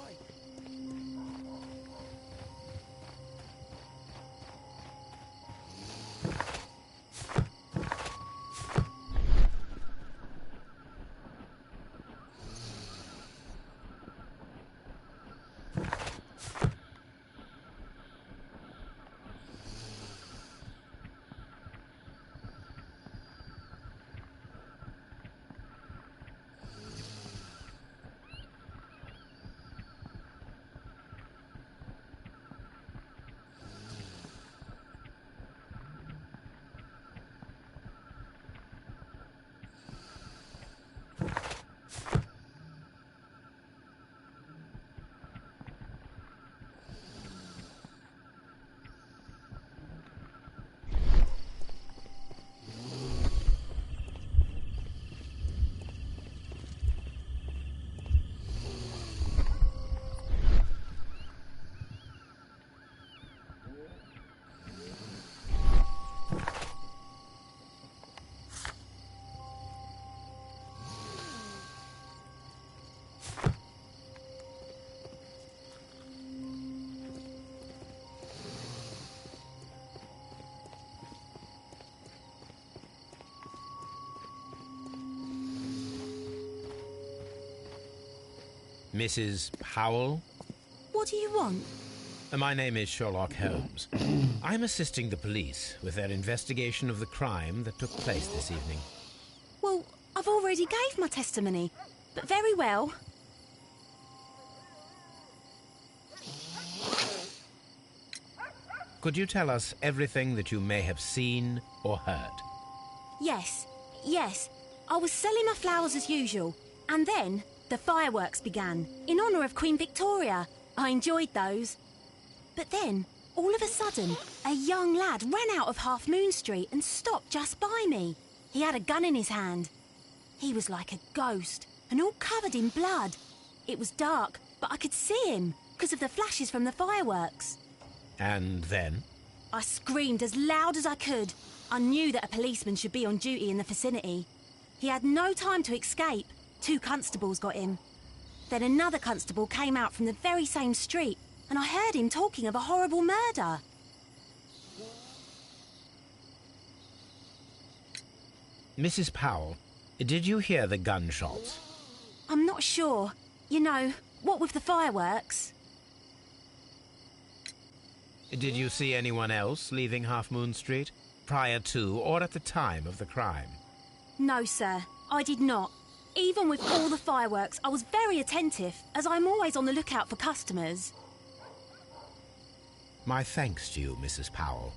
Mrs. Powell? What do you want? My name is Sherlock Holmes. I'm assisting the police with their investigation of the crime that took place this evening. Well, I've already gave my testimony, but very well. Could you tell us everything that you may have seen or heard? Yes. I was selling my flowers as usual, and then the fireworks began, in honour of Queen Victoria. I enjoyed those. But then, all of a sudden, a young lad ran out of Half Moon Street and stopped just by me. He had a gun in his hand. He was like a ghost, and all covered in blood. It was dark, but I could see him, because of the flashes from the fireworks. And then? I screamed as loud as I could. I knew that a policeman should be on duty in the vicinity. He had no time to escape. 2 constables got him. Then another constable came out from the very same street, and I heard him talking of a horrible murder. Mrs. Powell, did you hear the gunshots? I'm not sure. You know, what with the fireworks? Did you see anyone else leaving Half Moon Street, prior to or at the time of the crime? No, sir, I did not. Even with all the fireworks, I was very attentive, as I'm always on the lookout for customers. My thanks to you, Mrs. Powell.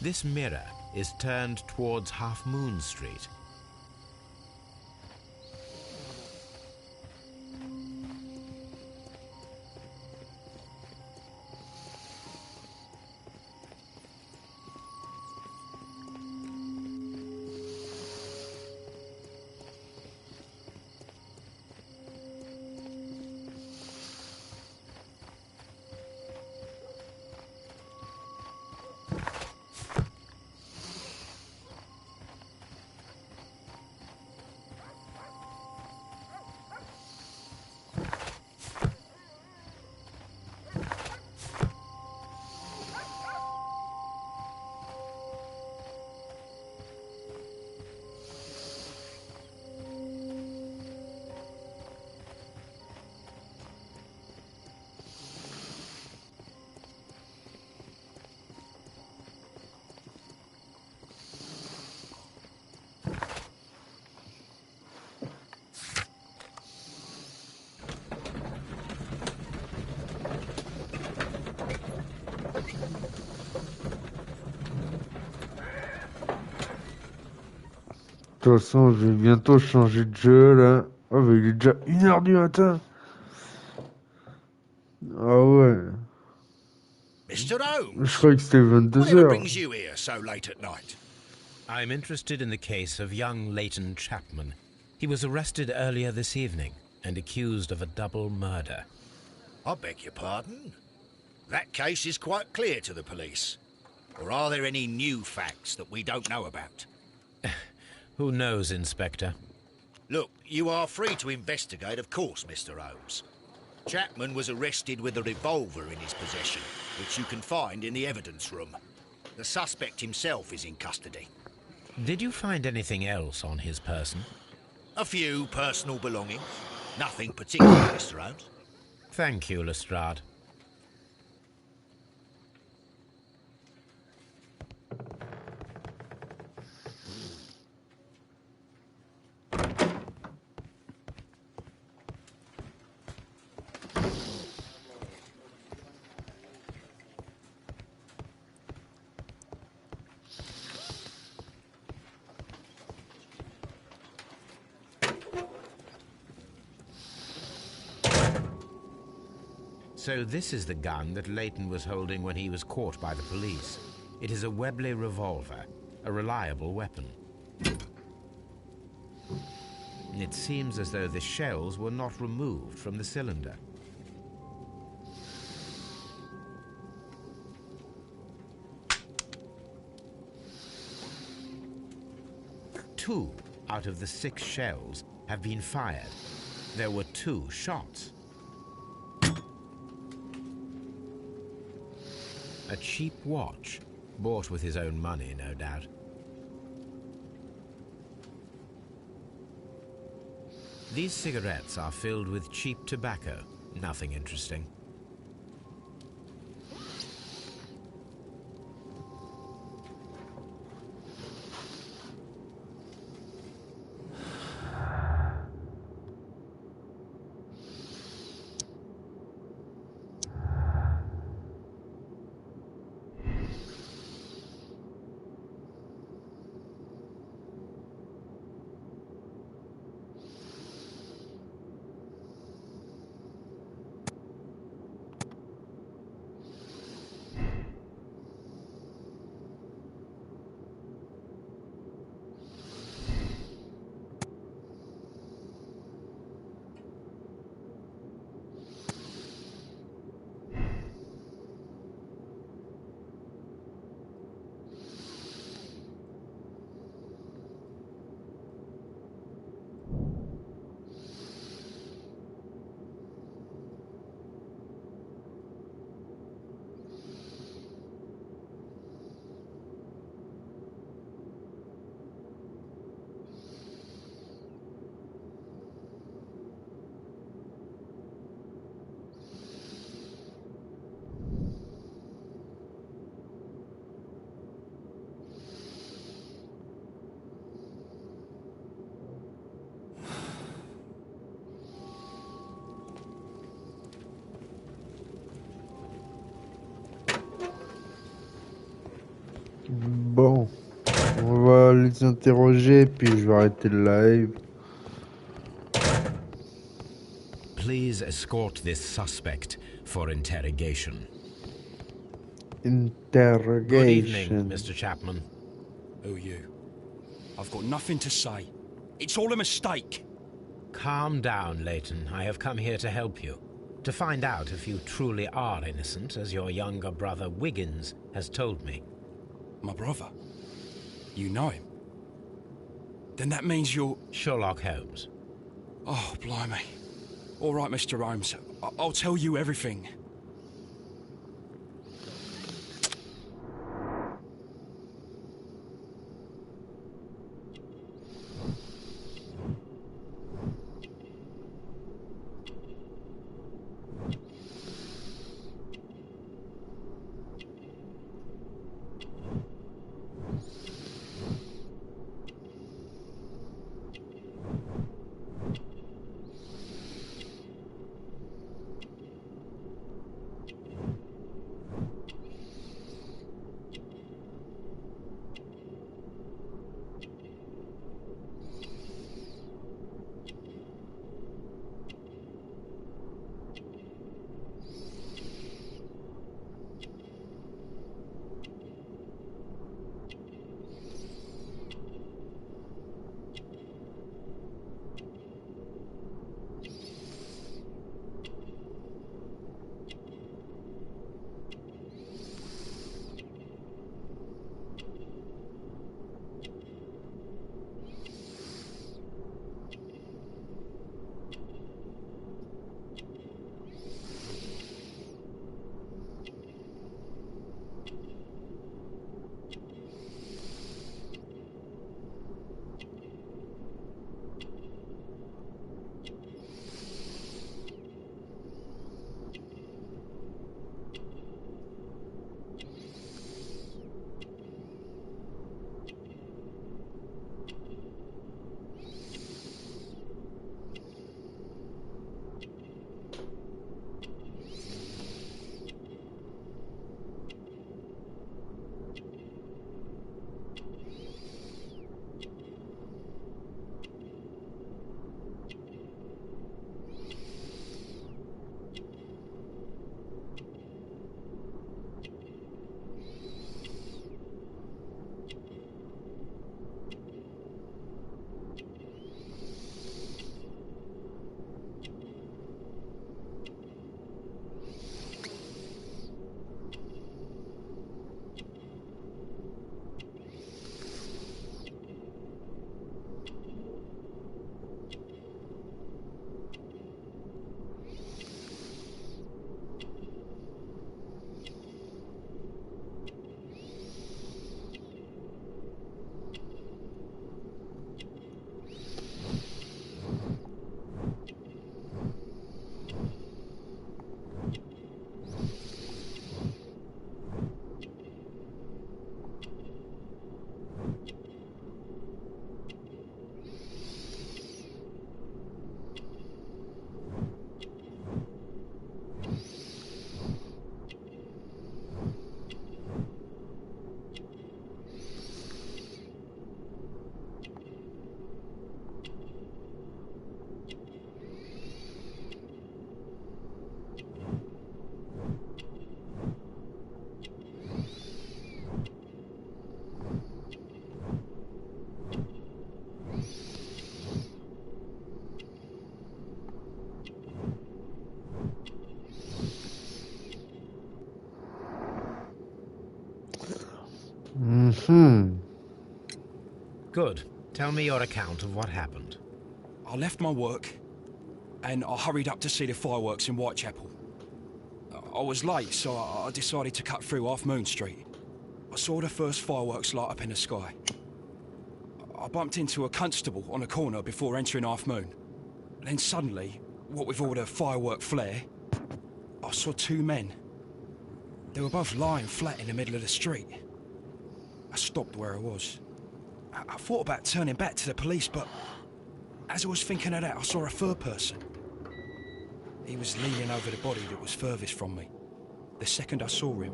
This mirror is turned towards Half Moon Street. De toute façon, je vais bientôt changer de jeu, là. Oh, mais il est déjà 1h du matin. Ah ouais. Mr. Holmes, Je croyais que c'était whatever 22h. brings you here so late at night? I'm interested in the case of young Leighton Chapman. He was arrested earlier this evening and accused of a double murder. I beg your pardon? That case is quite clear to the police. Or are there any new facts that we don't know about? Who knows, Inspector? Look, you are free to investigate, of course, Mr. Holmes. Chapman was arrested with a revolver in his possession, which you can find in the evidence room. The suspect himself is in custody. Did you find anything else on his person? A few personal belongings. Nothing particular, Mr. Holmes. Thank you, Lestrade. So this is the gun that Leighton was holding when he was caught by the police. It is a Webley revolver, a reliable weapon. It seems as though the shells were not removed from the cylinder. Two out of the 6 shells have been fired. There were 2 shots. A cheap watch, bought with his own money, no doubt. These cigarettes are filled with cheap tobacco, nothing interesting. les interroger, puis je vais arrêter le live. Please escort this suspect for interrogation. Interrogation. Good evening, Mr. Chapman. Who are you? I've got nothing to say. It's all a mistake. Calm down, Leighton. I have come here to help you. To find out if you truly are innocent, as your younger brother Wiggins has told me. My brother? You know him? Then that means you're... Sherlock Holmes. Oh, blimey. All right, Mr. Holmes. I'll tell you everything. Good. Tell me your account of what happened. I left my work, and I hurried up to see the fireworks in Whitechapel. I was late, so I decided to cut through Half Moon Street. I saw the first fireworks light up in the sky. I bumped into a constable on a corner before entering Half Moon. Then suddenly, what with all the firework flare, I saw two men. They were both lying flat in the middle of the street. I stopped where I was. I thought about turning back to the police, but as I was thinking of that, I saw a third person. He was leaning over the body that was furthest from me. The second I saw him,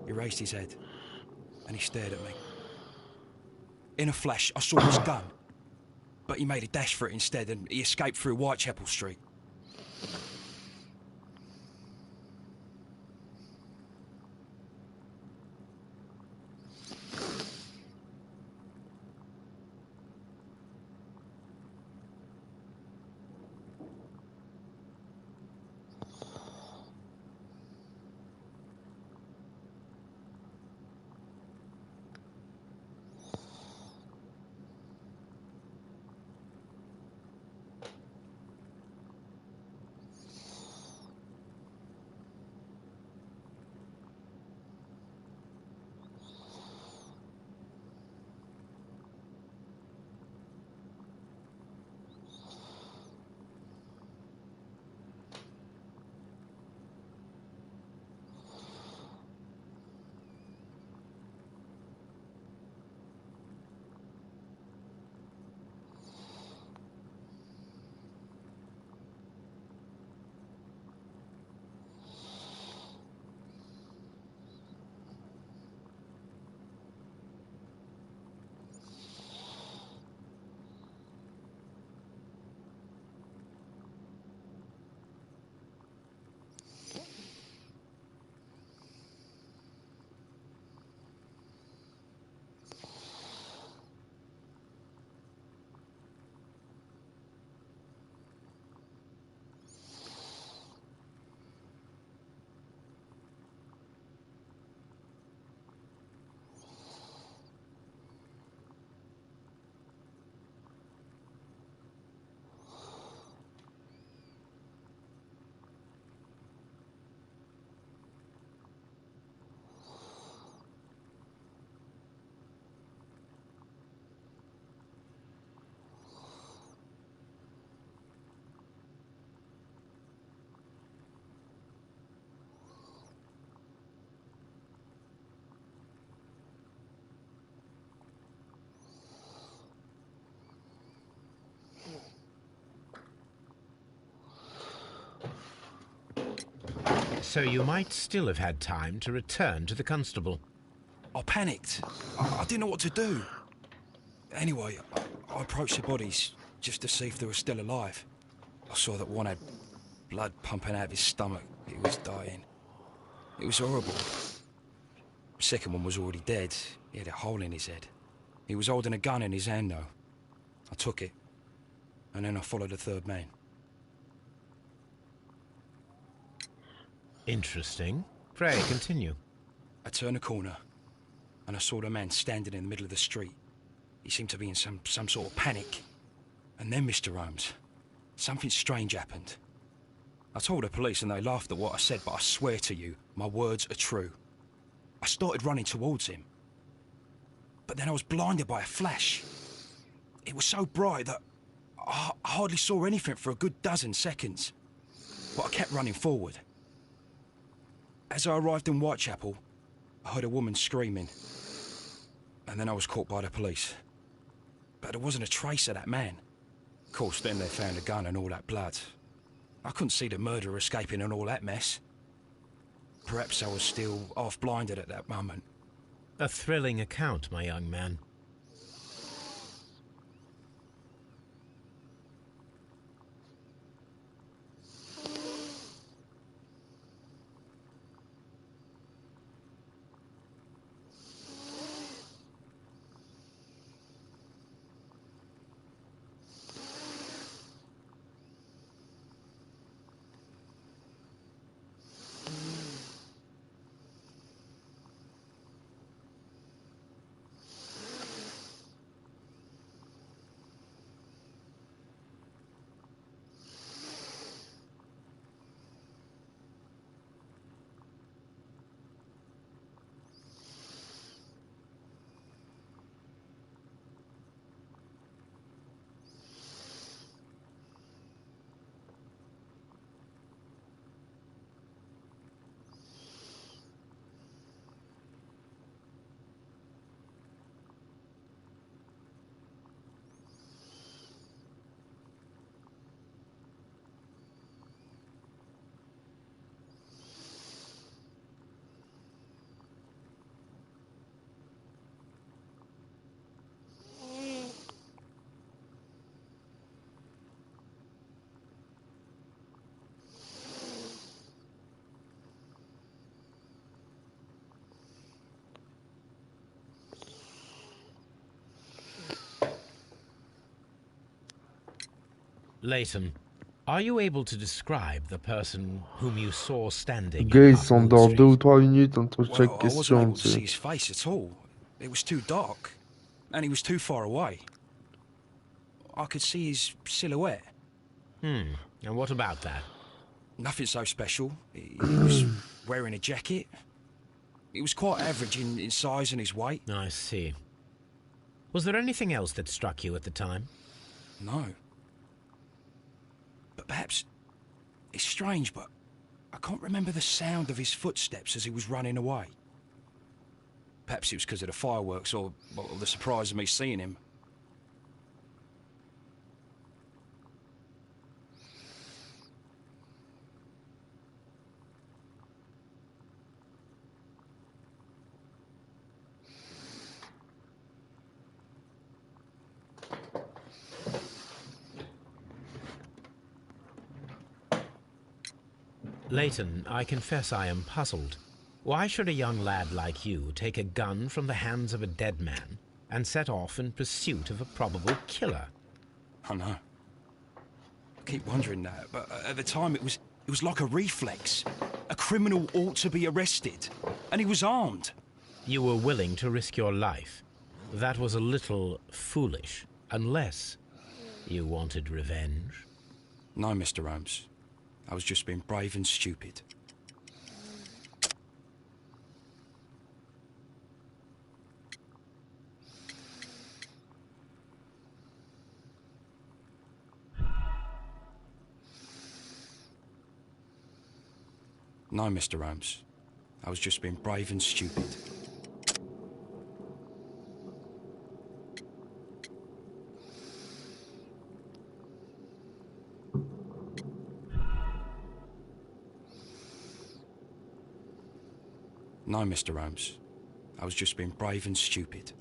he raised his head, and he stared at me. in a flash, I saw his gun. But he made a dash for it instead, and he escaped through Whitechapel Street. So you might still have had time to return to the constable. I panicked. I didn't know what to do. Anyway, I approached the bodies just to see if they were still alive. I saw that one had blood pumping out of his stomach. He was dying. It was horrible. The second one was already dead. He had a hole in his head. He was holding a gun in his hand, though. I took it, and then I followed the third man. Interesting. Pray, continue. I turned a corner, and I saw the man standing in the middle of the street. He seemed to be in some sort of panic. And then, Mr. Holmes, something strange happened. I told the police and they laughed at what I said, but I swear to you, my words are true. I started running towards him. But then I was blinded by a flash. It was so bright that I hardly saw anything for a good dozen seconds. But I kept running forward. As I arrived in Whitechapel, I heard a woman screaming. And then I was caught by the police. But there wasn't a trace of that man. Of course, then they found a gun and all that blood. I couldn't see the murderer escaping and all that mess. Perhaps I was still half-blinded at that moment. A thrilling account, my young man. Leighton, are you able to describe the person whom you saw standing Les gars, in ils Half sont Moon dans Street? 2 ou 3 minutes entre Well, chaque I wasn't question, able to tu see sais. his face at all. It was too dark, and he was too far away. I could see his silhouette. And what about that? Nothing so special. He was wearing a jacket. He was quite average in size and his weight. I see. Was there anything else that struck you at the time? No. But perhaps... It's strange, but I can't remember the sound of his footsteps as he was running away. Perhaps it was because of the fireworks or the surprise of me seeing him. Leighton, I confess I am puzzled. Why should a young lad like you take a gun from the hands of a dead man and set off in pursuit of a probable killer? I know. I keep wondering that, but at the time it was like a reflex. A criminal ought to be arrested, and he was armed. You were willing to risk your life. That was a little foolish, unless you wanted revenge. No, Mr. Holmes. I was just being brave and stupid. No, Mr. Holmes. I was just being brave and stupid. No, Mr. Holmes. I was just being brave and stupid.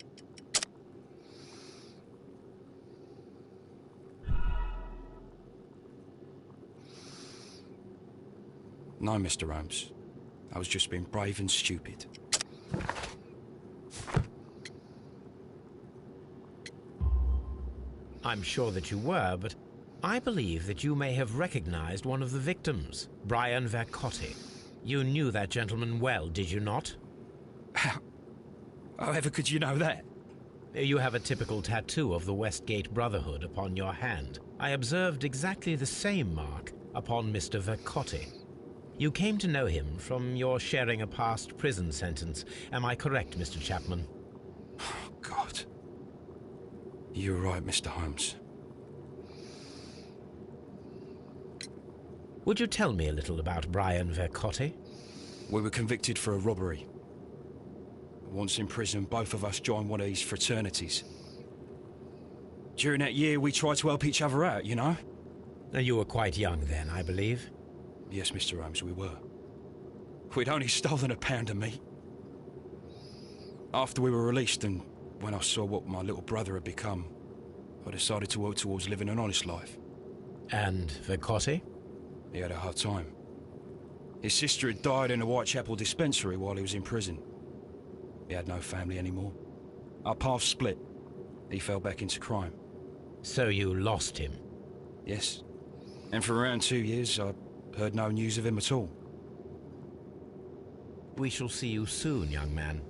No, Mr. Holmes. I was just being brave and stupid. I'm sure that you were, but I believe that you may have recognized one of the victims, Brian Vercotti. You knew that gentleman well, did you not? However could you know that? You have a typical tattoo of the Westgate Brotherhood upon your hand. I observed exactly the same mark upon Mr. Vercotti. You came to know him from your sharing a past prison sentence. Am I correct, Mr. Chapman? Oh, God. You're right, Mr. Holmes. Would you tell me a little about Brian Vercotti? We were convicted for a robbery. Once in prison, both of us joined one of these fraternities. During that year, we tried to help each other out, you know? You were quite young then, I believe. Yes, Mr. Holmes, we were. We'd only stolen a pound of meat. After we were released, and when I saw what my little brother had become, I decided to work towards living an honest life. And Vercotti? He had a hard time. His sister had died in a Whitechapel dispensary while he was in prison. He had no family anymore. Our paths split. He fell back into crime. So you lost him? Yes. And for around 2 years, I heard no news of him at all. We shall see you soon, young man.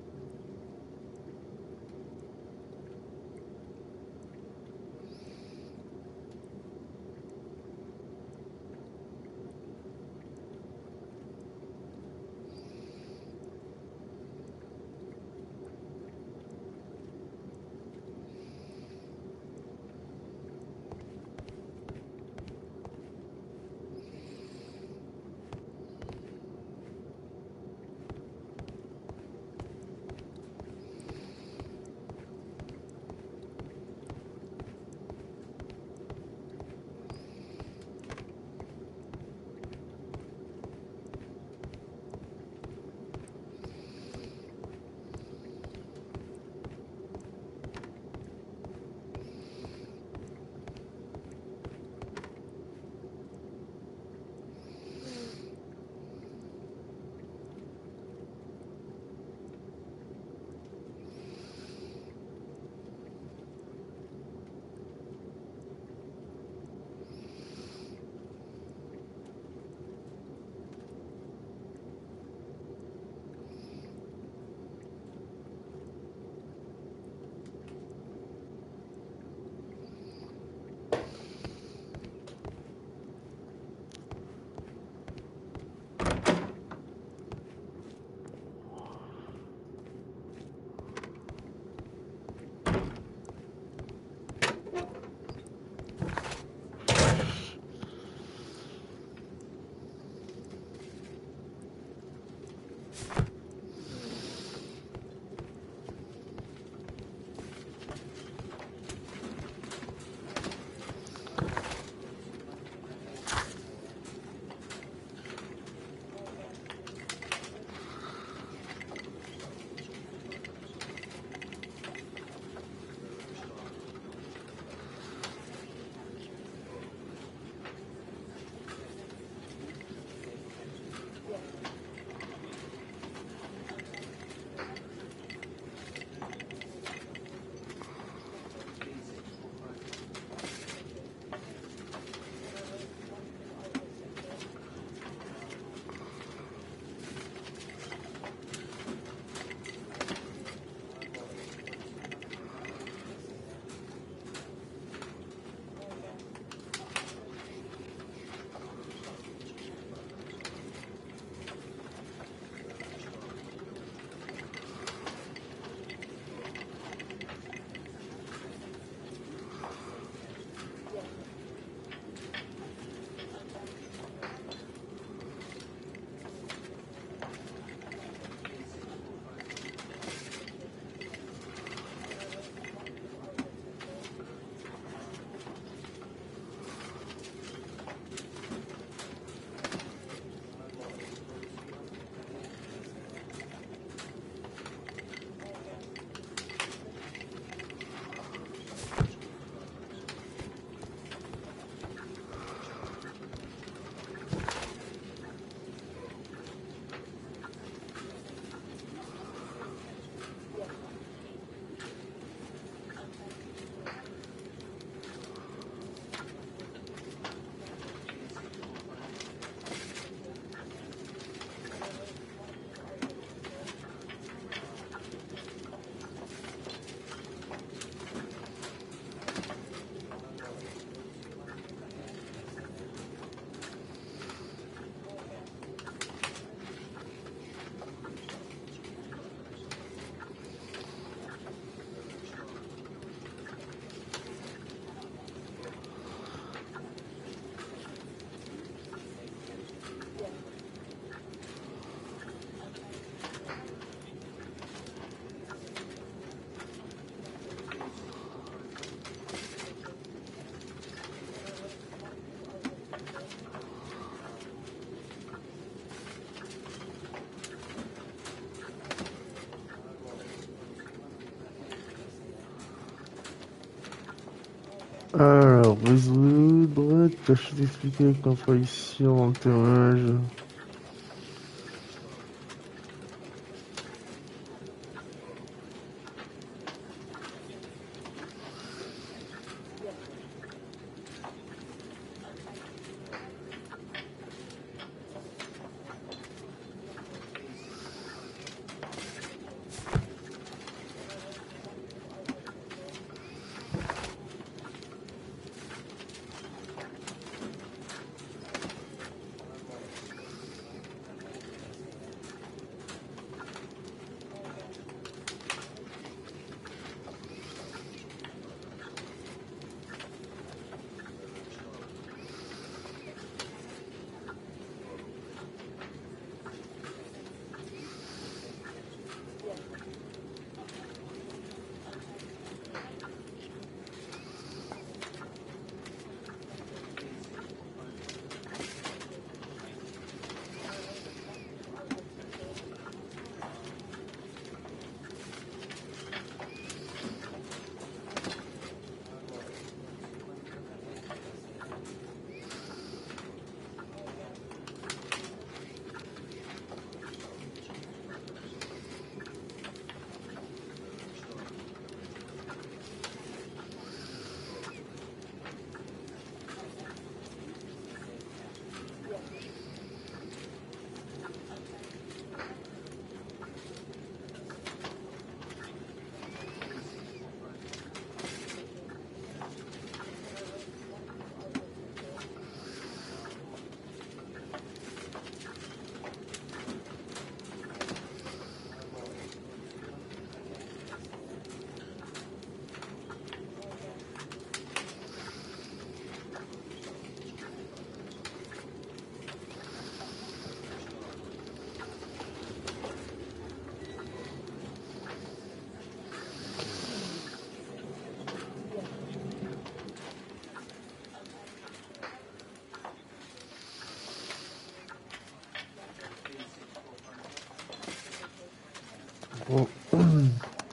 Alors, résoudre, tâche d'expliquer contradiction dans le témoignage.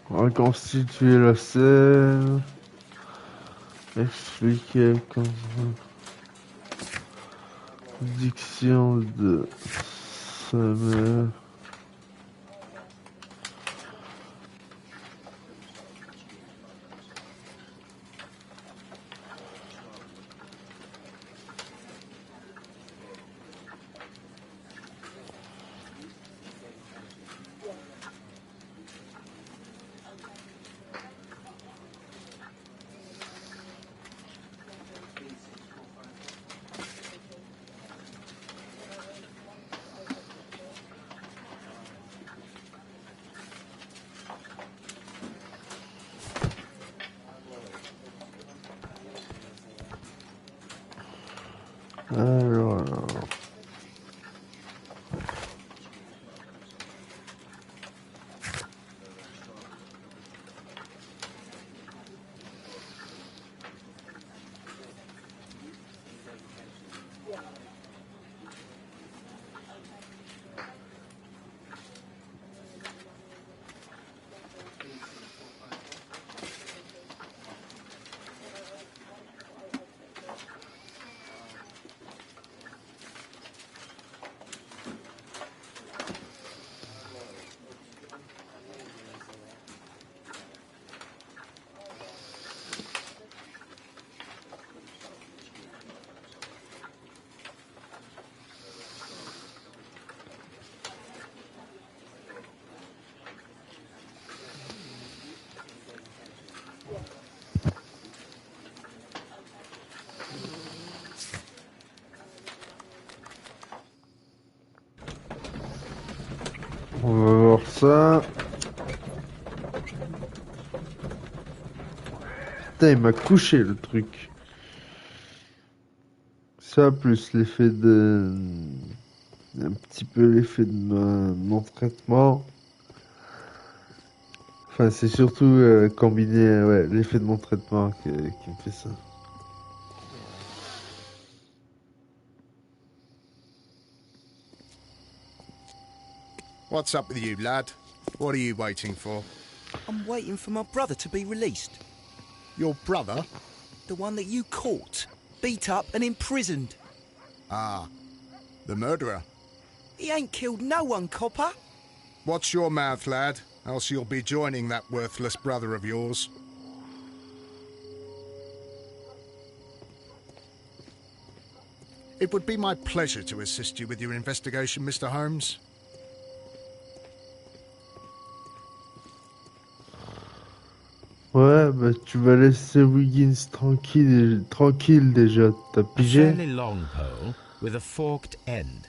Reconstituer la scène. Expliquer diction de sa mère. Alors. On va voir ça. Putain, il m'a couché le truc. Ça, plus l'effet de... Un petit peu l'effet de mon traitement. Enfin, c'est surtout combiné, ouais, l'effet de mon traitement qui me fait ça. What's up with you, lad? What are you waiting for? I'm waiting for my brother to be released. Your brother? The one that you caught, beat up and imprisoned. Ah, the murderer. He ain't killed no one, copper. Watch your mouth, lad, else you'll be joining that worthless brother of yours. It would be my pleasure to assist you with your investigation, Mr. Holmes. Ouais, bah tu vas laisser Wiggins tranquille déjà, t'as A pigé? fairly long pole with a forked end.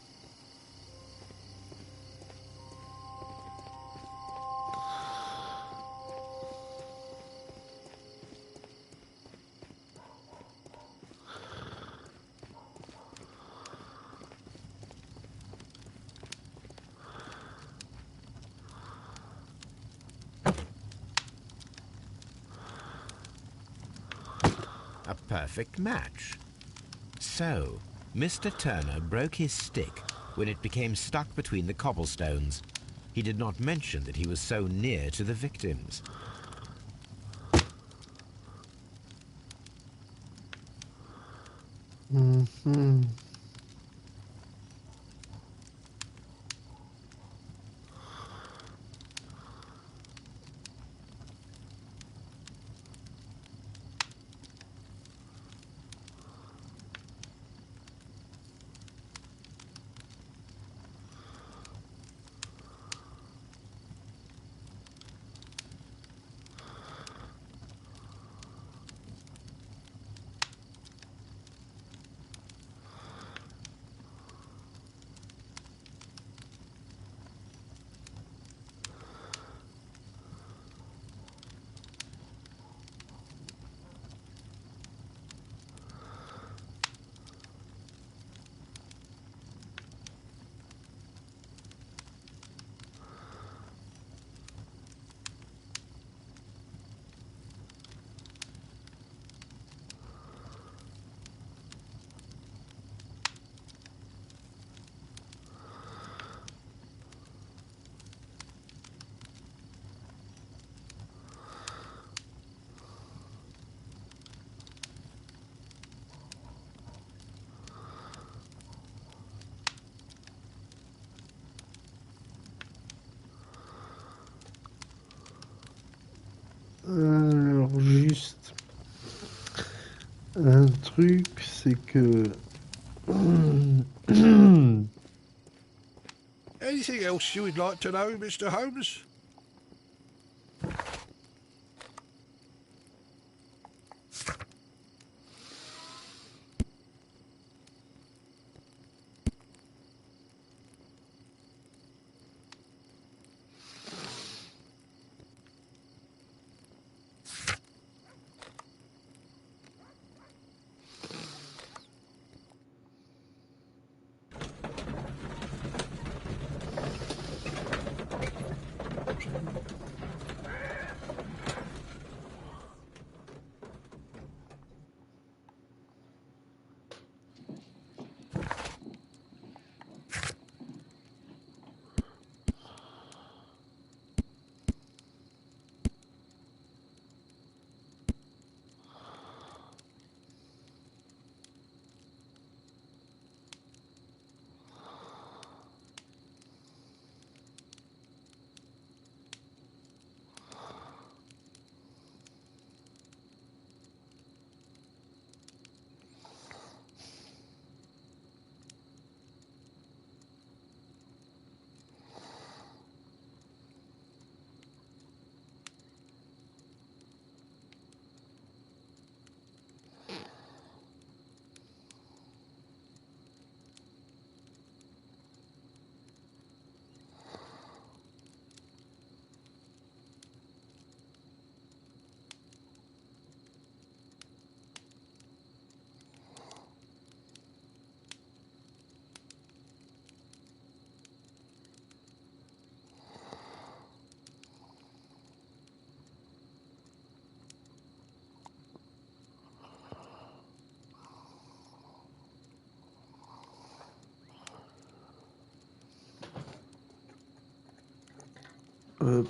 A perfect match. So, Mr. Turner broke his stick when it became stuck between the cobblestones. He did not mention that he was so near to the victims. Mhm. Alors juste un truc, c'est que Anything else you would like to know, Mr. Holmes? hop.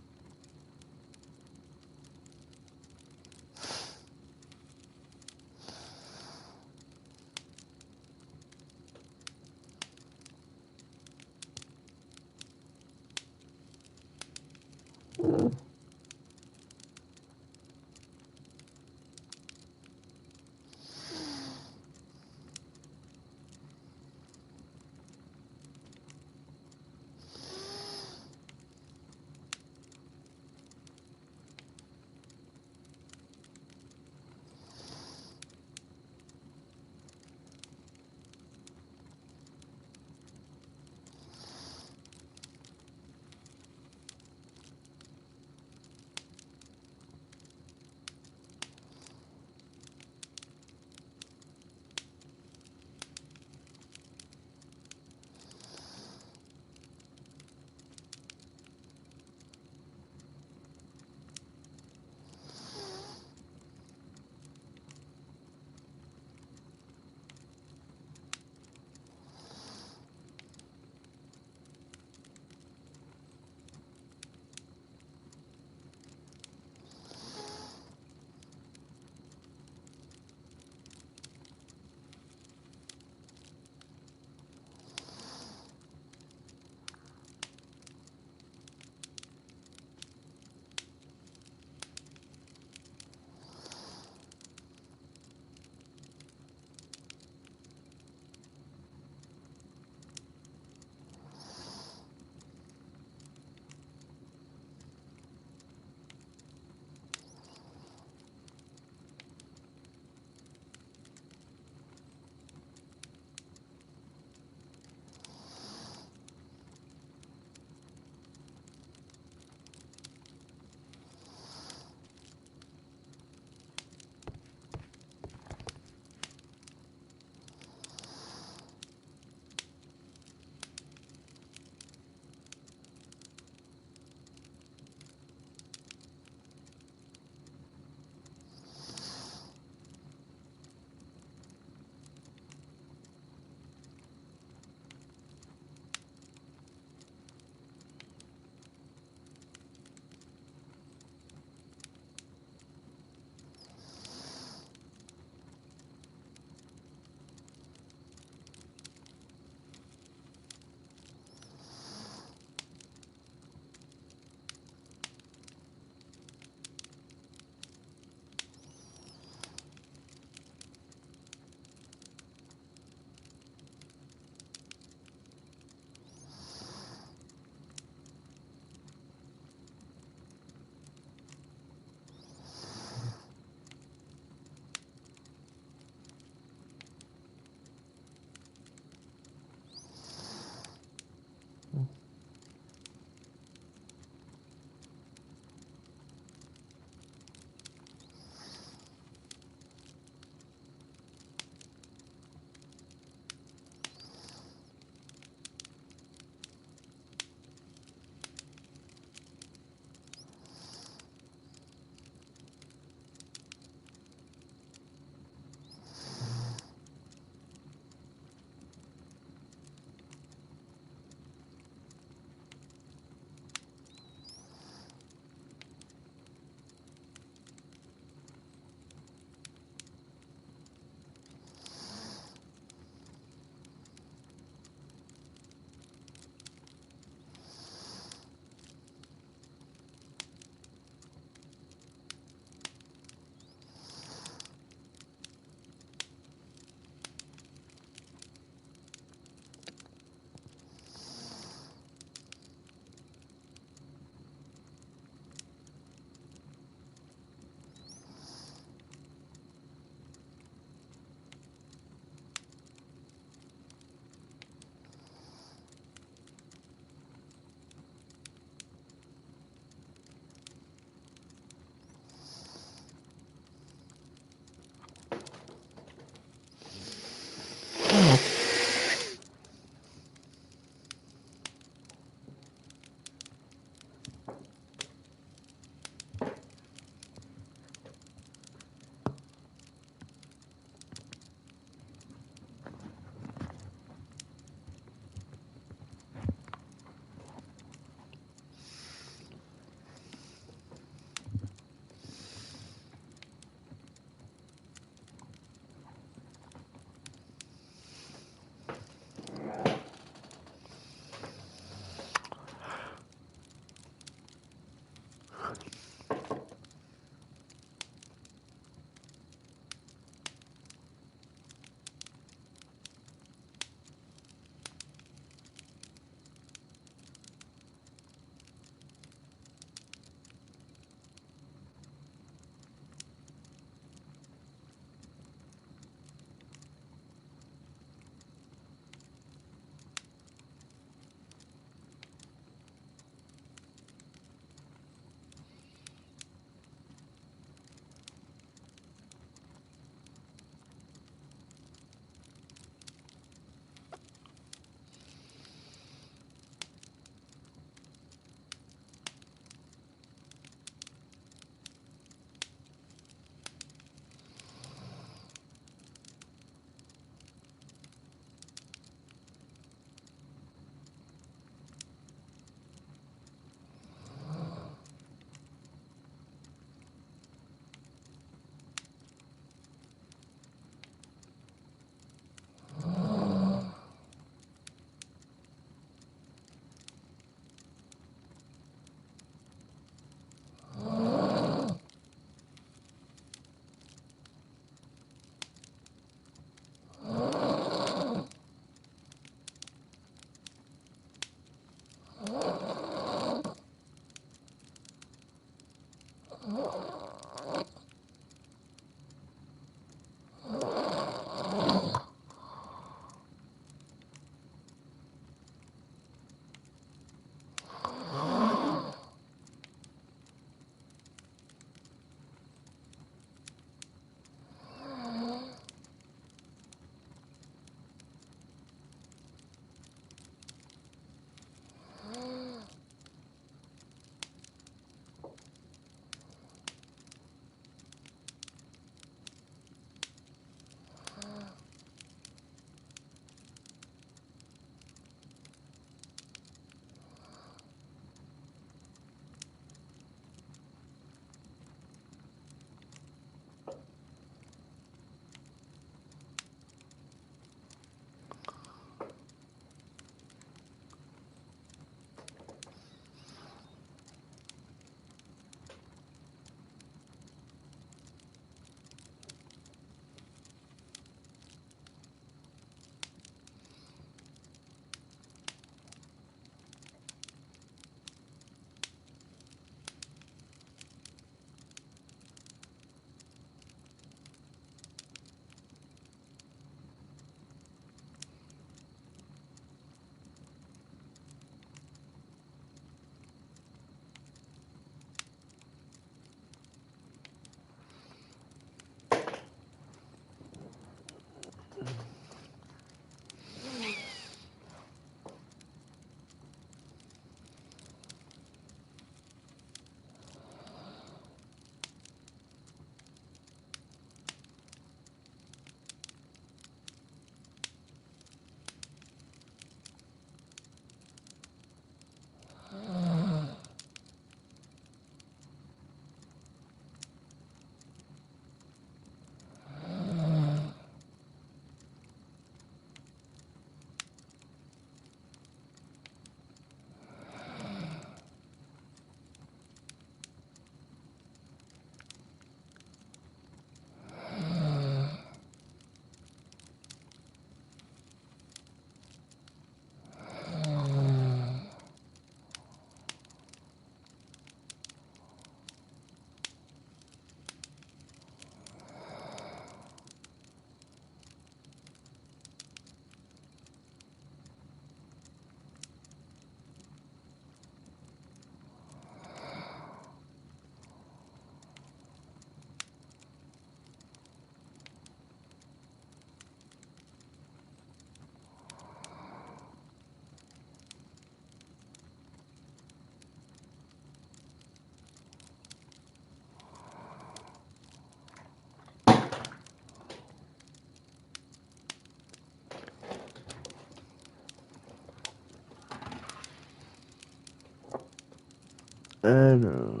Alors...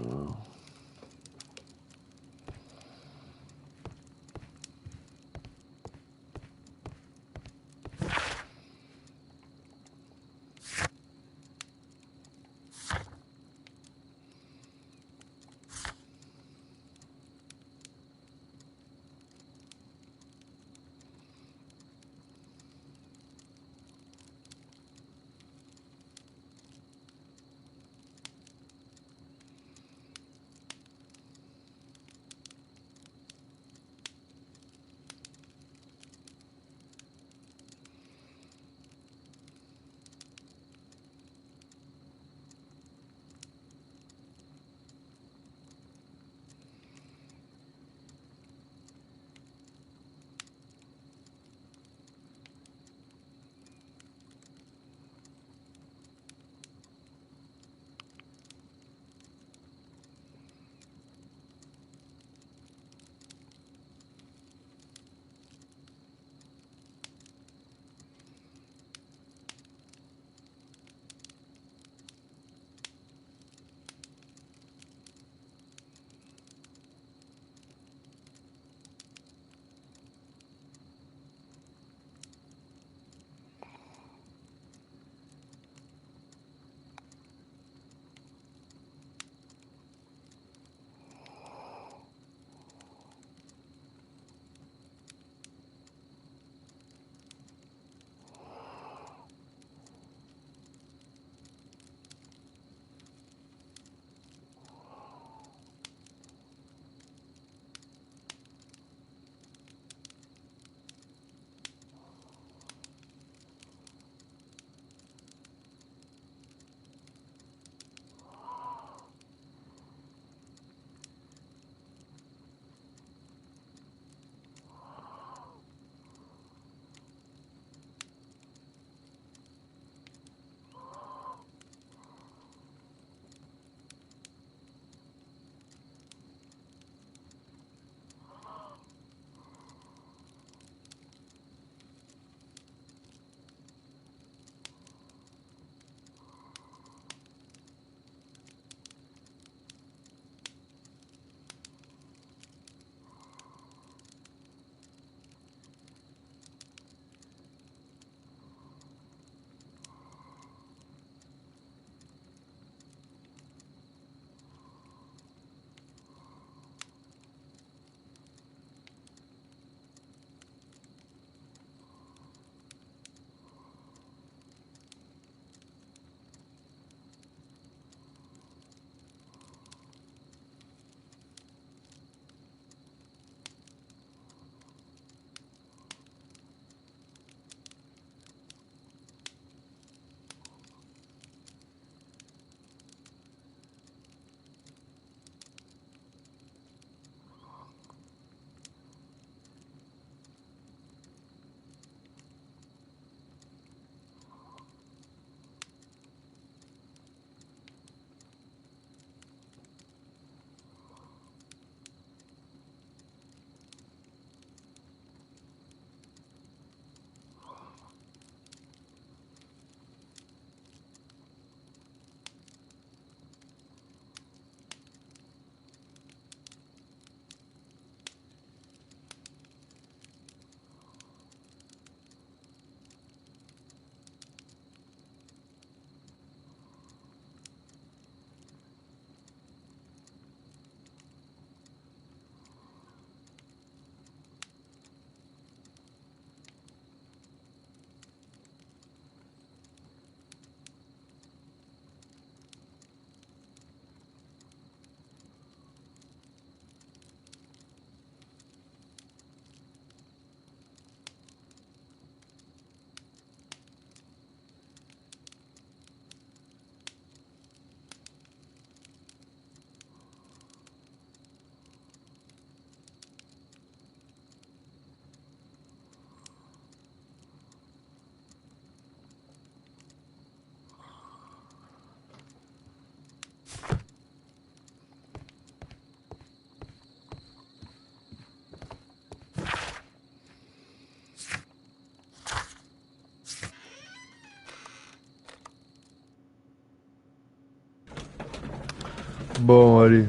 Bon, allez.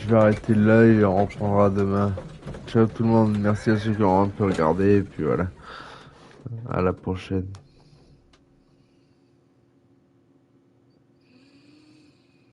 Je vais arrêter là et on reprendra demain. Ciao tout le monde, merci à ceux qui ont un peu regardé, et puis voilà. À la prochaine.